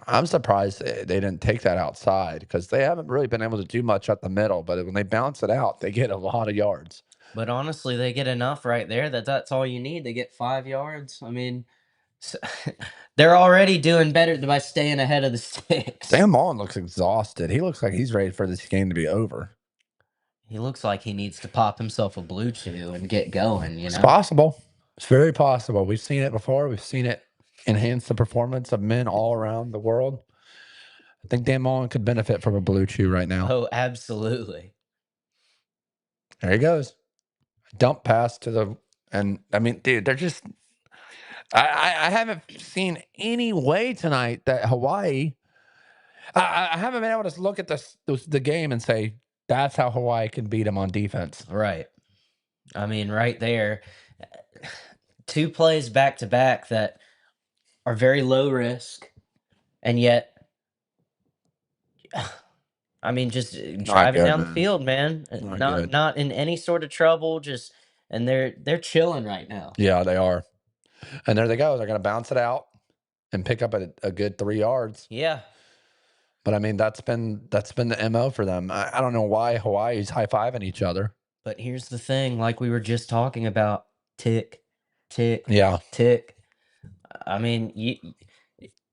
[SPEAKER 1] I'm surprised they didn't take that outside because they haven't really been able to do much at the middle. But when they bounce it out, they get a lot of yards.
[SPEAKER 2] But honestly, they get enough right there that's all you need. They get 5 yards. I mean, so, they're already doing better by staying ahead of the sticks.
[SPEAKER 1] Dan Mullen looks exhausted. He looks like he's ready for this game to be over.
[SPEAKER 2] He looks like he needs to pop himself a blue chew and get going,
[SPEAKER 1] It's possible. It's very possible. We've seen it before. We've seen it enhance the performance of men all around the world. I think Dan Mullen could benefit from a blue chew right now.
[SPEAKER 2] Oh, absolutely.
[SPEAKER 1] There he goes. Dump pass to the, and I mean, dude, they're just, I haven't seen any way tonight that Hawaii, I haven't been able to look at the game and say, that's how Hawaii can beat them on defense.
[SPEAKER 2] Right. I mean, right there, 2 plays back to back that are very low risk, and yet, I mean, just driving down the field, man. Not in any sort of trouble. Just and they're chilling right now.
[SPEAKER 1] Yeah, they are. And there they go. They're going to bounce it out and pick up a good 3 yards.
[SPEAKER 2] Yeah.
[SPEAKER 1] But I mean, that's been the MO for them. I don't know why Hawaii's high-fiving each other.
[SPEAKER 2] But here's the thing, like we were just talking about, tick, tick,
[SPEAKER 1] Yeah.
[SPEAKER 2] tick. I mean,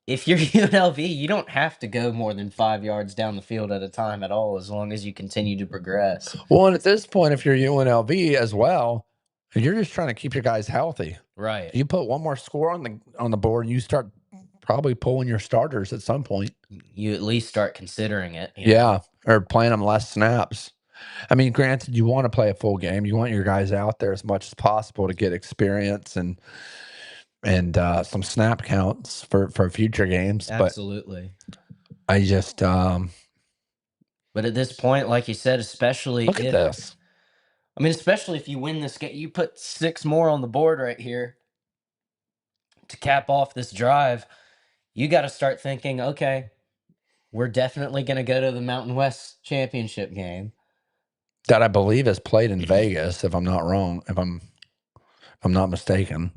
[SPEAKER 2] if you're UNLV, you don't have to go more than 5 yards down the field at a time at all, as long as you continue to progress.
[SPEAKER 1] Well, and at this point, if you're UNLV as well, you're just trying to keep your guys healthy.
[SPEAKER 2] Right.
[SPEAKER 1] You put one more score on the board, and you start probably pulling your starters at some point.
[SPEAKER 2] You at least start considering it.
[SPEAKER 1] Yeah, or playing them less snaps. I mean, granted, you want to play a full game. You want your guys out there as much as possible to get experience and some snap counts for future games.
[SPEAKER 2] Absolutely.
[SPEAKER 1] But I just
[SPEAKER 2] But at this point, like you said, especially
[SPEAKER 1] look at this.
[SPEAKER 2] I mean, especially if you win this game, you put 6 more on the board right here to cap off this drive. You got to start thinking, okay, we're definitely going to go to the Mountain West Championship game.
[SPEAKER 1] That I believe is played in Vegas, if I'm not wrong, if I'm not mistaken.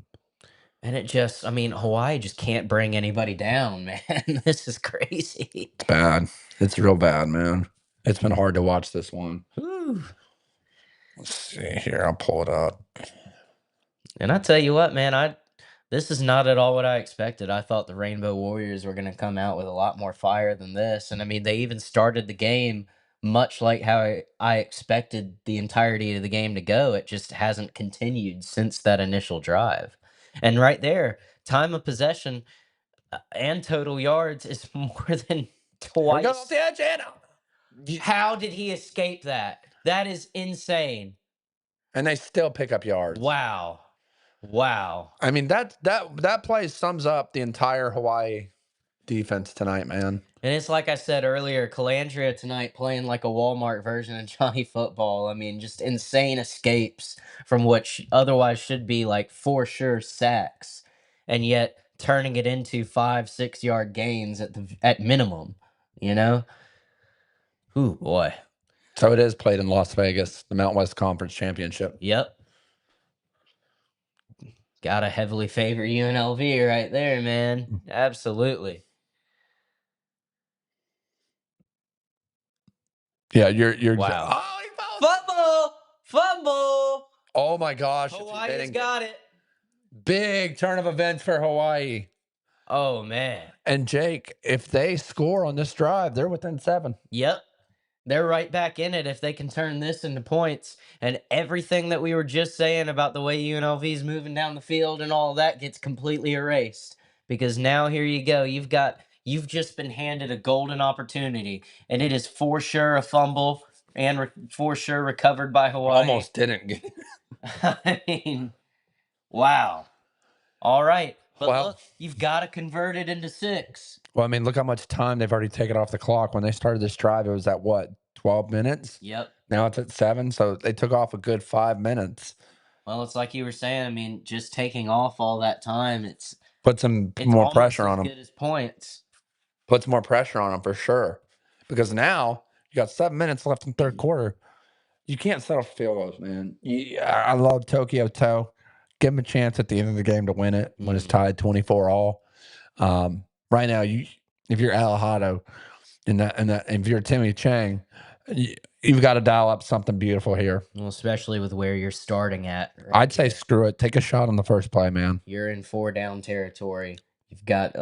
[SPEAKER 2] And it just, I mean, Hawaii just can't bring anybody down, man. This is crazy.
[SPEAKER 1] It's bad. It's real bad, man. It's been hard to watch this one.
[SPEAKER 2] Whew.
[SPEAKER 1] Let's see here. I'll pull it up.
[SPEAKER 2] And I tell you what, man, this is not at all what I expected. I thought the Rainbow Warriors were going to come out with a lot more fire than this. And I mean, they even started the game much like how I expected the entirety of the game to go. It just hasn't continued since that initial drive. And right there, time of possession and total yards is more than
[SPEAKER 1] Here we go off
[SPEAKER 2] twice.
[SPEAKER 1] the edge, Anna.
[SPEAKER 2] How did he escape that? That is insane.
[SPEAKER 1] And they still pick up yards.
[SPEAKER 2] Wow. Wow.
[SPEAKER 1] I mean, that play sums up the entire Hawaii defense tonight, man.
[SPEAKER 2] And it's like I said earlier, Calandria tonight playing like a Walmart version of Johnny Football. I mean, just insane escapes from what otherwise should be like for sure sacks, and yet turning it into 5-6 yard gains at minimum. You know? Ooh boy.
[SPEAKER 1] So it is played in Las Vegas, the Mountain West Conference Championship.
[SPEAKER 2] Yep. Gotta heavily favor UNLV right there, man. Absolutely.
[SPEAKER 1] Yeah, you're
[SPEAKER 2] Wow.
[SPEAKER 1] Oh, he fell.
[SPEAKER 2] Fumble!
[SPEAKER 1] Oh my gosh.
[SPEAKER 2] Hawaii's got it.
[SPEAKER 1] Big turn of events for Hawaii.
[SPEAKER 2] Oh man.
[SPEAKER 1] And Jake, if they score on this drive, they're within 7.
[SPEAKER 2] Yep. They're right back in it if they can turn this into points. And everything that we were just saying about the way UNLV is moving down the field and all that gets completely erased. Because now here you go. You've just been handed a golden opportunity. And it is for sure a fumble and for sure recovered by Hawaii.
[SPEAKER 1] Almost didn't get it.
[SPEAKER 2] I mean, wow. All right. But
[SPEAKER 1] Well-
[SPEAKER 2] look, you've got to convert it into 6.
[SPEAKER 1] Well, I mean, look how much time they've already taken off the clock. When they started this drive, it was at what, 12 minutes?
[SPEAKER 2] Yep.
[SPEAKER 1] Now it's at 7, so they took off a good 5 minutes.
[SPEAKER 2] Well, it's like you were saying. I mean, just taking off all that time, it's
[SPEAKER 1] Put some
[SPEAKER 2] it's
[SPEAKER 1] more
[SPEAKER 2] almost
[SPEAKER 1] pressure
[SPEAKER 2] as
[SPEAKER 1] on them.
[SPEAKER 2] good as points.
[SPEAKER 1] Puts more pressure on them for sure. Because now you got 7 minutes left in third quarter. You can't settle for field goals, man. I love Tokyo Toe. Give them a chance at the end of the game to win it when it's tied 24-all. Right now, if you're Alejado and if you're Timmy Chang, you've got to dial up something beautiful here.
[SPEAKER 2] Well, especially with where you're starting at. Right
[SPEAKER 1] I'd say screw it. Take a shot on the first play, man.
[SPEAKER 2] You're in 4 down territory. You've got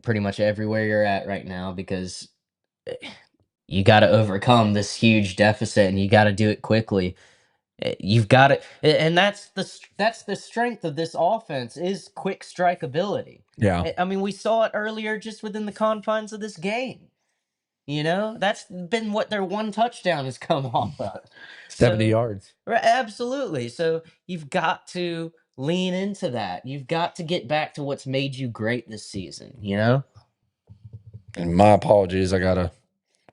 [SPEAKER 2] pretty much everywhere you're at right now because you got to overcome this huge deficit and you got to do it quickly. You've got it, and that's the strength of this offense is quick strike ability.
[SPEAKER 1] Yeah.
[SPEAKER 2] I mean, we saw it earlier just within the confines of this game. You know, that's been what their one touchdown has come off of.
[SPEAKER 1] 70 yards.
[SPEAKER 2] Absolutely. So you've got to lean into that. You've got to get back to what's made you great this season, you know?
[SPEAKER 1] And my apologies. I got to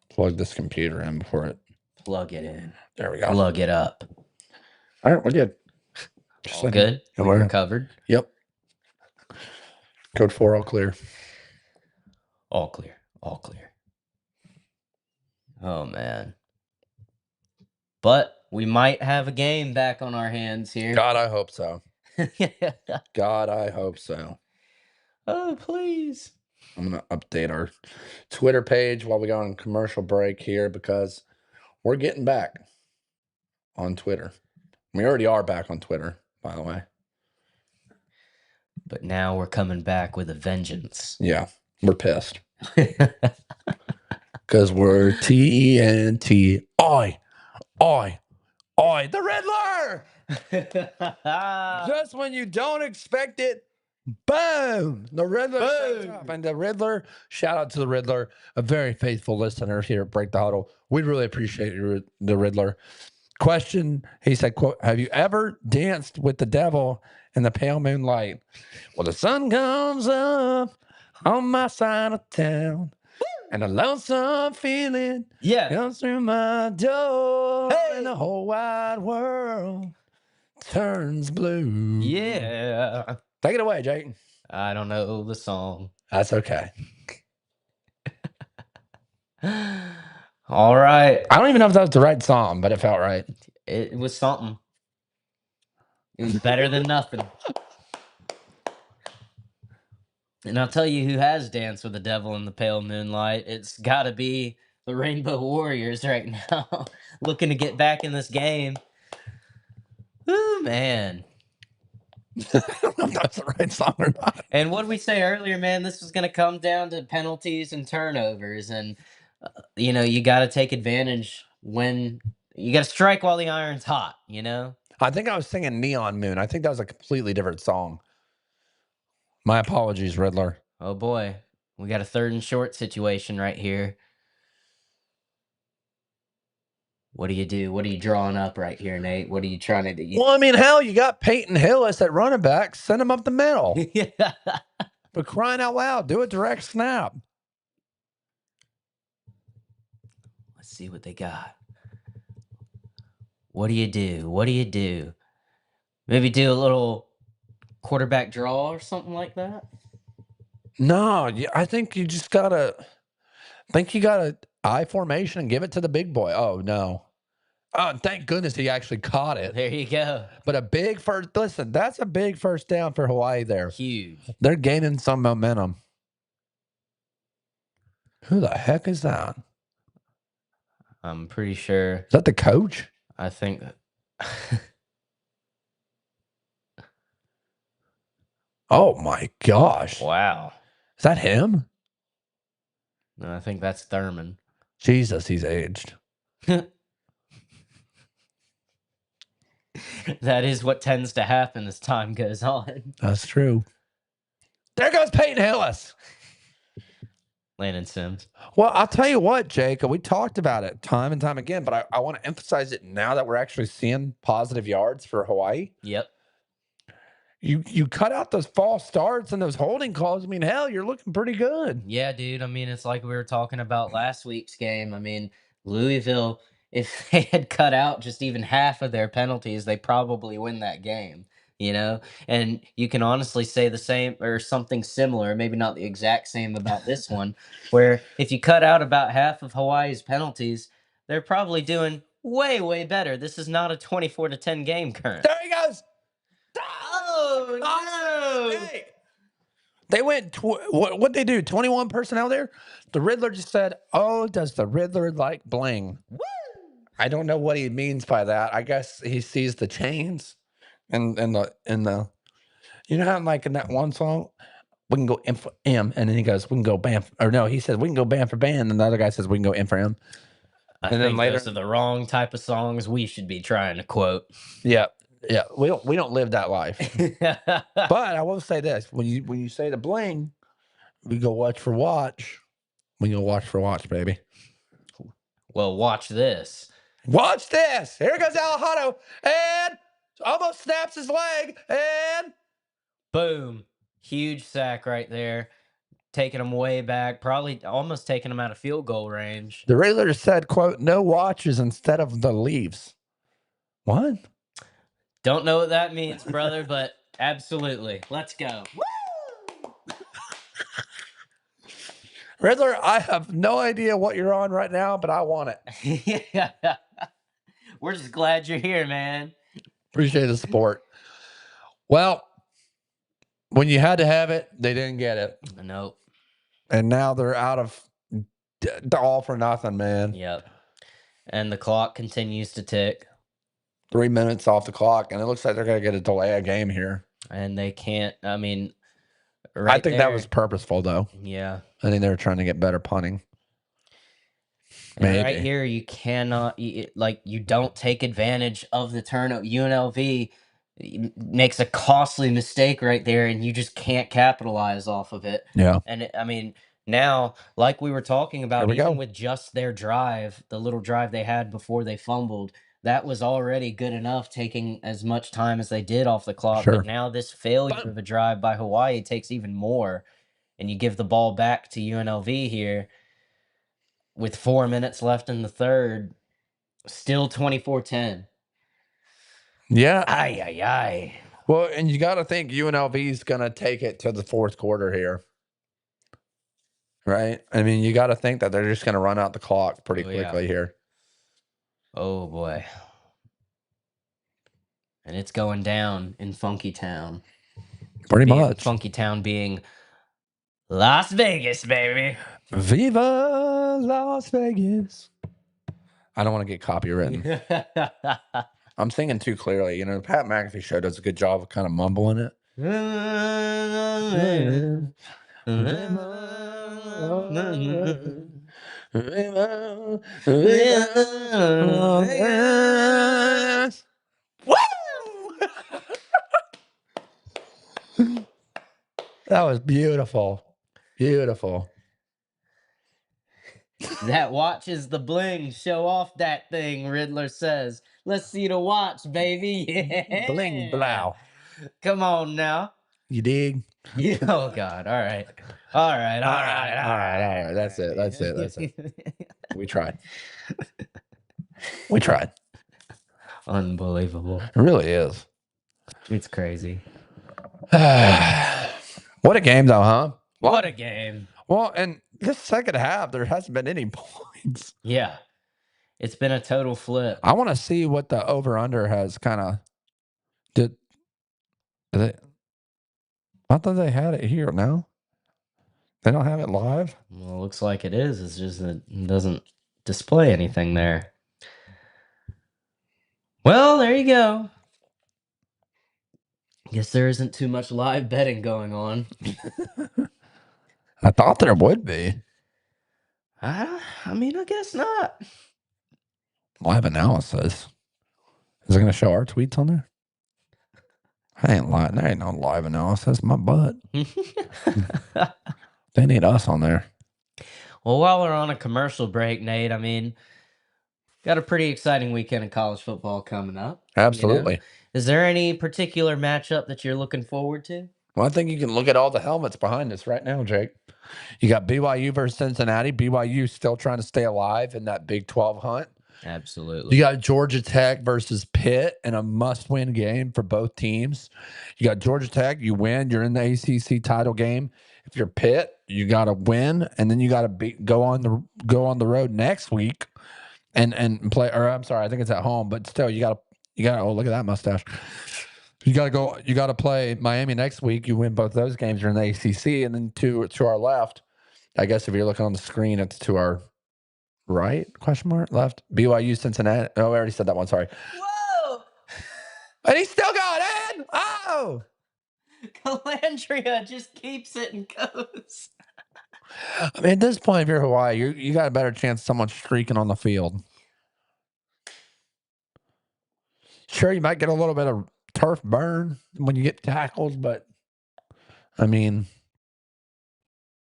[SPEAKER 1] plug this computer in before it.
[SPEAKER 2] Plug it in.
[SPEAKER 1] There we go.
[SPEAKER 2] Plug it up.
[SPEAKER 1] All right, we're good.
[SPEAKER 2] All good? We're covered?
[SPEAKER 1] Yep. Code 4, all clear.
[SPEAKER 2] All clear. All clear. Oh, man. But we might have a game back on our hands here.
[SPEAKER 1] God, I hope so. God, I hope so.
[SPEAKER 2] Oh, please.
[SPEAKER 1] I'm going to update our Twitter page while we go on commercial break here because we're getting back on Twitter. We already are back on Twitter, by the way.
[SPEAKER 2] But now we're coming back with a vengeance.
[SPEAKER 1] Yeah, we're pissed. Because we're TNT. Oi, the Riddler! Just when you don't expect it, boom! The Riddler shows up. And the Riddler, shout out to the Riddler, a very faithful listener here at Break the Huddle. We really appreciate you, the Riddler. Question, he said, quote, have you ever danced with the devil in the pale moonlight? Well, the sun comes up on my side of town. And a lonesome feeling comes through my door. Hey. And the whole wide world turns blue.
[SPEAKER 2] Yeah.
[SPEAKER 1] Take it away, Jake.
[SPEAKER 2] I don't know the song.
[SPEAKER 1] That's okay.
[SPEAKER 2] All right.
[SPEAKER 1] I don't even know if that was the right song, but it felt right.
[SPEAKER 2] It was something. It was better than nothing. And I'll tell you who has danced with the devil in the pale moonlight. It's got to be the Rainbow Warriors right now, looking to get back in this game. Ooh, man.
[SPEAKER 1] I don't know if that's the right song or not.
[SPEAKER 2] And what did we say earlier, man? This was going to come down to penalties and turnovers. And, you got to take advantage when you got to strike while the iron's hot,
[SPEAKER 1] I think I was singing Neon Moon. I think that was a completely different song. My apologies, Riddler.
[SPEAKER 2] Oh, boy. We got a 3rd and short situation right here. What do you do? What are you drawing up right here, Nate? What are you trying to do?
[SPEAKER 1] Well, I mean, hell, you got Peyton Hillis at running back. Send him up the middle.
[SPEAKER 2] Yeah.
[SPEAKER 1] For crying out loud, do a direct snap.
[SPEAKER 2] Let's see what they got. What do you do? What do you do? Maybe do a little quarterback draw or something like that?
[SPEAKER 1] No, I think you just gotta. I think you gotta I formation and give it to the big boy. Oh no! Oh, thank goodness he actually caught it.
[SPEAKER 2] There you go.
[SPEAKER 1] But a big first. Listen, that's a big first down for Hawaii. There,
[SPEAKER 2] huge.
[SPEAKER 1] They're gaining some momentum. Who the heck is that?
[SPEAKER 2] I'm pretty sure.
[SPEAKER 1] Is that the coach?
[SPEAKER 2] I think.
[SPEAKER 1] Oh my gosh!
[SPEAKER 2] Wow.
[SPEAKER 1] Is that him?
[SPEAKER 2] No, I think that's Thurman.
[SPEAKER 1] Jesus, he's aged.
[SPEAKER 2] That is what tends to happen as time goes on.
[SPEAKER 1] That's true. There goes Peyton Hillis.
[SPEAKER 2] Landon Sims.
[SPEAKER 1] Well, I'll tell you what, Jake, we talked about it time and time again, but I want to emphasize it now that we're actually seeing positive yards for Hawaii.
[SPEAKER 2] Yep.
[SPEAKER 1] You cut out those false starts and those holding calls. I mean, hell, you're looking pretty good.
[SPEAKER 2] Yeah, dude. I mean, it's like we were talking about last week's game. I mean, Louisville, if they had cut out just even half of their penalties, they probably win that game, And you can honestly say the same or something similar, maybe not the exact same about this one, where if you cut out about half of Hawaii's penalties, they're probably doing way, way better. This is not a 24-10 game current.
[SPEAKER 1] There he goes.
[SPEAKER 2] Oh, no.
[SPEAKER 1] They went, what'd they do? 21 personnel there? The Riddler just said, oh, does the Riddler like bling? Woo! I don't know what he means by that. I guess he sees the chains and the, you know how like in that one song, we can go M for M, and then he goes, we can go bam, or no, he says we can go bam for band, and the other guy says we can go M for M.
[SPEAKER 2] I think those are the wrong type of songs we should be trying to quote.
[SPEAKER 1] Yeah. Yeah, we don't live that life. But I will say this: when you say the bling, we go watch for watch. We go watch for watch, baby.
[SPEAKER 2] Well, watch this.
[SPEAKER 1] Watch this. Here goes Alejandro, and almost snaps his leg, and
[SPEAKER 2] boom, huge sack right there, taking him way back, probably almost taking him out of field goal range.
[SPEAKER 1] The Raiders said, "quote No watches instead of the leaves." What?
[SPEAKER 2] Don't know what that means, brother, but absolutely. Let's go. Woo!
[SPEAKER 1] Riddler, I have no idea what you're on right now, but I want
[SPEAKER 2] it. Yeah. We're just glad you're here, man.
[SPEAKER 1] Appreciate the support. Well, when you had to have it, they didn't get it.
[SPEAKER 2] Nope.
[SPEAKER 1] and now they're out of all for nothing, man.
[SPEAKER 2] Yep. And the clock continues to tick.
[SPEAKER 1] 3 minutes off the clock, and it looks like they're going to get a delay of game here.
[SPEAKER 2] And they can't, I mean,
[SPEAKER 1] I think that was purposeful, though.
[SPEAKER 2] Yeah.
[SPEAKER 1] I think they were trying to get better punting.
[SPEAKER 2] And
[SPEAKER 1] Maybe.
[SPEAKER 2] right here, you cannot, you don't take advantage of the turnover. UNLV makes a costly mistake right there, and you just can't capitalize off of it.
[SPEAKER 1] Yeah.
[SPEAKER 2] And I mean, now, like we were talking about,
[SPEAKER 1] we
[SPEAKER 2] even
[SPEAKER 1] go.
[SPEAKER 2] with just their drive, the little drive they had before they fumbled, that was already good enough, taking as much time as they did off the clock.
[SPEAKER 1] Sure.
[SPEAKER 2] But now this failure of a drive by Hawaii takes even more, and you give the ball back to UNLV here with 4 minutes left in the third, still 24-10.
[SPEAKER 1] Yeah.
[SPEAKER 2] Ay, ay, ay.
[SPEAKER 1] Well, and you got to think UNLV is going to take it to the fourth quarter here. Right? I mean, you got to think that they're just going to run out the clock pretty quickly here.
[SPEAKER 2] Oh, boy. And it's going down in Funky Town.
[SPEAKER 1] Pretty much.
[SPEAKER 2] Funky Town being Las Vegas, baby.
[SPEAKER 1] Viva Las Vegas. I don't want to get copywritten. I'm singing too clearly. You know, the Pat McAfee show does a good job of kind of mumbling it. That was beautiful. Beautiful.
[SPEAKER 2] That watch is the bling. Show off that thing, Riddler says. Let's see the watch, baby. Yeah.
[SPEAKER 1] Bling blow.
[SPEAKER 2] Come on now.
[SPEAKER 1] You dig?
[SPEAKER 2] Yeah. Oh, God. All right. All right. All right. All right.
[SPEAKER 1] That's it. That's it. That's it. We tried. We tried.
[SPEAKER 2] Unbelievable.
[SPEAKER 1] It really is.
[SPEAKER 2] It's crazy.
[SPEAKER 1] What a game, though, huh?
[SPEAKER 2] What a game.
[SPEAKER 1] Well, and this second half, there hasn't been any points.
[SPEAKER 2] Yeah. It's been a total flip.
[SPEAKER 1] I want to see what the over-under has kind of did. I thought they had it here. No? They don't have it live?
[SPEAKER 2] Well, it looks like it is. It's just that it doesn't display anything there. Well, there you go. Guess there isn't too much live betting going on.
[SPEAKER 1] I thought there would be.
[SPEAKER 2] I mean, I guess not.
[SPEAKER 1] Live analysis. Is it going to show our tweets on there? I ain't lying. There ain't no live analysis. My butt. They need us on there.
[SPEAKER 2] Well, while we're on a commercial break, Nate, I mean, got a pretty exciting weekend of college football coming up.
[SPEAKER 1] Absolutely.
[SPEAKER 2] You know? Is there any particular matchup that you're looking forward to?
[SPEAKER 1] Well, I think you can look at all the helmets behind us right now, Jake. You got BYU versus Cincinnati. BYU still trying to stay alive in that Big 12 hunt.
[SPEAKER 2] Absolutely.
[SPEAKER 1] You got Georgia Tech versus Pitt in a must-win game for both teams. You got Georgia Tech. You win. You're in the ACC title game. If you're Pitt, you got to win, and then you got to go on the road next week and play. Or I'm sorry, I think it's at home, but still, you got to. Oh, look at that mustache. You got to go. You got to play Miami next week. You win both those games. You're in the ACC, and then to our left. I guess if you're looking on the screen, it's to our right? Question mark left. BYU Cincinnati. Oh, I already said that one. Sorry.
[SPEAKER 2] Whoa!
[SPEAKER 1] And he's still going in. Oh,
[SPEAKER 2] Calandria just keeps it and goes.
[SPEAKER 1] I mean, at this point, if you're Hawaii, you got a better chance of someone streaking on the field. Sure, you might get a little bit of turf burn when you get tackled, but I mean,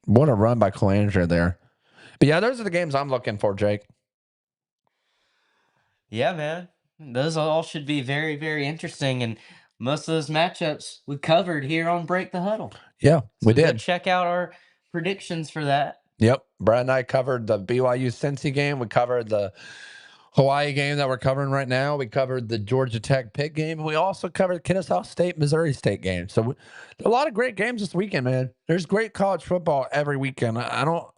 [SPEAKER 1] what a run by Calandria there. But yeah, those are the games I'm looking for, Jake.
[SPEAKER 2] Yeah, man. Those all should be very, very interesting. And most of those matchups we covered here on Break the Huddle.
[SPEAKER 1] Yeah, we
[SPEAKER 2] Go
[SPEAKER 1] did.
[SPEAKER 2] check out our predictions for that.
[SPEAKER 1] Yep. Brad and I covered the BYU Cincy game. We covered the Hawaii game that we're covering right now. We covered the Georgia Tech Pitt game. And we also covered the Kennesaw State, Missouri State game. So a lot of great games this weekend, man. There's great college football every weekend. I don't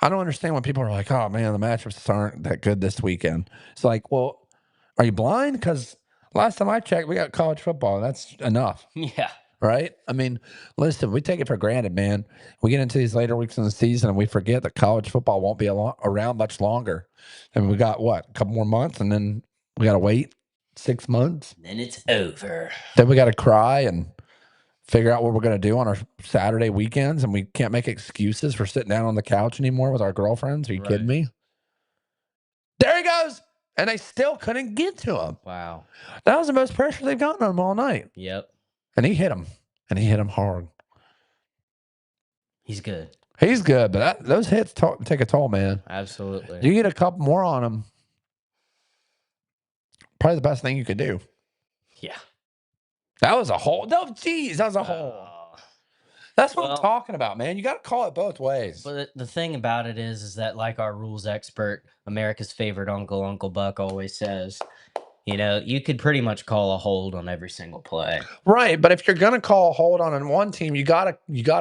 [SPEAKER 1] understand when people are like, oh, man, the matchups aren't that good this weekend. It's like, well, are you blind? Because last time I checked, we got college football. That's enough.
[SPEAKER 2] Yeah.
[SPEAKER 1] right? I mean, listen, we take it for granted, man. We get into these later weeks in the season and we forget that college football won't be around much longer. And we got what, a couple more months, and then we got to wait 6 months.
[SPEAKER 2] Then it's over.
[SPEAKER 1] Then we got to cry and figure out what we're going to do on our Saturday weekends. And we can't make excuses for sitting down on the couch anymore with our girlfriends. Are you kidding me? There he goes. And they still couldn't get to him.
[SPEAKER 2] Wow.
[SPEAKER 1] That was the most pressure they've gotten on him all night.
[SPEAKER 2] Yep.
[SPEAKER 1] And he hit him. And he hit him hard.
[SPEAKER 2] He's good.
[SPEAKER 1] He's good, but those hits take a toll, man.
[SPEAKER 2] Absolutely.
[SPEAKER 1] You get a couple more on him, probably the best thing you could do.
[SPEAKER 2] Yeah.
[SPEAKER 1] That was a hole. No, geez, that was a hole. That's what I'm talking about, man. You got to call it both ways.
[SPEAKER 2] But the thing about it is that, like our rules expert, America's favorite uncle, Uncle Buck, always says, you know, you could pretty much call a hold on every single play.
[SPEAKER 1] Right, but if you're gonna call a hold on one team, you gotta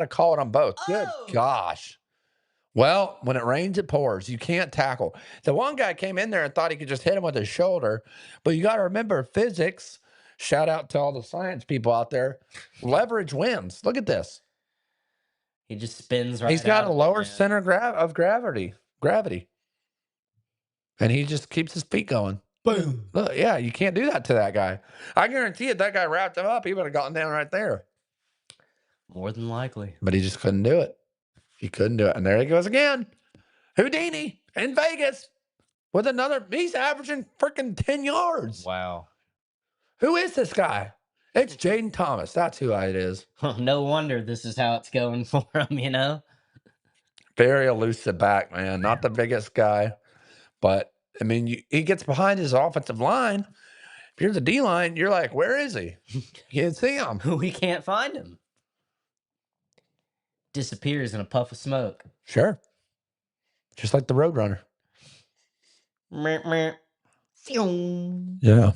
[SPEAKER 1] call it on both. Good gosh. Well, when it rains, it pours. You can't tackle. The one guy came in there and thought he could just hit him with his shoulder, but you got to remember physics. Shout out to all the science people out there. Leverage wins. Look at this.
[SPEAKER 2] He just spins right.
[SPEAKER 1] He's got a lower center of gravity. And he just keeps his feet going. Boom. Look, yeah, you can't do that to that guy. I guarantee it, that guy wrapped him up. He would have gotten down right there.
[SPEAKER 2] More than likely.
[SPEAKER 1] But he just couldn't do it. He couldn't do it. And there he goes again. Houdini in Vegas with another. He's averaging freaking 10 yards.
[SPEAKER 2] Wow.
[SPEAKER 1] Who is this guy? It's Jaden Thomas. That's who it is.
[SPEAKER 2] No wonder this is how it's going for him, you know?
[SPEAKER 1] Very elusive back, man. Not the biggest guy. But, I mean, he gets behind his offensive line. If you're the D-line, you're like, where is he? You can't see him.
[SPEAKER 2] We can't find him. Disappears in a puff of smoke.
[SPEAKER 1] Sure. Just like the Roadrunner. Yeah.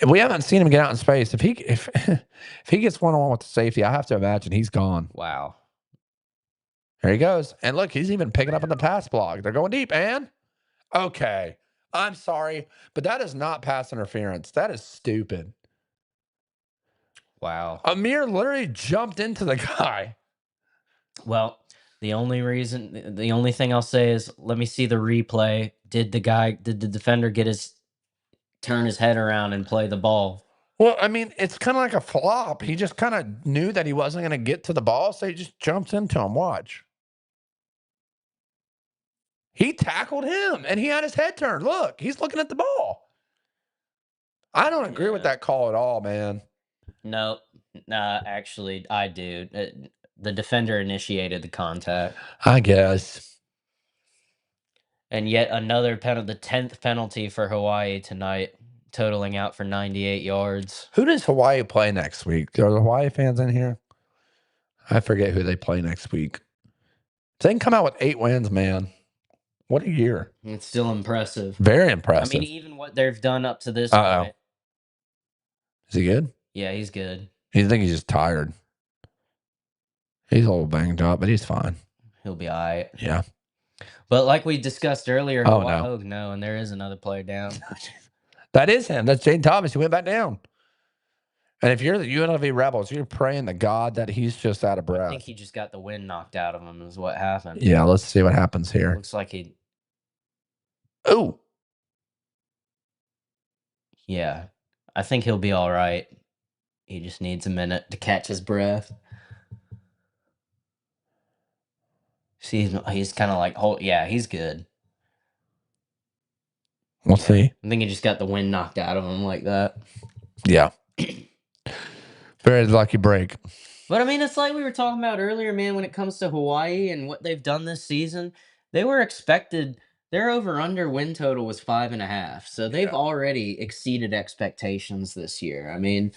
[SPEAKER 1] We haven't seen him get out in space. If he gets one-on-one with the safety, I have to imagine he's gone.
[SPEAKER 2] Wow.
[SPEAKER 1] There he goes. And look, he's even picking up in the pass block. They're going deep, and okay. I'm sorry, but that is not pass interference. That is stupid.
[SPEAKER 2] Wow.
[SPEAKER 1] Amir literally jumped into the guy.
[SPEAKER 2] Well, the only thing I'll say is, let me see the replay. Did the defender turn his head around and play the ball?
[SPEAKER 1] Well, I mean, it's kind of like a flop. He just kind of knew that he wasn't going to get to the ball, so he just jumps into him. Watch. He tackled him, and he had his head turned. Look, he's looking at the ball. I don't agree with that call at all, man.
[SPEAKER 2] No, actually, I do. The defender initiated the contact.
[SPEAKER 1] I guess.
[SPEAKER 2] And yet another penalty, the 10th penalty for Hawaii tonight, totaling out for 98 yards.
[SPEAKER 1] Who does Hawaii play next week? Are the Hawaii fans in here? I forget who they play next week. They can come out with 8 wins, man. What a year.
[SPEAKER 2] It's still impressive.
[SPEAKER 1] Very impressive.
[SPEAKER 2] I mean, even what they've done up to this point.
[SPEAKER 1] Is he good?
[SPEAKER 2] Yeah, he's good.
[SPEAKER 1] You think he's just tired? He's a little banged up, but he's fine.
[SPEAKER 2] He'll be all right.
[SPEAKER 1] Yeah.
[SPEAKER 2] But like we discussed earlier,
[SPEAKER 1] no,
[SPEAKER 2] and there is another player down.
[SPEAKER 1] That is him. That's Jaden Thomas. He went back down. And if you're the UNLV Rebels, you're praying to God that he's just out of breath.
[SPEAKER 2] I think he just got the wind knocked out of him is what happened.
[SPEAKER 1] Yeah, let's see what happens here.
[SPEAKER 2] Looks like he...
[SPEAKER 1] Ooh.
[SPEAKER 2] Yeah. I think he'll be all right. He just needs a minute to catch his breath. See, he's kind of like, yeah, he's good.
[SPEAKER 1] We'll see.
[SPEAKER 2] I think he just got the wind knocked out of him like that.
[SPEAKER 1] Yeah. Very lucky break.
[SPEAKER 2] But I mean, it's like we were talking about earlier, man, when it comes to Hawaii and what they've done this season, they were expected, their over-under win total was 5.5. So they've already exceeded expectations this year. I mean,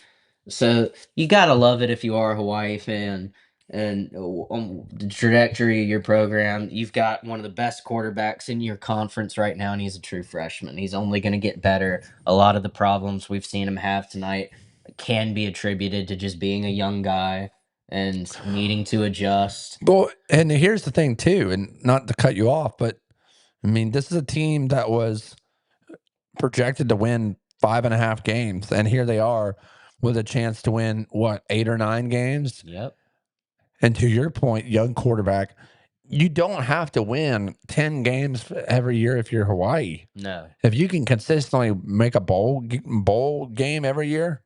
[SPEAKER 2] so you got to love it if you are a Hawaii fan. And the trajectory of your program, you've got one of the best quarterbacks in your conference right now, and he's a true freshman. He's only going to get better. A lot of the problems we've seen him have tonight can be attributed to just being a young guy and needing to adjust.
[SPEAKER 1] Well, and here's the thing, too, and not to cut you off, but, I mean, this is a team that was projected to win 5.5 games, and here they are with a chance to win, what, 8 or 9 games?
[SPEAKER 2] Yep.
[SPEAKER 1] And to your point, young quarterback, you don't have to win 10 games every year if you're Hawaii.
[SPEAKER 2] No.
[SPEAKER 1] If you can consistently make a bowl game every year,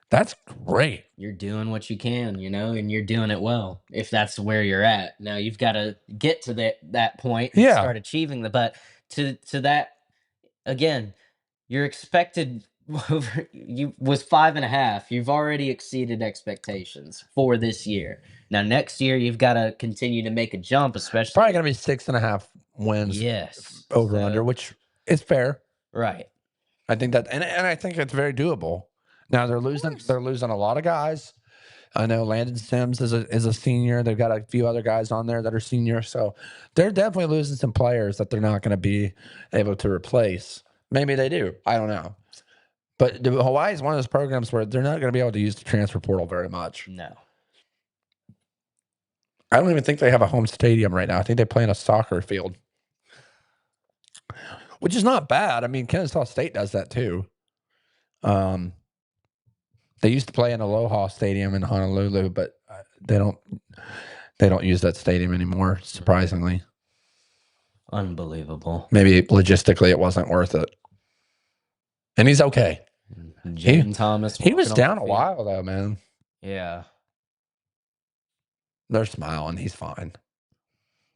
[SPEAKER 1] that's great.
[SPEAKER 2] You're doing what you can, and you're doing it well. If that's where you're at. Now you've got to get to that point and
[SPEAKER 1] Yeah.
[SPEAKER 2] start achieving but to that again, your expected was 5.5. You've already exceeded expectations for this year. Now next year you've got to continue to make a jump, especially
[SPEAKER 1] Probably going to be 6.5 wins.
[SPEAKER 2] Yes.
[SPEAKER 1] Over under, which is fair.
[SPEAKER 2] Right.
[SPEAKER 1] I think that, and I think it's very doable. Now they're losing a lot of guys. I know Landon Sims is a senior. They've got a few other guys on there that are seniors, so they're definitely losing some players that they're not going to be able to replace. Maybe they do. I don't know. But Hawaii is one of those programs where they're not going to be able to use the transfer portal very much.
[SPEAKER 2] No.
[SPEAKER 1] I don't even think they have a home stadium right now. I think they play in a soccer field, which is not bad. I mean, Kennesaw State does that too. They used to play in Aloha Stadium in Honolulu, but they don't use that stadium anymore, surprisingly.
[SPEAKER 2] Unbelievable.
[SPEAKER 1] Maybe logistically it wasn't worth it. And he's okay.
[SPEAKER 2] Jaden Thomas.
[SPEAKER 1] He was down a while though, man.
[SPEAKER 2] Yeah.
[SPEAKER 1] They're smiling. He's fine.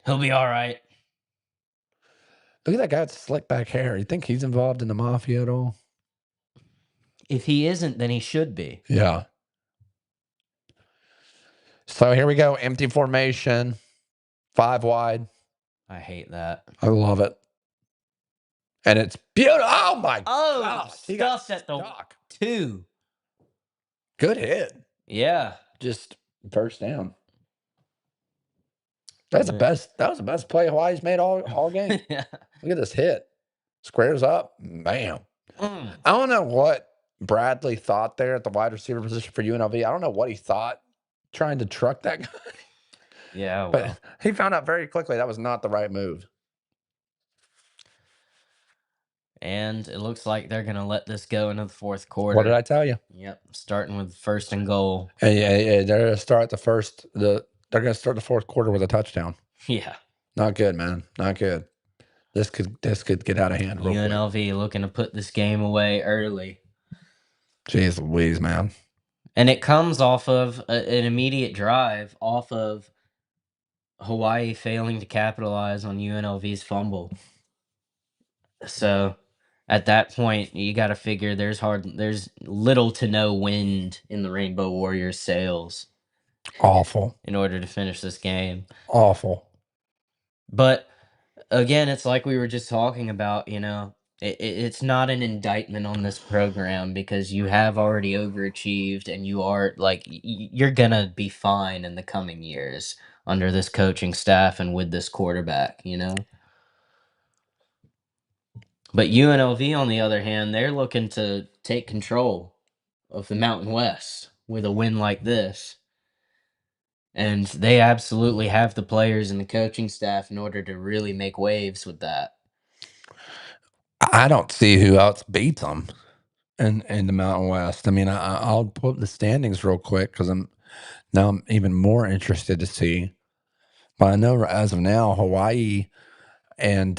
[SPEAKER 2] He'll be all right.
[SPEAKER 1] Look at that guy with slick back hair. You think he's involved in the mafia at all?
[SPEAKER 2] If he isn't, then he should be.
[SPEAKER 1] Yeah. So here we go. Empty formation. 5 wide.
[SPEAKER 2] I hate that.
[SPEAKER 1] I love it. And it's beautiful. Oh, my
[SPEAKER 2] gosh. He got stuffed at the 2.
[SPEAKER 1] Good hit.
[SPEAKER 2] Yeah.
[SPEAKER 1] Just first down. That's the best. That was the best play Hawaii's made all game.
[SPEAKER 2] Yeah.
[SPEAKER 1] Look at this hit. Squares up. Bam. I don't know what Bradley thought there at the wide receiver position for UNLV. I don't know what he thought trying to truck that guy.
[SPEAKER 2] Yeah, well.
[SPEAKER 1] But he found out very quickly that was not the right move.
[SPEAKER 2] And it looks like they're going to let this go into the fourth quarter.
[SPEAKER 1] What did I tell you?
[SPEAKER 2] Yep. Starting with 1st and goal.
[SPEAKER 1] Yeah, they're going to start they're going to start the fourth quarter with a touchdown.
[SPEAKER 2] Yeah.
[SPEAKER 1] Not good, man. Not good. This could get out of hand.
[SPEAKER 2] UNLV looking to put this game away early.
[SPEAKER 1] Jeez Louise, man.
[SPEAKER 2] And it comes off of an immediate drive off of Hawaii failing to capitalize on UNLV's fumble. So at that point, you got to figure there's little to no wind in the Rainbow Warriors' sails.
[SPEAKER 1] Awful.
[SPEAKER 2] In order to finish this game.
[SPEAKER 1] Awful.
[SPEAKER 2] But again, it's like we were just talking about, it's not an indictment on this program because you have already overachieved and you are you're going to be fine in the coming years under this coaching staff and with this quarterback, But UNLV, on the other hand, they're looking to take control of the Mountain West with a win like this. And they absolutely have the players and the coaching staff in order to really make waves with that.
[SPEAKER 1] I don't see who else beats them in the Mountain West. I mean, I'll pull up the standings real quick because I'm even more interested to see. But I know as of now, Hawaii and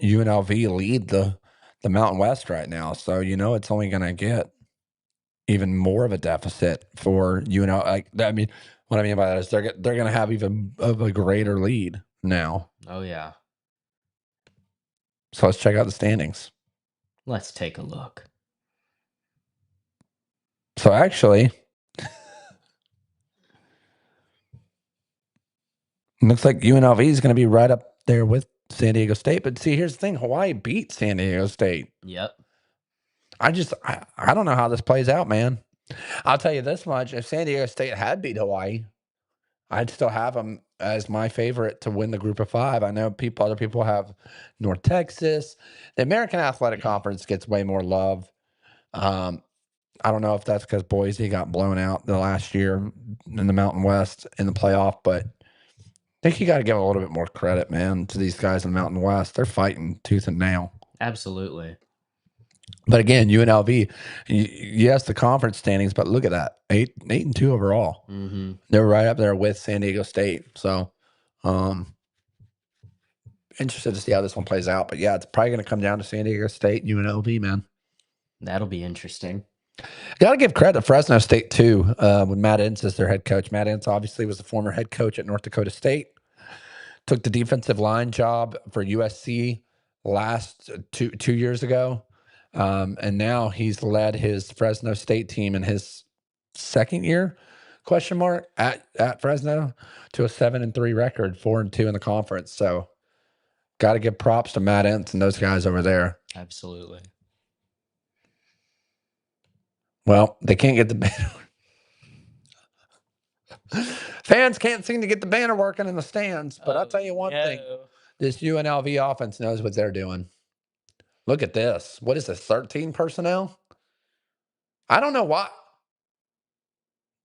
[SPEAKER 1] UNLV lead the Mountain West right now. So it's only going to get even more of a deficit for UNLV. I mean, what I mean by that is they're going to have even of a greater lead now.
[SPEAKER 2] Oh yeah.
[SPEAKER 1] So let's check out the standings.
[SPEAKER 2] Let's take a look.
[SPEAKER 1] So actually, looks like UNLV is going to be right up there with San Diego State. But see, here's the thing. Hawaii beat San Diego State.
[SPEAKER 2] Yep.
[SPEAKER 1] I don't know how this plays out, man. I'll tell you this much. If San Diego State had beat Hawaii, I'd still have them as my favorite to win the group of 5. I know other people have North Texas. The American Athletic Conference gets way more love. I don't know if that's because Boise got blown out the last year in the Mountain West in the playoff, but I think you got to give a little bit more credit, man, to these guys in the Mountain West. They're fighting tooth and nail.
[SPEAKER 2] Absolutely.
[SPEAKER 1] But again, UNLV, yes, the conference standings, but look at that, 8-2 overall.
[SPEAKER 2] Mm-hmm.
[SPEAKER 1] They're right up there with San Diego State. So, interested to see how this one plays out. But yeah, it's probably going to come down to San Diego State and UNLV, man.
[SPEAKER 2] That'll be interesting.
[SPEAKER 1] Got to give credit to Fresno State too, with Matt Ince as their head coach. Matt Ince obviously was the former head coach at North Dakota State. Took the defensive line job for USC last two years ago, and now he's led his Fresno State team in his second year, question mark, at Fresno to a 7-3 record, 4-2 in the conference. So, got to give props to Matt Ince and those guys over there.
[SPEAKER 2] Absolutely.
[SPEAKER 1] Well, they can't get the banner. Fans can't seem to get the banner working in the stands. But I'll tell you one thing: this UNLV offense knows what they're doing. Look at this. What is this? 13 personnel? I don't know why.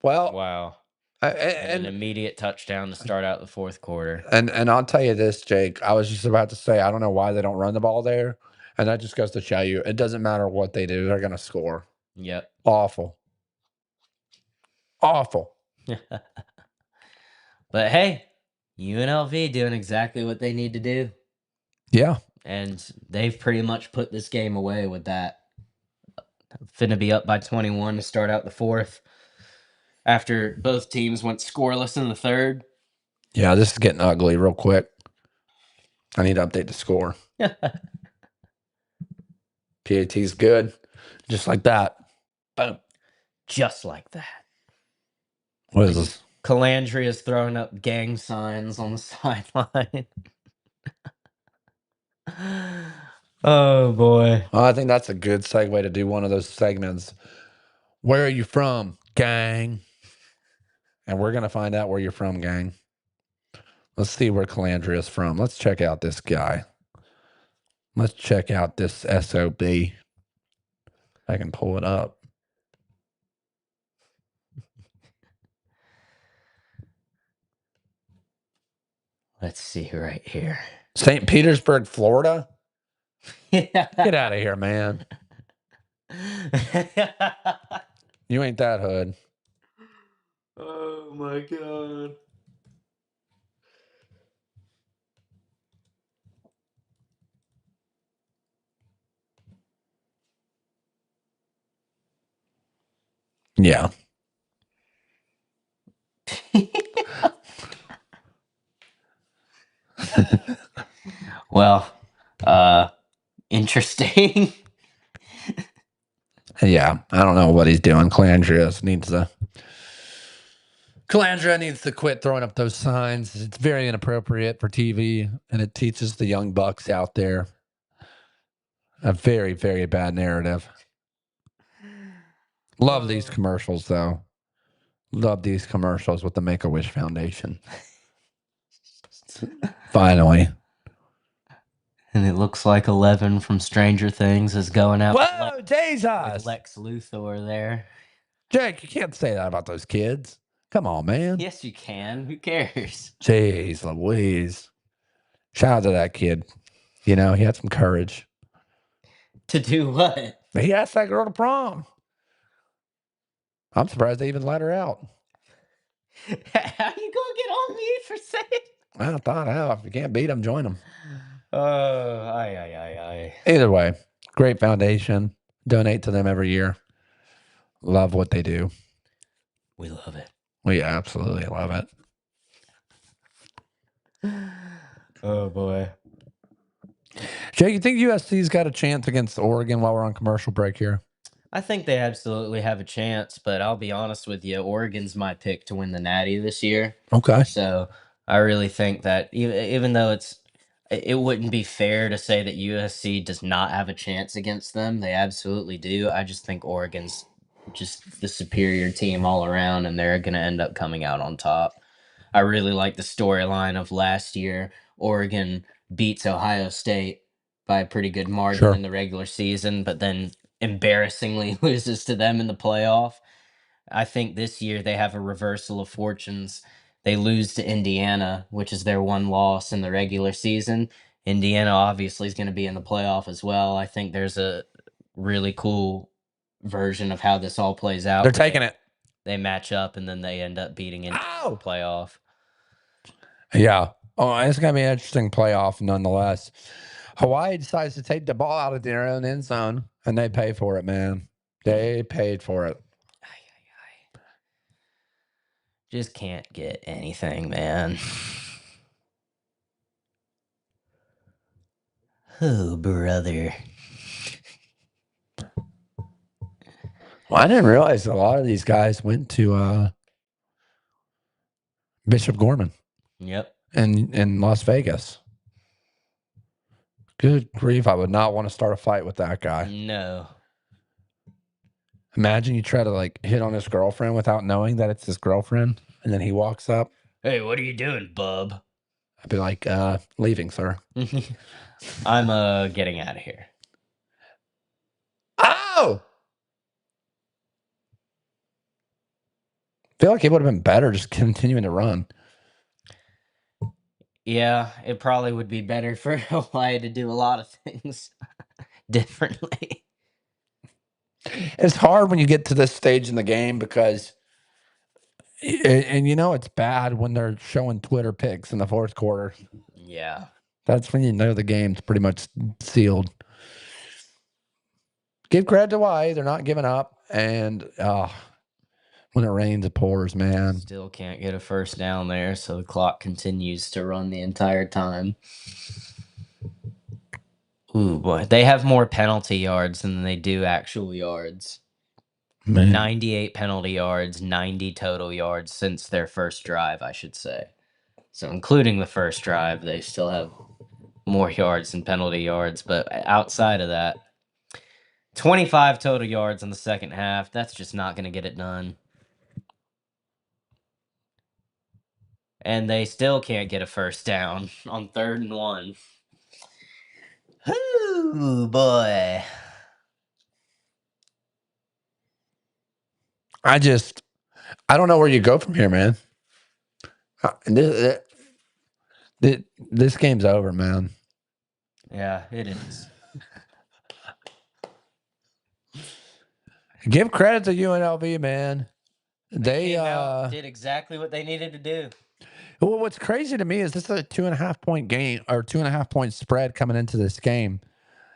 [SPEAKER 1] Well,
[SPEAKER 2] Wow.
[SPEAKER 1] and
[SPEAKER 2] an immediate touchdown to start out the fourth quarter.
[SPEAKER 1] And I'll tell you this, Jake. I was just about to say I don't know why they don't run the ball there, and that just goes to show you it doesn't matter what they do; they're going to score.
[SPEAKER 2] Yep.
[SPEAKER 1] Awful.
[SPEAKER 2] But hey, UNLV doing exactly what they need to do.
[SPEAKER 1] Yeah.
[SPEAKER 2] And they've pretty much put this game away with that. Finna be up by 21 to start out the fourth. After both teams went scoreless in the third.
[SPEAKER 1] Yeah, this is getting ugly real quick. I need to update the score. PAT's good. Just like that. Boom.
[SPEAKER 2] Just like that.
[SPEAKER 1] What is this?
[SPEAKER 2] Calandria's throwing up gang signs on the sideline. Oh, boy.
[SPEAKER 1] Oh, I think that's a good segue to do one of those segments. Where are you from, gang? And we're going to find out where you're from, gang. Let's see where Calandria's from. Let's check out this guy. Let's check out this SOB. I can pull it up.
[SPEAKER 2] Let's see right here.
[SPEAKER 1] St. Petersburg, Florida? Get out of here, man. You ain't that hood.
[SPEAKER 2] Oh, my God.
[SPEAKER 1] Yeah.
[SPEAKER 2] Well, interesting.
[SPEAKER 1] Yeah, I don't know what he's doing. Calandria needs to quit throwing up those signs. It's very inappropriate for TV, and it teaches the young bucks out there a very, very bad narrative. Love these commercials, though. Love these commercials with the Make-A-Wish Foundation. Finally.
[SPEAKER 2] And it looks like 11 from Stranger Things is going out.
[SPEAKER 1] Whoa, Jesus!
[SPEAKER 2] With Lex Luthor there.
[SPEAKER 1] Jake, you can't say that about those kids. Come on, man.
[SPEAKER 2] Yes, you can. Who cares?
[SPEAKER 1] Jeez Louise. Shout out to that kid. You know, he had some courage.
[SPEAKER 2] To do what?
[SPEAKER 1] He asked that girl to prom. I'm surprised they even let her out.
[SPEAKER 2] How you gonna get on me for saying?
[SPEAKER 1] I thought, if you can't beat them, join them.
[SPEAKER 2] Aye.
[SPEAKER 1] Either way, great foundation. Donate to them every year. Love what they do.
[SPEAKER 2] We love it.
[SPEAKER 1] We absolutely love it.
[SPEAKER 2] Oh, boy.
[SPEAKER 1] Jay, you think USC's got a chance against Oregon while we're on commercial break here?
[SPEAKER 2] I think they absolutely have a chance, but I'll be honest with you, Oregon's my pick to win the Natty this year.
[SPEAKER 1] Okay.
[SPEAKER 2] So I really think that even though it wouldn't be fair to say that USC does not have a chance against them, they absolutely do. I just think Oregon's just the superior team all around, and they're going to end up coming out on top. I really like the storyline of last year. Oregon beats Ohio State by a pretty good margin in the regular season, but then embarrassingly loses to them in the playoff. I think this year they have a reversal of fortunes. They lose to Indiana, which is their one loss in the regular season. Indiana obviously is going to be in the playoff as well. I think there's a really cool version of how this all plays out.
[SPEAKER 1] They're taking it.
[SPEAKER 2] They match up and then they end up beating into the playoff.
[SPEAKER 1] Yeah. Oh, it's going to be an interesting playoff nonetheless. Hawaii decides to take the ball out of their own end zone, and they pay for it, man. They paid for it.
[SPEAKER 2] Just can't get anything, man. Oh, brother.
[SPEAKER 1] Well, I didn't realize a lot of these guys went to Bishop Gorman.
[SPEAKER 2] Yep.
[SPEAKER 1] In Las Vegas. Good grief. I would not want to start a fight with that guy.
[SPEAKER 2] No.
[SPEAKER 1] Imagine you try to like hit on his girlfriend without knowing that it's his girlfriend, and then he walks up.
[SPEAKER 2] Hey, what are you doing, bub?
[SPEAKER 1] I'd be like, leaving, sir.
[SPEAKER 2] I'm getting out of here.
[SPEAKER 1] Oh! I feel like it would have been better just continuing to run.
[SPEAKER 2] Yeah, it probably would be better for Hawaii to do a lot of things differently.
[SPEAKER 1] It's hard when you get to this stage in the game because, and you know, it's bad when they're showing Twitter pics in the fourth quarter.
[SPEAKER 2] Yeah.
[SPEAKER 1] That's when you know the game's pretty much sealed. Give credit to Hawaii. They're not giving up. And when it rains, it pours, man.
[SPEAKER 2] Still can't get a first down there, so the clock continues to run the entire time. Ooh, boy. They have more penalty yards than they do actual yards. Man. 98 penalty yards, 90 total yards since their first drive, I should say. So including the first drive, they still have more yards than penalty yards. But outside of that, 25 total yards in the second half. That's just not going to get it done. And they still can't get a first down on 3rd and 1. Ooh, boy.
[SPEAKER 1] I don't know where you go from here, man. This game's over, man.
[SPEAKER 2] Yeah, it is.
[SPEAKER 1] Give credit to UNLV, man.
[SPEAKER 2] They came out, did exactly what they needed to do.
[SPEAKER 1] Well, what's crazy to me is this is a 2.5 point game or 2.5 point spread coming into this game.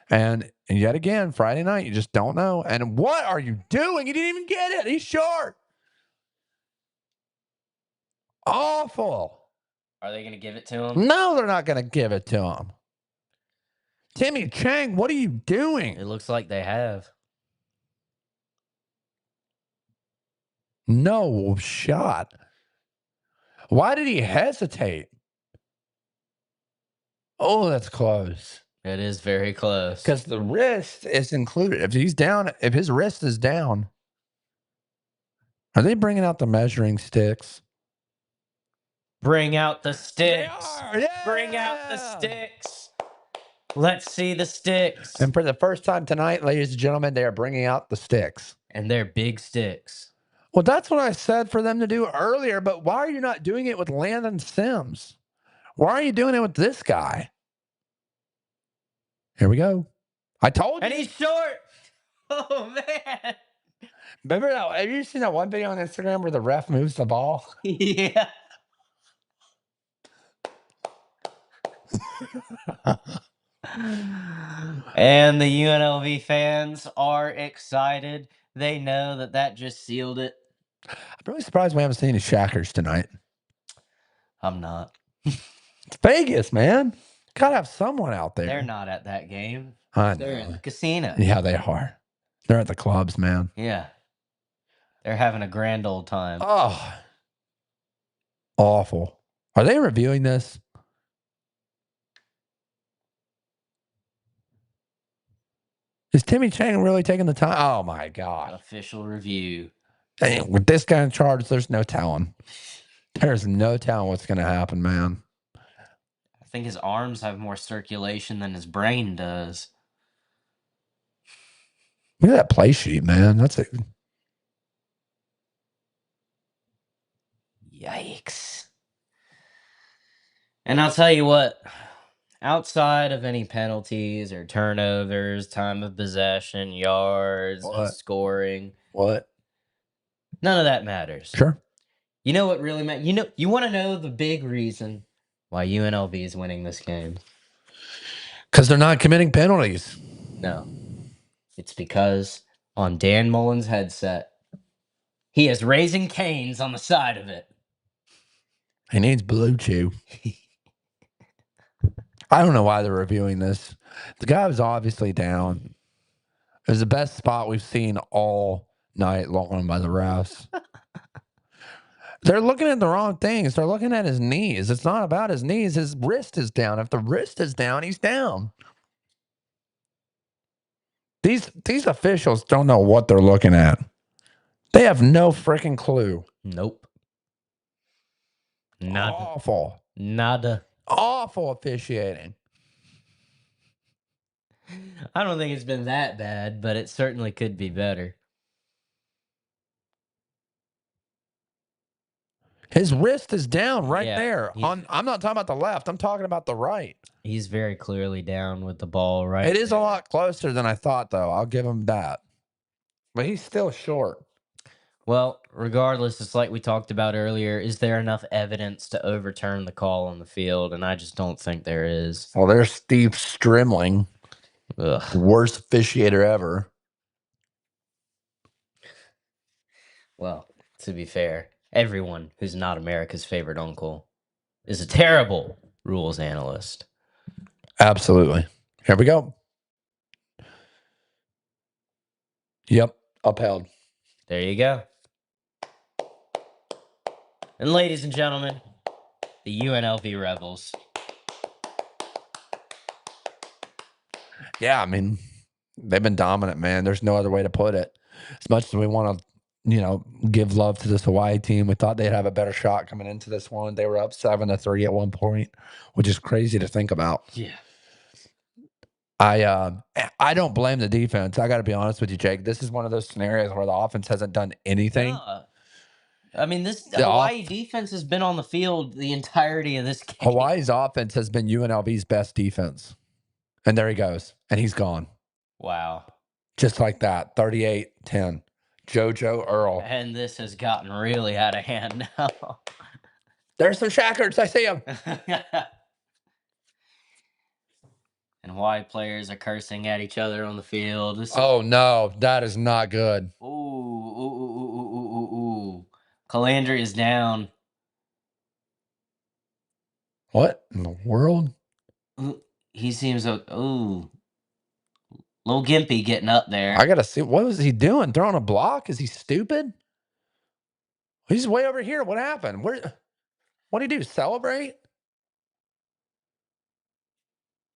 [SPEAKER 1] And yet again, Friday night, you just don't know. And what are you doing? You didn't even get it. He's short. Awful.
[SPEAKER 2] Are they going to give it to him?
[SPEAKER 1] No, they're not going to give it to him. Timmy Chang, what are you doing?
[SPEAKER 2] It looks like they have.
[SPEAKER 1] No shot. Why did he hesitate? Oh, that's close.
[SPEAKER 2] It is very close.
[SPEAKER 1] Because the wrist is included. If he's down, if his wrist is down, are they bringing out the measuring sticks?
[SPEAKER 2] Bring out the sticks.
[SPEAKER 1] They are, yeah!
[SPEAKER 2] Bring out the sticks. Let's see the sticks.
[SPEAKER 1] And for the first time tonight, ladies and gentlemen, they are bringing out the sticks.
[SPEAKER 2] And they're big sticks.
[SPEAKER 1] Well, that's what I said for them to do earlier, but why are you not doing it with Landon Sims? Why are you doing it with this guy? Here we go. I told you.
[SPEAKER 2] And he's short. Oh, man.
[SPEAKER 1] Remember that? Have you seen that one video on Instagram where the ref moves the ball?
[SPEAKER 2] Yeah. And the UNLV fans are excited. They know that just sealed it.
[SPEAKER 1] I'm really surprised we haven't seen any Shackers tonight.
[SPEAKER 2] I'm not.
[SPEAKER 1] It's Vegas, man. Gotta have someone out there.
[SPEAKER 2] They're not at that game.
[SPEAKER 1] I know.
[SPEAKER 2] They're in the casino.
[SPEAKER 1] Yeah, they are. They're at the clubs, man.
[SPEAKER 2] Yeah. They're having a grand old time.
[SPEAKER 1] Oh, awful. Are they reviewing this? Is Timmy Chang really taking the time? Oh, my God.
[SPEAKER 2] Official review.
[SPEAKER 1] Dang, with this guy in charge, there's no telling. There's no telling what's going to happen, man.
[SPEAKER 2] I think his arms have more circulation than his brain does.
[SPEAKER 1] Look at that play sheet, man. That's it.
[SPEAKER 2] Yikes. And I'll tell you what, Outside of any penalties or turnovers, time of possession, yards, and
[SPEAKER 1] What?
[SPEAKER 2] scoring,
[SPEAKER 1] What?
[SPEAKER 2] none of that matters.
[SPEAKER 1] Sure.
[SPEAKER 2] You know what really matters? You want to know the big reason why UNLV is winning this game?
[SPEAKER 1] Because they're not committing penalties.
[SPEAKER 2] No. It's because on Dan Mullen's headset, he is raising canes on the side of it.
[SPEAKER 1] He needs Blue Chew. I don't know why they're reviewing this. The guy was obviously down. It was the best spot we've seen all night long by the refs. They're looking at the wrong things. They're looking at his knees. It's not about his knees. His wrist is down. If the wrist is down, he's down. These officials don't know what they're looking at. They have no freaking clue.
[SPEAKER 2] Nope. Nada.
[SPEAKER 1] Awful.
[SPEAKER 2] Nada.
[SPEAKER 1] Awful officiating.
[SPEAKER 2] I don't think it's been that bad, but it certainly could be better.
[SPEAKER 1] His wrist is down right
[SPEAKER 2] Yeah,
[SPEAKER 1] there. I'm not talking about the left. I'm talking about the right.
[SPEAKER 2] He's very clearly down with the ball right
[SPEAKER 1] It is
[SPEAKER 2] there.
[SPEAKER 1] a lot closer than I thought, though. I'll give him that. But he's still short.
[SPEAKER 2] Well, regardless, it's like we talked about earlier. Is there enough evidence to overturn the call on the field? And I just don't think there is.
[SPEAKER 1] Well, there's Steve Strimling, worst officiator ever.
[SPEAKER 2] Well, to be fair, everyone who's not America's favorite uncle is a terrible rules analyst.
[SPEAKER 1] Absolutely. Here we go. Yep, upheld.
[SPEAKER 2] There you go. And ladies and gentlemen, the UNLV Rebels.
[SPEAKER 1] Yeah, I mean, they've been dominant, man. There's no other way to put it. As much as we want to, give love to this Hawaii team, we thought they'd have a better shot coming into this one. They were up 7-3 at one point, which is crazy to think about.
[SPEAKER 2] Yeah.
[SPEAKER 1] I don't blame the defense. I got to be honest with you, Jake. This is one of those scenarios where the offense hasn't done anything.
[SPEAKER 2] I mean, this Hawaii defense has been on the field the entirety of this game.
[SPEAKER 1] Hawaii's offense has been UNLV's best defense. And there he goes. And he's gone.
[SPEAKER 2] Wow.
[SPEAKER 1] Just like that. 38-10. JoJo Earl.
[SPEAKER 2] And this has gotten really out of hand now.
[SPEAKER 1] There's some Shackers. I see them.
[SPEAKER 2] And Hawaii players are cursing at each other on the field.
[SPEAKER 1] Oh, no. That is not good.
[SPEAKER 2] Ooh. Calandry is down.
[SPEAKER 1] What in the world?
[SPEAKER 2] He seems little gimpy getting up there.
[SPEAKER 1] I gotta see. What was he doing? Throwing a block? Is he stupid? He's way over here. What happened? What did he do? Celebrate?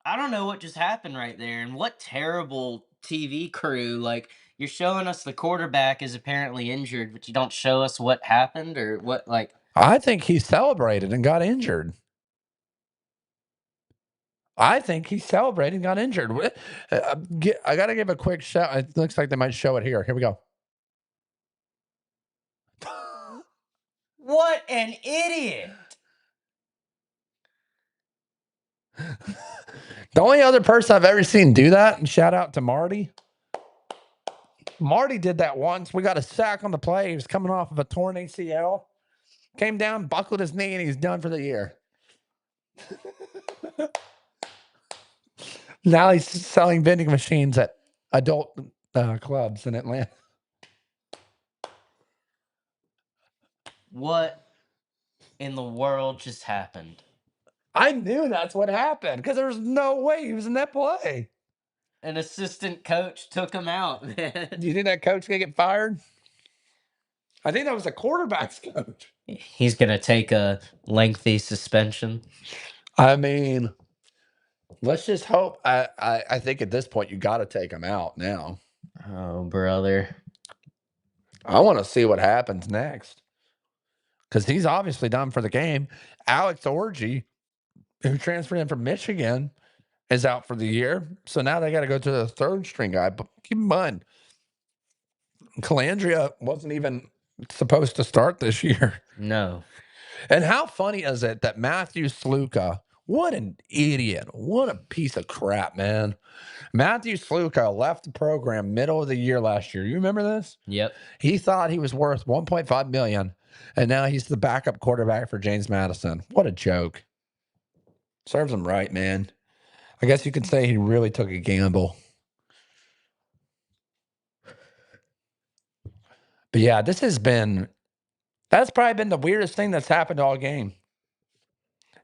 [SPEAKER 2] I don't know what just happened right there, and what terrible TV crew. Like, you're showing us the quarterback is apparently injured, but you don't show us what happened or what. Like,
[SPEAKER 1] I think he celebrated and got injured. I think he celebrated and got injured. I got to give a quick shout. It looks like they might show it here. Here we go.
[SPEAKER 2] what an idiot!
[SPEAKER 1] The only other person I've ever seen do that, and shout out to Marty. Marty did that once. We got a sack on the play. He was coming off of a torn ACL. Came down, buckled his knee, and he's done for the year. Now he's selling vending machines at adult clubs in Atlanta.
[SPEAKER 2] What in the world just happened?
[SPEAKER 1] I knew that's what happened because there's no way he was in that play.
[SPEAKER 2] An assistant coach took him out, man.
[SPEAKER 1] Do you think that coach gonna get fired? I think that was a quarterback's coach.
[SPEAKER 2] He's going to take a lengthy suspension.
[SPEAKER 1] I mean, let's just hope. I think at this point, you got to take him out now.
[SPEAKER 2] Oh, brother.
[SPEAKER 1] I want to see what happens next because he's obviously done for the game. Alex Orji, who transferred in from Michigan, is out for the year. So now they got to go to the third string guy. But keep in mind, Calandria wasn't even supposed to start this year.
[SPEAKER 2] No.
[SPEAKER 1] And how funny is it that Matthew Sluka What an idiot. What a piece of crap, man. Matthew Sluka left the program middle of the year last year. You remember this?
[SPEAKER 2] Yep.
[SPEAKER 1] He thought he was worth 1.5 million, and now he's the backup quarterback for James Madison. What a joke. Serves him right, man. I guess you could say he really took a gamble. But yeah, that's probably been the weirdest thing that's happened all game.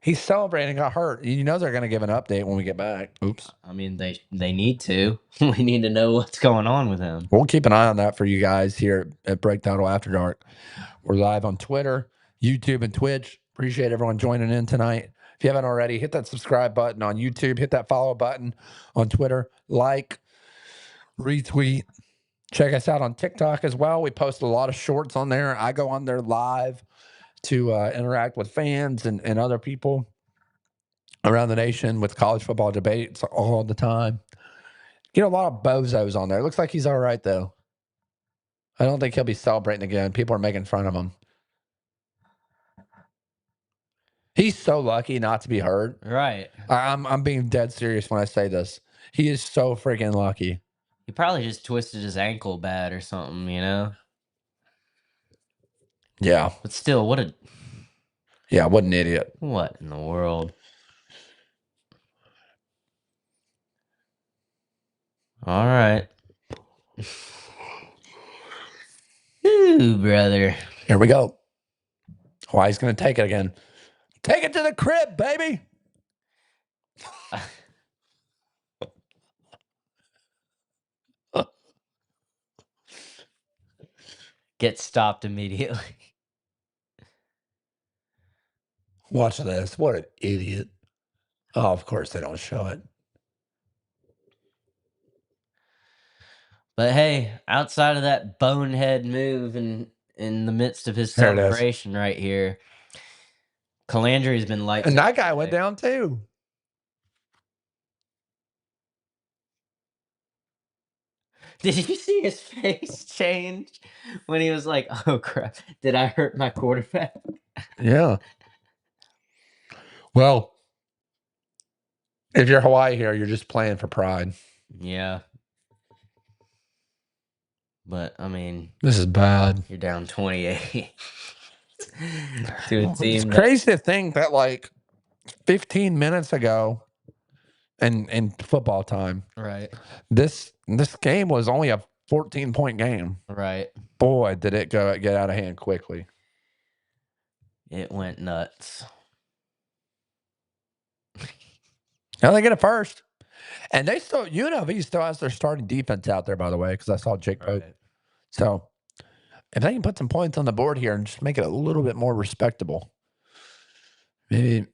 [SPEAKER 1] He's celebrating, got hurt. You know they're going to give an update when we get back. Oops.
[SPEAKER 2] I mean, they need to. We need to know what's going on with him.
[SPEAKER 1] We'll keep an eye on that for you guys here at Breakdown After Dark. We're live on Twitter, YouTube, and Twitch. Appreciate everyone joining in tonight. If you haven't already, hit that subscribe button on YouTube. Hit that follow button on Twitter. Like, retweet. Check us out on TikTok as well. We post a lot of shorts on there. I go on there live to interact with fans and other people around the nation with college football debates all the time. Get a lot of bozos on there. Looks like he's all right, though. I don't think he'll be celebrating again. People are making fun of him. He's so lucky not to be hurt.
[SPEAKER 2] Right.
[SPEAKER 1] I'm being dead serious when I say this. He is so freaking lucky.
[SPEAKER 2] He probably just twisted his ankle bad or something, you know?
[SPEAKER 1] Yeah.
[SPEAKER 2] But still, what an
[SPEAKER 1] idiot.
[SPEAKER 2] What in the world? All right. Ooh, brother.
[SPEAKER 1] Here we go. Hawaii's going to take it again. Take it to the crib, baby.
[SPEAKER 2] Get stopped immediately.
[SPEAKER 1] Watch this. What an idiot. Oh, of course they don't show it.
[SPEAKER 2] But hey, outside of that bonehead move and in the midst of his
[SPEAKER 1] There it is.
[SPEAKER 2] celebration right here, Calandry's been lights
[SPEAKER 1] And that
[SPEAKER 2] out
[SPEAKER 1] guy
[SPEAKER 2] today.
[SPEAKER 1] went down too.
[SPEAKER 2] Did you see his face change when he was like, "Oh crap, did I hurt my quarterback?"
[SPEAKER 1] Yeah. Well, if you're Hawaii here, you're just playing for pride.
[SPEAKER 2] Yeah. But I mean,
[SPEAKER 1] This is bad.
[SPEAKER 2] you're down 28 to a team.
[SPEAKER 1] It's crazy to think that like 15 minutes ago in football time,
[SPEAKER 2] Right.
[SPEAKER 1] this game was only a 14-point game.
[SPEAKER 2] Right.
[SPEAKER 1] Boy, did it get out of hand quickly.
[SPEAKER 2] It went nuts.
[SPEAKER 1] Now they get it first. And they still, UNLV still has their starting defense out there, by the way, because I saw Jake Pope.
[SPEAKER 2] Right.
[SPEAKER 1] So if they can put some points on the board here and just make it a little bit more respectable, maybe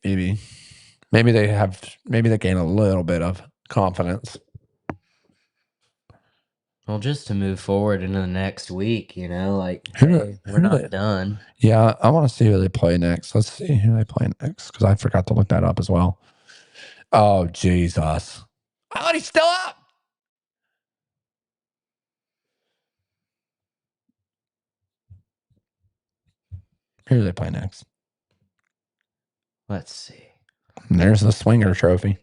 [SPEAKER 1] they gain a little bit of confidence.
[SPEAKER 2] Well, just to move forward into the next week, you know, like
[SPEAKER 1] Who
[SPEAKER 2] we're not
[SPEAKER 1] they-
[SPEAKER 2] done.
[SPEAKER 1] Yeah, I want to see who they play next. Let's see who they play next because I forgot to look that up as well. Oh, Jesus. Oh, he's still up. Who do they play next?
[SPEAKER 2] Let's see.
[SPEAKER 1] And there's the Swinger Trophy.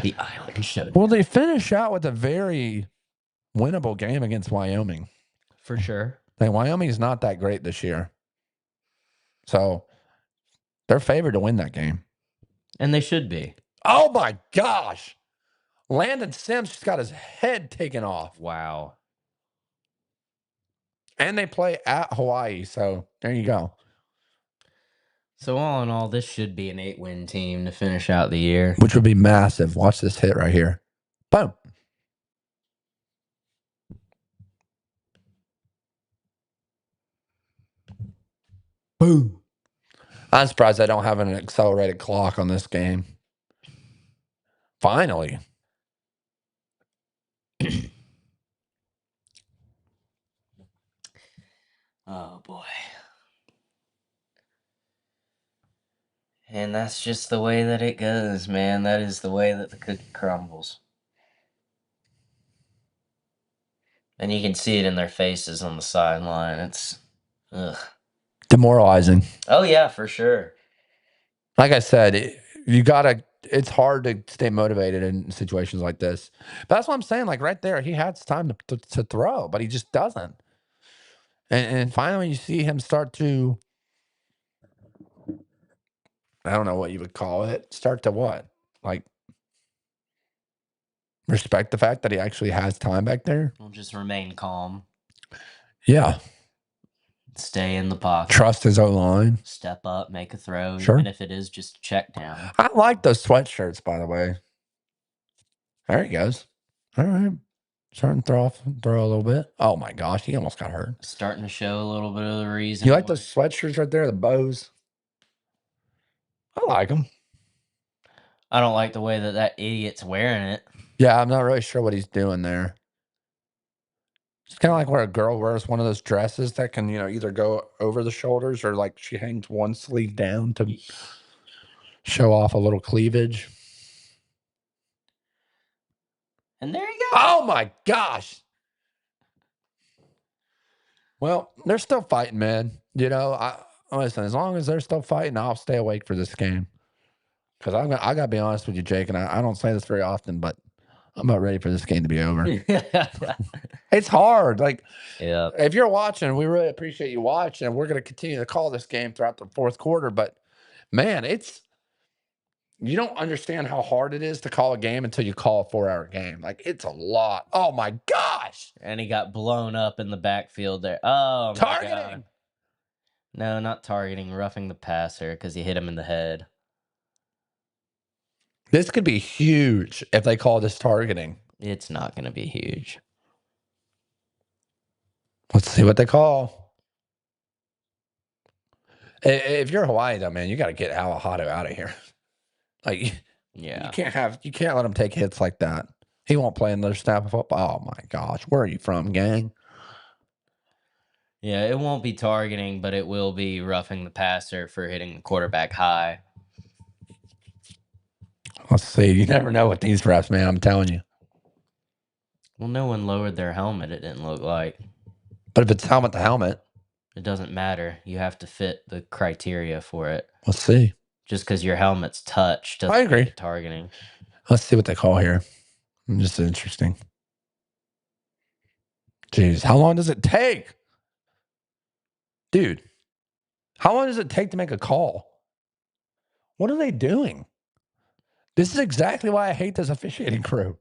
[SPEAKER 2] The Island Showdown.
[SPEAKER 1] Well, they finish out with a very winnable game against Wyoming.
[SPEAKER 2] For sure.
[SPEAKER 1] Like, Wyoming's not that great this year. So they're favored to win that game.
[SPEAKER 2] And they should be.
[SPEAKER 1] Oh, my gosh. Landon Sims just got his head taken off.
[SPEAKER 2] Wow.
[SPEAKER 1] And they play at Hawaii. So there you go.
[SPEAKER 2] So all in all, this should be an 8-win team to finish out the year.
[SPEAKER 1] Which would be massive. Watch this hit right here. Boom. Boom. I'm surprised I don't have an accelerated clock on this game. Finally.
[SPEAKER 2] Oh, boy. And that's just the way that it goes, man. That is the way that the cookie crumbles. And you can see it in their faces on the sideline. It's, ugh.
[SPEAKER 1] Demoralizing.
[SPEAKER 2] Oh, yeah, for sure.
[SPEAKER 1] Like I said, you gotta. It's hard to stay motivated in situations like this. But that's what I'm saying. Like right there, he has time to throw, but he just doesn't. And finally, you see him start to. I don't know what you would call it. Start to what? Like respect the fact that he actually has time back there.
[SPEAKER 2] We'll just remain calm,
[SPEAKER 1] Yeah.
[SPEAKER 2] stay in the pocket,
[SPEAKER 1] Trust his O line.
[SPEAKER 2] step up, make a throw,
[SPEAKER 1] Sure.
[SPEAKER 2] even if it is just a check down.
[SPEAKER 1] I like those sweatshirts, by the way. There he goes. All right. Starting to throw a little bit. Oh my gosh, he almost got hurt.
[SPEAKER 2] Starting to show a little bit of the reason.
[SPEAKER 1] You like those sweatshirts right there, the bows? I like them.
[SPEAKER 2] I don't like the way that idiot's wearing it.
[SPEAKER 1] Yeah, I'm not really sure what he's doing there. It's kind of like where a girl wears one of those dresses that can, either go over the shoulders or like she hangs one sleeve down to show off a little cleavage.
[SPEAKER 2] And there you go.
[SPEAKER 1] Oh my gosh. Well, they're still fighting, man. Listen, as long as they're still fighting, I'll stay awake for this game. Because I got to be honest with you, Jake, and I don't say this very often, but I'm not ready for this game to be over. It's hard. Like,
[SPEAKER 2] yeah.
[SPEAKER 1] If you're watching, we really appreciate you watching. And we're going to continue to call this game throughout the fourth quarter. But, man, you don't understand how hard it is to call a game until you call a 4-hour game. Like, it's a lot. Oh, my gosh.
[SPEAKER 2] And he got blown up in the backfield there. Oh, my
[SPEAKER 1] Targeting.
[SPEAKER 2] God. No, not targeting, roughing the passer because he hit him in the head.
[SPEAKER 1] This could be huge if they call this targeting.
[SPEAKER 2] It's not going to be huge.
[SPEAKER 1] Let's see what they call. If you're Hawaii, though, man, you got to get Alahado out of here. Like,
[SPEAKER 2] yeah,
[SPEAKER 1] you can't let him take hits like that. He won't play another snap of football. Oh my gosh, where are you from, gang?
[SPEAKER 2] Yeah, it won't be targeting, but it will be roughing the passer for hitting the quarterback high.
[SPEAKER 1] Let's see. You never know with these refs, man. I'm telling you.
[SPEAKER 2] Well, no one lowered their helmet, it didn't look like.
[SPEAKER 1] But if it's helmet to helmet,
[SPEAKER 2] it doesn't matter. You have to fit the criteria for it.
[SPEAKER 1] Let's see.
[SPEAKER 2] Just because your helmet's touched doesn't
[SPEAKER 1] I agree.
[SPEAKER 2] make it targeting.
[SPEAKER 1] Let's see what they call here. Just interesting. Jeez, how long does it take? Dude, how long does it take to make a call? What are they doing? This is exactly why I hate this officiating crew.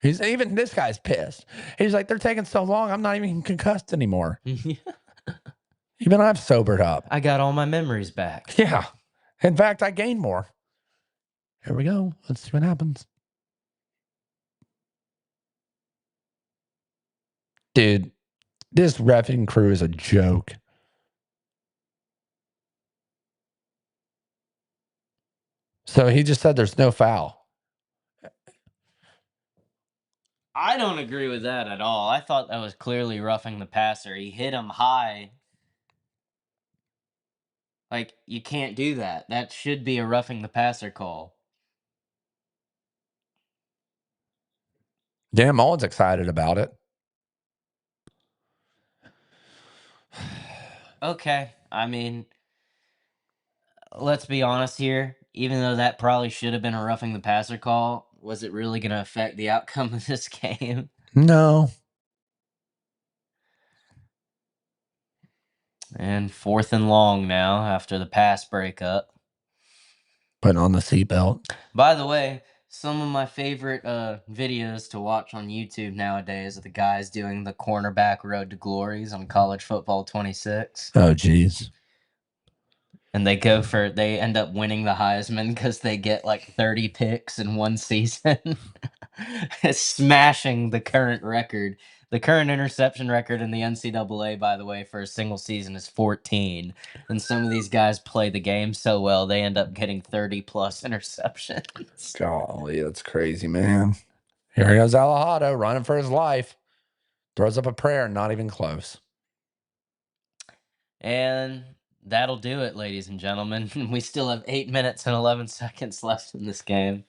[SPEAKER 1] Even this guy's pissed. He's like, they're taking so long, I'm not even concussed anymore. Even I've sobered up.
[SPEAKER 2] I got all my memories back.
[SPEAKER 1] Yeah. In fact, I gained more. Here we go. Let's see what happens. Dude, this reffing crew is a joke. So he just said there's no foul.
[SPEAKER 2] I don't agree with that at all. I thought that was clearly roughing the passer. He hit him high. Like, you can't do that. That should be a roughing the passer call.
[SPEAKER 1] Dan Mullen's excited about it.
[SPEAKER 2] Okay. I mean, let's be honest here. Even though that probably should have been a roughing the passer call, was it really going to affect the outcome of this game?
[SPEAKER 1] No.
[SPEAKER 2] And 4th and long now after the pass breakup.
[SPEAKER 1] Putting on the seatbelt.
[SPEAKER 2] By the way, some of my favorite videos to watch on YouTube nowadays are the guys doing the cornerback road to glories on College Football 26.
[SPEAKER 1] Oh, geez.
[SPEAKER 2] And they end up winning the Heisman because they get like 30 picks in one season. Smashing the current record. The current interception record in the NCAA, by the way, for a single season is 14. And some of these guys play the game so well, they end up getting 30-plus interceptions.
[SPEAKER 1] Golly, that's crazy, man. Here goes Alahado running for his life. Throws up a prayer, not even close.
[SPEAKER 2] And that'll do it, ladies and gentlemen. We still have 8 minutes and 11 seconds left in this game.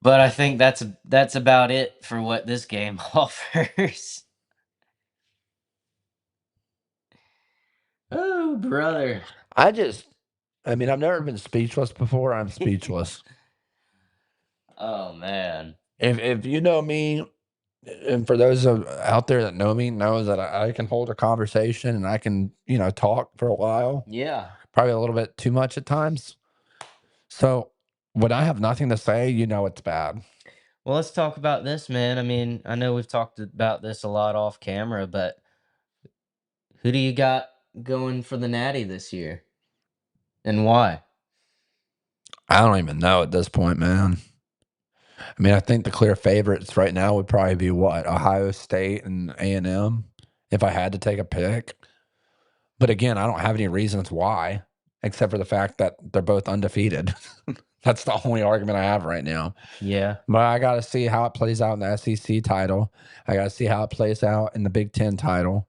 [SPEAKER 2] But I think that's about it for what this game offers. Oh, brother.
[SPEAKER 1] I mean, I've never been speechless before. I'm speechless.
[SPEAKER 2] Oh man.
[SPEAKER 1] If you know me, and for those out there that know me, know that I can hold a conversation and I can, talk for a while,
[SPEAKER 2] Yeah.
[SPEAKER 1] probably a little bit too much at times. So when I have nothing to say, it's bad.
[SPEAKER 2] Well, let's talk about this, man. I mean, I know we've talked about this a lot off camera, but who do you got going for the Natty this year, and why?
[SPEAKER 1] I don't even know at this point, man. I mean, I think the clear favorites right now would probably be what? Ohio State and A&M if I had to take a pick. But again, I don't have any reasons why, except for the fact that they're both undefeated. That's the only argument I have right now.
[SPEAKER 2] Yeah.
[SPEAKER 1] But I got to see how it plays out in the SEC title. I got to see how it plays out in the Big Ten title.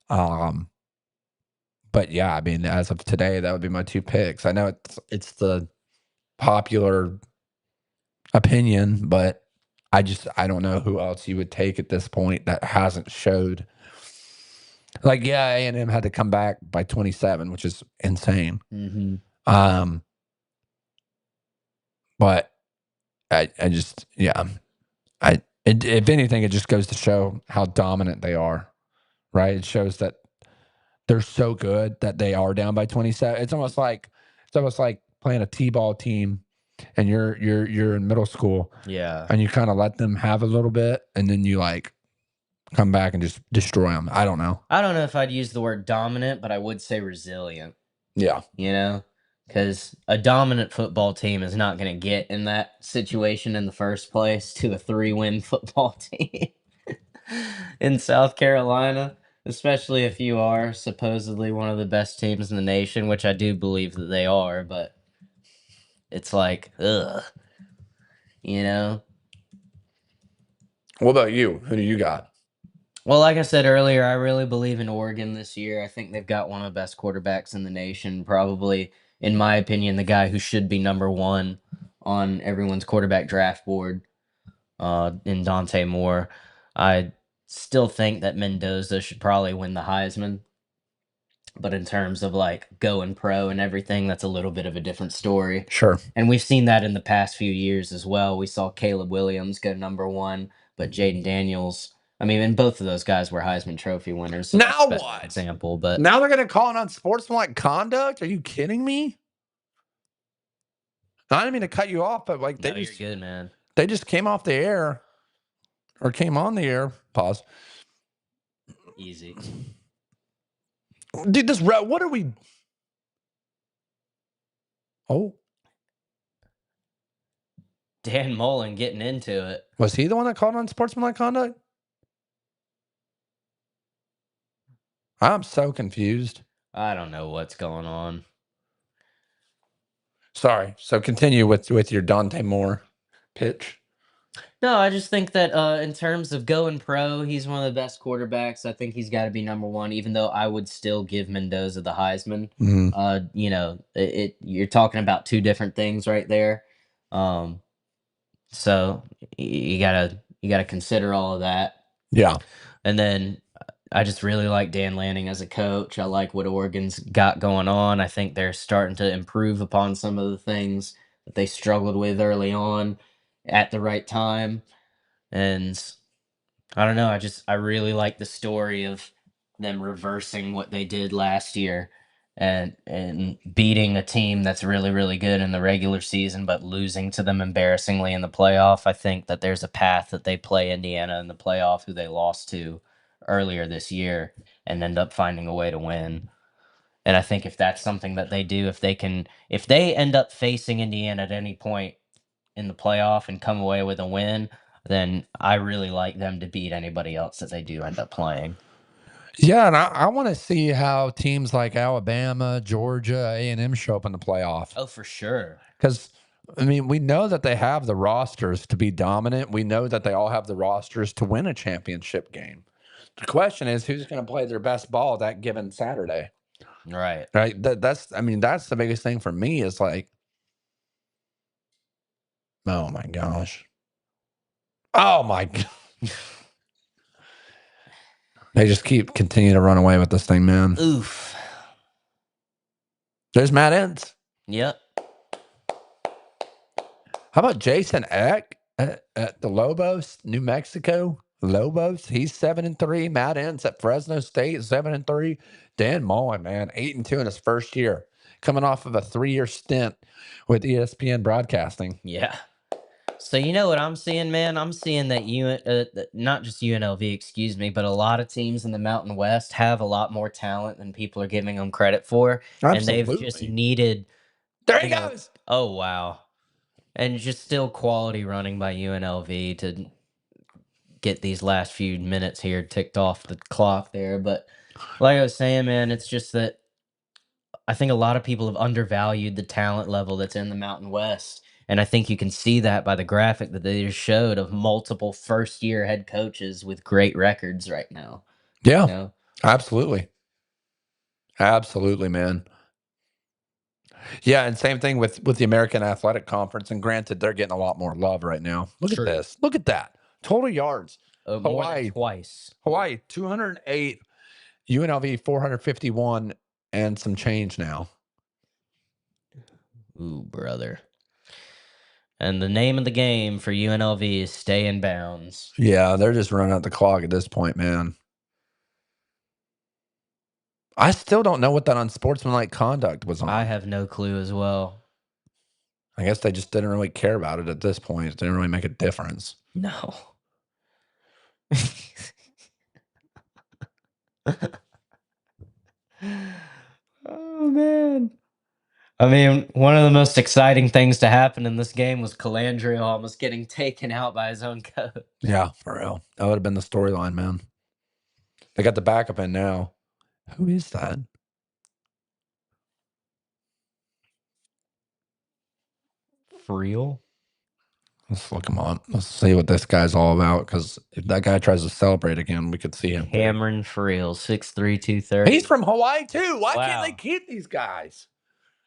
[SPEAKER 1] But yeah, I mean, as of today, that would be my two picks. I know it's the popular opinion, but I don't know who else you would take at this point that hasn't showed. Like, yeah, A&M had to come back by 27, which is insane.
[SPEAKER 2] Mm-hmm.
[SPEAKER 1] Um, but I just, yeah, if anything, it just goes to show how dominant they are, right? It shows that they're so good that they are down by 27. It's almost like playing a T-ball team and you're in middle school
[SPEAKER 2] Yeah.
[SPEAKER 1] and you kind of let them have a little bit and then you like come back and just destroy them. I don't know.
[SPEAKER 2] I don't know if I'd use the word dominant, but I would say resilient,
[SPEAKER 1] Yeah.
[SPEAKER 2] because a dominant football team is not going to get in that situation in the first place to a 3-win football team in South Carolina, especially if you are supposedly one of the best teams in the nation, which I do believe that they are, but it's like, ugh, you know?
[SPEAKER 1] What about you? Who do you got?
[SPEAKER 2] Well, like I said earlier, I really believe in Oregon this year. I think they've got one of the best quarterbacks in the nation. Probably, in my opinion, the guy who should be number one on everyone's quarterback draft board, in Dante Moore. I still think that Mendoza should probably win the Heisman. But in terms of like going pro and everything, that's a little bit of a different story.
[SPEAKER 1] Sure.
[SPEAKER 2] And we've seen that in the past few years as well. We saw Caleb Williams go number one, but Jaden Daniels. I mean, and both of those guys were Heisman Trophy winners. So
[SPEAKER 1] Now
[SPEAKER 2] that's
[SPEAKER 1] what?
[SPEAKER 2] example, but
[SPEAKER 1] Now they're going to call it on sportsmanlike conduct? Are you kidding me? I didn't mean to cut you off, but like
[SPEAKER 2] no, you're good, man.
[SPEAKER 1] they just came off the air or came on the air. Pause.
[SPEAKER 2] Easy.
[SPEAKER 1] Dude, what are we? Oh,
[SPEAKER 2] Dan Mullen getting into it.
[SPEAKER 1] was he the one that called on sportsmanlike conduct? I'm so confused.
[SPEAKER 2] I don't know what's going on.
[SPEAKER 1] Sorry. So continue with your Dante Moore pitch.
[SPEAKER 2] No, I just think that in terms of going pro, he's one of the best quarterbacks. I think he's got to be number one, even though I would still give Mendoza the Heisman.
[SPEAKER 1] Mm-hmm.
[SPEAKER 2] You're talking about two different things right there. So you gotta consider all of that.
[SPEAKER 1] Yeah.
[SPEAKER 2] And then I just really like Dan Lanning as a coach. I like what Oregon's got going on. I think they're starting to improve upon some of the things that they struggled with early on at the right time. And I don't know, I really like the story of them reversing what they did last year and beating a team that's really, really good in the regular season, but losing to them embarrassingly in the playoff. I think that there's a path that they play Indiana in the playoff, who they lost to earlier this year, and end up finding a way to win. And I think if that's something that they do, if they end up facing Indiana at any point in the playoff and come away with a win, then I really like them to beat anybody else that they do end up playing.
[SPEAKER 1] Yeah, and I want to see how teams like Alabama, Georgia, A&M show up in the playoff.
[SPEAKER 2] Oh, for sure.
[SPEAKER 1] Because, I mean, we know that they have the rosters to be dominant. We know that they all have the rosters to win a championship game. The question is, who's going to play their best ball that given Saturday?
[SPEAKER 2] Right.
[SPEAKER 1] Right? That's the biggest thing for me is like, oh my gosh. Oh my God. They just continue to run away with this thing, man.
[SPEAKER 2] Oof.
[SPEAKER 1] There's Matt Entz.
[SPEAKER 2] Yep.
[SPEAKER 1] How about Jason Eck at the Lobos, New Mexico? Lobos, he's 7-3. Matt Entz at Fresno State, 7-3. Dan Mullen, man, 8-2 in his first year, coming off of a 3-year stint with ESPN broadcasting.
[SPEAKER 2] Yeah. So you know what I'm seeing, man? I'm seeing that not just UNLV, excuse me, but a lot of teams in the Mountain West have a lot more talent than people are giving them credit for, and they've just
[SPEAKER 1] Absolutely.
[SPEAKER 2] needed,
[SPEAKER 1] There he goes.
[SPEAKER 2] oh wow, and just still quality running by UNLV to get these last few minutes here ticked off the clock there. But like I was saying, man, it's just that I think a lot of people have undervalued the talent level that's in the Mountain West. And I think you can see that by the graphic that they just showed of multiple first year head coaches with great records right now.
[SPEAKER 1] Yeah,
[SPEAKER 2] You know?
[SPEAKER 1] absolutely. Absolutely, man. Yeah, and same thing with the American Athletic Conference. And granted, they're getting a lot more love right now. Look
[SPEAKER 2] True.
[SPEAKER 1] at this. Look at that. Total yards.
[SPEAKER 2] More than twice.
[SPEAKER 1] Hawaii, 208. UNLV, 451 and some change now.
[SPEAKER 2] Ooh, brother. And the name of the game for UNLV is stay in bounds.
[SPEAKER 1] Yeah, they're just running out the clock at this point, man. I still don't know what that unsportsmanlike conduct was on.
[SPEAKER 2] I have no clue as well.
[SPEAKER 1] I guess they just didn't really care about it at this point. It didn't really make a difference.
[SPEAKER 2] No. Oh, man. I mean, one of the most exciting things to happen in this game was Calandria almost getting taken out by his own coach.
[SPEAKER 1] Yeah, for real. That would have been the storyline, man. They got the backup in now. Who is that?
[SPEAKER 2] For real?
[SPEAKER 1] Let's look him up. Let's see what this guy's all about. Because if that guy tries to celebrate again, we could see him.
[SPEAKER 2] Cameron Friel, 6'3", 230.
[SPEAKER 1] He's from Hawaii too. Why
[SPEAKER 2] Wow.
[SPEAKER 1] can't they keep these guys?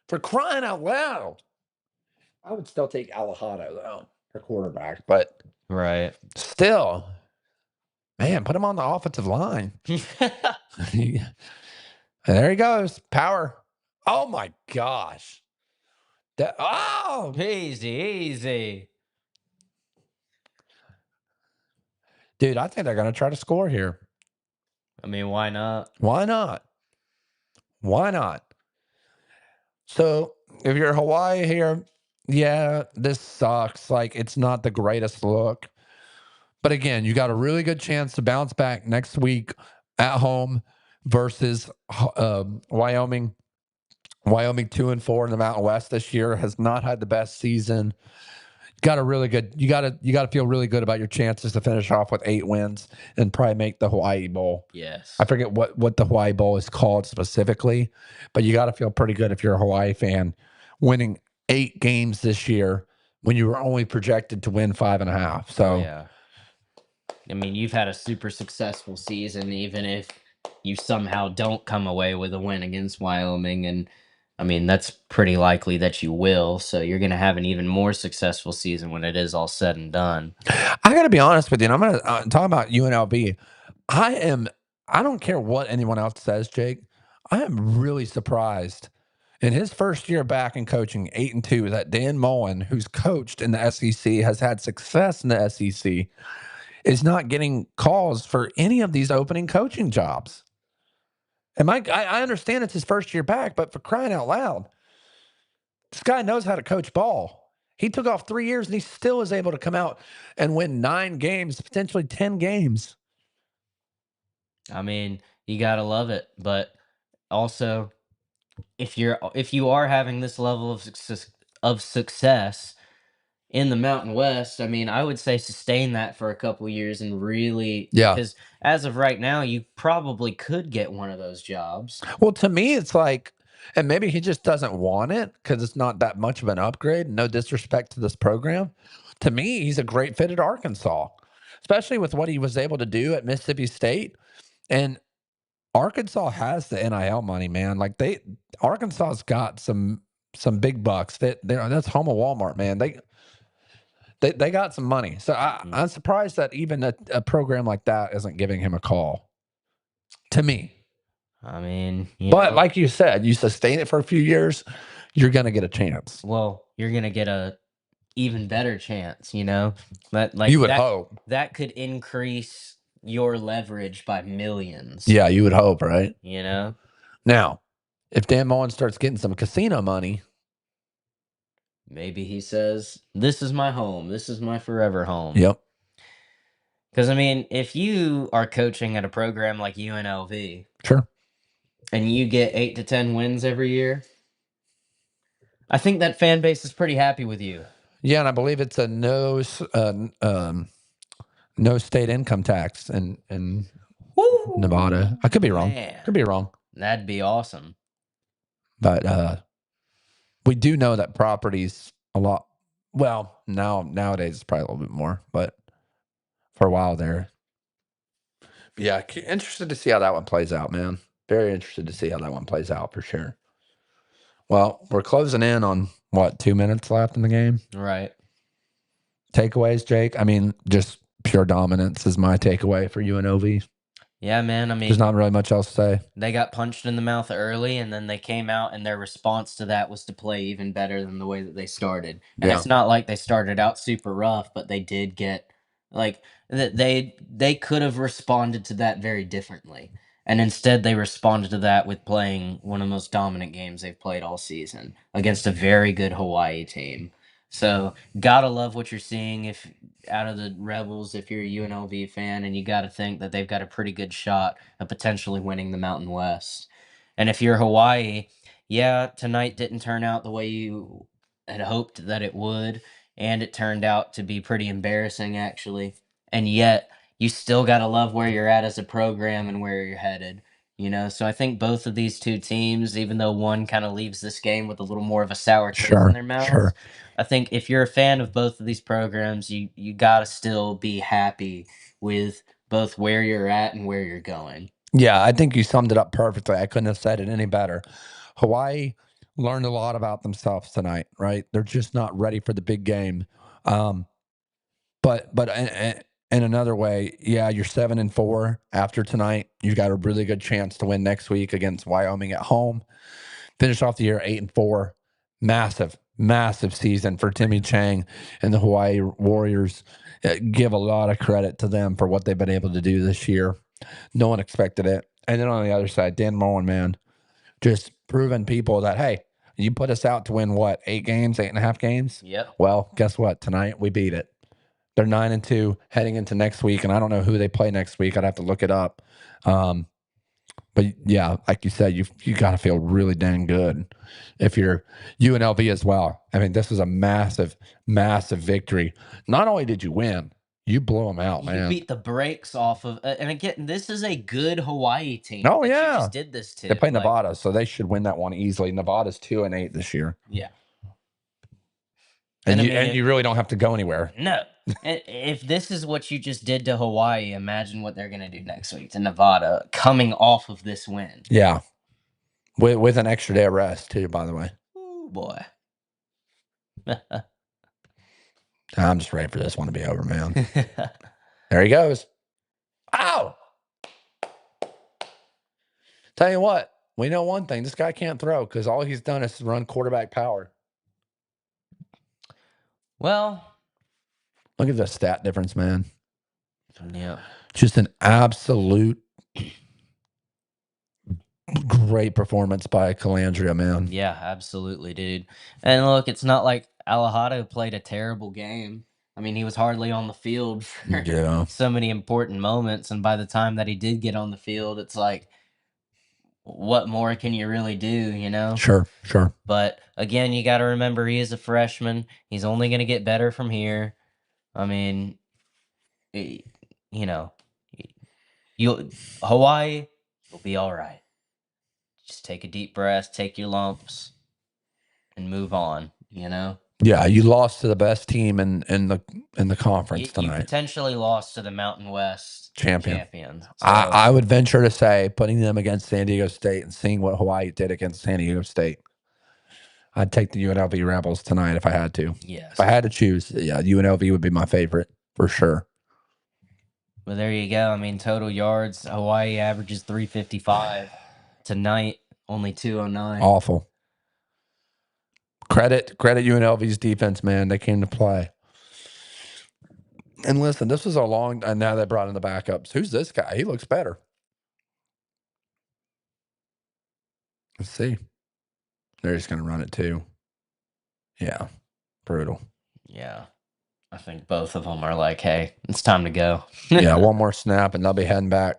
[SPEAKER 1] For crying out loud. I would still take Alejado though for quarterback, but
[SPEAKER 2] Right.
[SPEAKER 1] still, man, put him on the offensive line. There he goes. Power. Oh my gosh.
[SPEAKER 2] Easy.
[SPEAKER 1] Dude, I think they're going to try to score here.
[SPEAKER 2] I mean, why not?
[SPEAKER 1] Why not? Why not? So, if you're Hawaii here, yeah, this sucks. Like, it's not the greatest look. But again, you got a really good chance to bounce back next week at home versus Wyoming. Wyoming 2-4 in the Mountain West this year has not had the best season. You got to feel really good about your chances to finish off with 8 wins and probably make the Hawaii Bowl.
[SPEAKER 2] Yes.
[SPEAKER 1] I forget what the Hawaii Bowl is called specifically, but you got to feel pretty good if you're a Hawaii fan winning 8 games this year when you were only projected to win 5.5. So
[SPEAKER 2] yeah. I mean, you've had a super successful season, even if you somehow don't come away with a win against Wyoming. And I mean, that's pretty likely that you will. So you're going to have an even more successful season when it is all said and done.
[SPEAKER 1] I got to be honest with you. And I'm going to talk about UNLV. I don't care what anyone else says, Jake. I am really surprised in his first year back in coaching, 8-2, that Dan Mullen, who's coached in the SEC, has had success in the SEC, is not getting calls for any of these opening coaching jobs. And I understand it's his first year back, but for crying out loud, this guy knows how to coach ball. He took off 3 years and he still is able to come out and win 9 games, potentially 10 games.
[SPEAKER 2] I mean, you got to love it. But also, if you are having this level of success in the Mountain West, I mean, I would say sustain that for a couple years and really, because as of right now, you probably could get one of those jobs.
[SPEAKER 1] Well, to me, it's like, and maybe he just doesn't want it because it's not that much of an upgrade. No disrespect to this program. To me, he's a great fit at Arkansas, especially with what he was able to do at Mississippi State. And Arkansas has the NIL money, man. Like Arkansas's got some big bucks. That's home of Walmart, man. They got some money. So I'm surprised that even a program like that isn't giving him a call. To me.
[SPEAKER 2] I mean,
[SPEAKER 1] But like you said, you sustain it for a few years, you're going to get a chance.
[SPEAKER 2] well, you're gonna get a even better chance, But
[SPEAKER 1] You would hope.
[SPEAKER 2] that could increase your leverage by millions.
[SPEAKER 1] Yeah, you would hope, right?
[SPEAKER 2] You know?
[SPEAKER 1] Now, if Dan Mullen starts getting some casino money,
[SPEAKER 2] Maybe he says, "This is my home. This is my forever home."
[SPEAKER 1] yep,
[SPEAKER 2] Because I mean, if you are coaching at a program like UNLV
[SPEAKER 1] sure.
[SPEAKER 2] and you get 8 to 10 wins every year, I think that fan base is pretty happy with you.
[SPEAKER 1] Yeah, and I believe it's a no state income tax in
[SPEAKER 2] Woo,
[SPEAKER 1] Nevada. I could be wrong.
[SPEAKER 2] man,
[SPEAKER 1] Could be wrong.
[SPEAKER 2] that'd be awesome.
[SPEAKER 1] But we do know that properties a lot. Well, nowadays it's probably a little bit more, but for a while there, yeah. Interested to see how that one plays out, man. Very interested to see how that one plays out for sure. Well, we're closing in on what, 2 minutes left in the game.
[SPEAKER 2] Right.
[SPEAKER 1] Takeaways, Jake. I mean, just pure dominance is my takeaway for UNLV.
[SPEAKER 2] Yeah, man. I mean,
[SPEAKER 1] There's not really much else to say.
[SPEAKER 2] they got punched in the mouth early, and then they came out, and their response to that was to play even better than the way that they started. And
[SPEAKER 1] Yeah.
[SPEAKER 2] it's not like they started out super rough, but they did get like they could have responded to that very differently. And instead they responded to that with playing one of the most dominant games they've played all season against a very good Hawaii team. So, gotta love what you're seeing if out of the Rebels, if you're a UNLV fan, and you gotta think that they've got a pretty good shot of potentially winning the Mountain West. And if you're Hawaii, yeah, tonight didn't turn out the way you had hoped that it would, and it turned out to be pretty embarrassing actually. And yet, you still got to love where you're at as a program and where you're headed. So I think both of these two teams, even though one kind of leaves this game with a little more of a sour taste in their mouths,
[SPEAKER 1] Sure.
[SPEAKER 2] I think if you're a fan of both of these programs, you got to still be happy with both where you're at and where you're going.
[SPEAKER 1] Yeah, I think you summed it up perfectly. I couldn't have said it any better. Hawaii learned a lot about themselves tonight, right? They're just not ready for the big game. But in another way, yeah, you're 7-4 after tonight. You've got a really good chance to win next week against Wyoming at home. Finish off the year 8-4. Massive season for Timmy Chang and the Hawaii Warriors. Give a lot of credit to them for what they've been able to do this year. No one expected it. And then on the other side, Dan Mullen, man, just proving people that, hey, you put us out to win what, 8.5 games?
[SPEAKER 2] Yep.
[SPEAKER 1] Well, guess what? Tonight we beat it. They're 9-2 heading into next week, and I don't know who they play next week. I'd have to look it up. But yeah, like you said, you got to feel really dang good if you're UNLV as well. I mean, this was a massive victory. Not only did you win, you blew them out, man.
[SPEAKER 2] You beat the brakes off of, and again, this is a good Hawaii team.
[SPEAKER 1] Oh
[SPEAKER 2] that
[SPEAKER 1] yeah,
[SPEAKER 2] you just did this to.
[SPEAKER 1] They play Nevada, so they should win that one easily. Nevada's 2-8 this year.
[SPEAKER 2] Yeah,
[SPEAKER 1] and you really don't have to go anywhere.
[SPEAKER 2] No. If this is what you just did to Hawaii, imagine what they're going to do next week to Nevada, coming off of this win.
[SPEAKER 1] Yeah, with an extra day of rest too, by the way.
[SPEAKER 2] Oh boy.
[SPEAKER 1] I'm just ready for this one to be over, man. There he goes. Ow! Tell you what, we know one thing. This guy can't throw because all he's done is run quarterback power.
[SPEAKER 2] Well,
[SPEAKER 1] look at the stat difference, man.
[SPEAKER 2] Yeah.
[SPEAKER 1] Just an absolute great performance by Calandria, man.
[SPEAKER 2] Yeah, absolutely, dude. And look, it's not like Alejado played a terrible game. I mean, he was hardly on the field for so many important moments. And by the time that he did get on the field, it's like, what more can you really do,
[SPEAKER 1] Sure.
[SPEAKER 2] But again, you got to remember he is a freshman. He's only going to get better from here. I mean, Hawaii, you'll be all right. Just take a deep breath, take your lumps, and move on.
[SPEAKER 1] Yeah, you lost to the best team in the conference tonight.
[SPEAKER 2] You potentially lost to the Mountain West champions. So,
[SPEAKER 1] I would venture to say, putting them against San Diego State and seeing what Hawaii did against San Diego State, I'd take the UNLV Rebels tonight if I had to.
[SPEAKER 2] Yes.
[SPEAKER 1] If I had to choose, yeah, UNLV would be my favorite for sure.
[SPEAKER 2] Well, there you go. I mean, total yards, Hawaii averages 355. Tonight, only 209.
[SPEAKER 1] Awful. Credit UNLV's defense, man. They came to play. And listen, this was a long, and now they brought in the backups. Who's this guy? He looks better. Let's see. They're just going to run it too. Yeah. Brutal.
[SPEAKER 2] Yeah. I think both of them are like, hey, it's time to go.
[SPEAKER 1] Yeah. One more snap and they'll be heading back.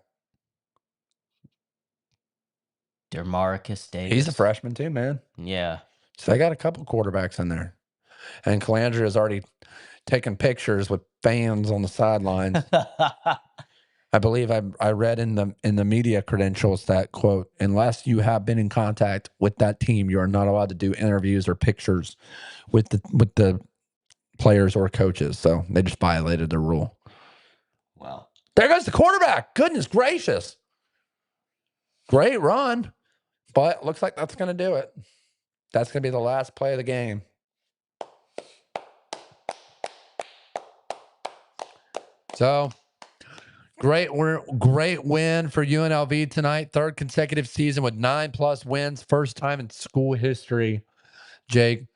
[SPEAKER 2] DeMarcus Davis.
[SPEAKER 1] He's a freshman too, man.
[SPEAKER 2] Yeah.
[SPEAKER 1] So they got a couple quarterbacks in there. And Calandra has already taken pictures with fans on the sidelines. I believe I read in the media credentials that, quote, unless you have been in contact with that team, you are not allowed to do interviews or pictures with the players or coaches. So they just violated the rule.
[SPEAKER 2] Wow.
[SPEAKER 1] There goes the quarterback. Goodness gracious. Great run. But looks like that's going to do it. That's going to be the last play of the game. So great win for UNLV tonight. Third consecutive season with 9+ wins. First time in school history. Jake,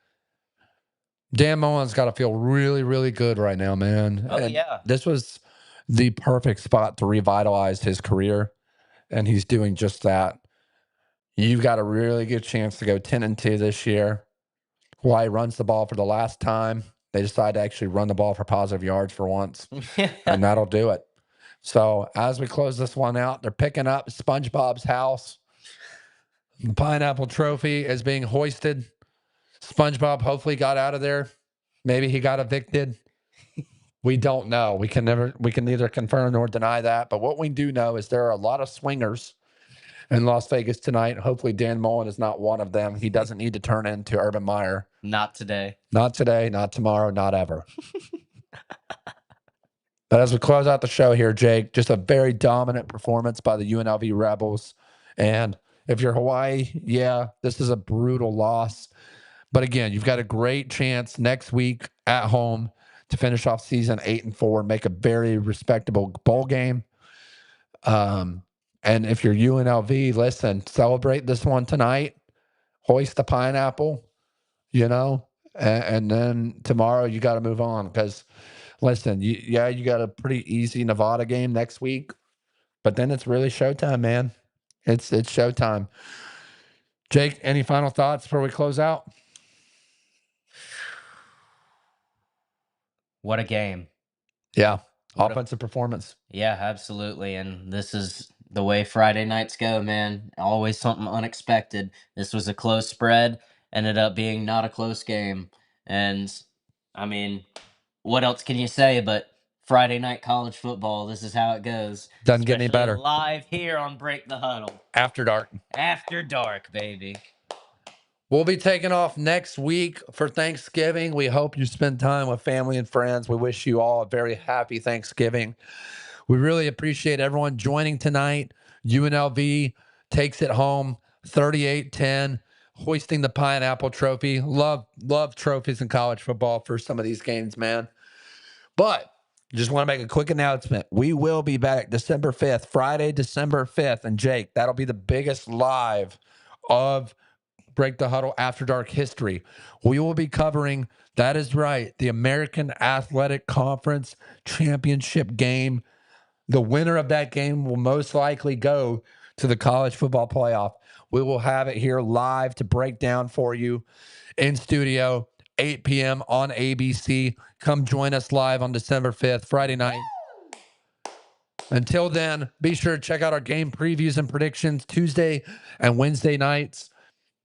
[SPEAKER 1] Dan Mullen's got to feel really, really good right now, man.
[SPEAKER 2] Oh,
[SPEAKER 1] and
[SPEAKER 2] yeah.
[SPEAKER 1] This was the perfect spot to revitalize his career, and he's doing just that. You've got a really good chance to go 10-2 this year. Hawaii runs the ball for the last time. They decide to actually run the ball for positive yards for once, and that'll do it. So as we close this one out, they're picking up SpongeBob's house. The pineapple trophy is being hoisted. SpongeBob hopefully got out of there. Maybe he got evicted. We don't know. We can neither confirm nor deny that. But what we do know is there are a lot of swingers in Las Vegas tonight. Hopefully Dan Mullen is not one of them. He doesn't need to turn into Urban Meyer.
[SPEAKER 2] Not today.
[SPEAKER 1] Not today, not tomorrow, not ever. But as we close out the show here, Jake, just a very dominant performance by the UNLV Rebels. And if you're Hawaii, yeah, this is a brutal loss. But again, you've got a great chance next week at home to finish off season 8-4, make a very respectable bowl game. And if you're UNLV, listen, celebrate this one tonight, hoist the pineapple, and then tomorrow you got to move on because, listen, you got a pretty easy Nevada game next week, but then it's really showtime, man. It's showtime. Jake, any final thoughts before we close out?
[SPEAKER 2] What a game.
[SPEAKER 1] Yeah. Offensive performance.
[SPEAKER 2] Yeah, absolutely. And this is the way Friday nights go, man. Always something unexpected. This was a close spread, ended up being not a close game. And I mean, what else can you say but Friday night college football? This is how it goes.
[SPEAKER 1] Doesn't get any better.
[SPEAKER 2] Live here on Break the Huddle.
[SPEAKER 1] After dark.
[SPEAKER 2] After dark, baby.
[SPEAKER 1] We'll be taking off next week for Thanksgiving. We hope you spend time with family and friends. We wish you all a very happy Thanksgiving. We really appreciate everyone joining tonight. UNLV takes it home 38-10, hoisting the pineapple trophy. Love trophies in college football for some of these games, man. But just want to make a quick announcement. We will be back December 5th, Friday, December 5th. And Jake, that'll be the biggest live of Break the Huddle After Dark history. We will be covering, that is right, the American Athletic Conference Championship game. The winner of that game will most likely go to the college football playoff. We will have it here live to break down for you in studio, 8 p.m. on ABC. Come join us live on December 5th, Friday night. Until then, be sure to check out our game previews and predictions Tuesday and Wednesday nights,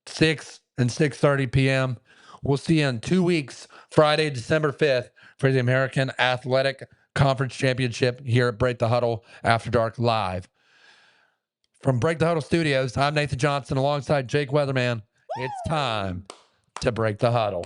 [SPEAKER 1] 6 and 6:30 p.m. We'll see you in 2 weeks, Friday, December 5th, for the American Athletic Conference Championship here at Break the Huddle After Dark Live. From Break the Huddle Studios, I'm Nathan Johnson alongside Jake Weatherman. It's time to break the huddle.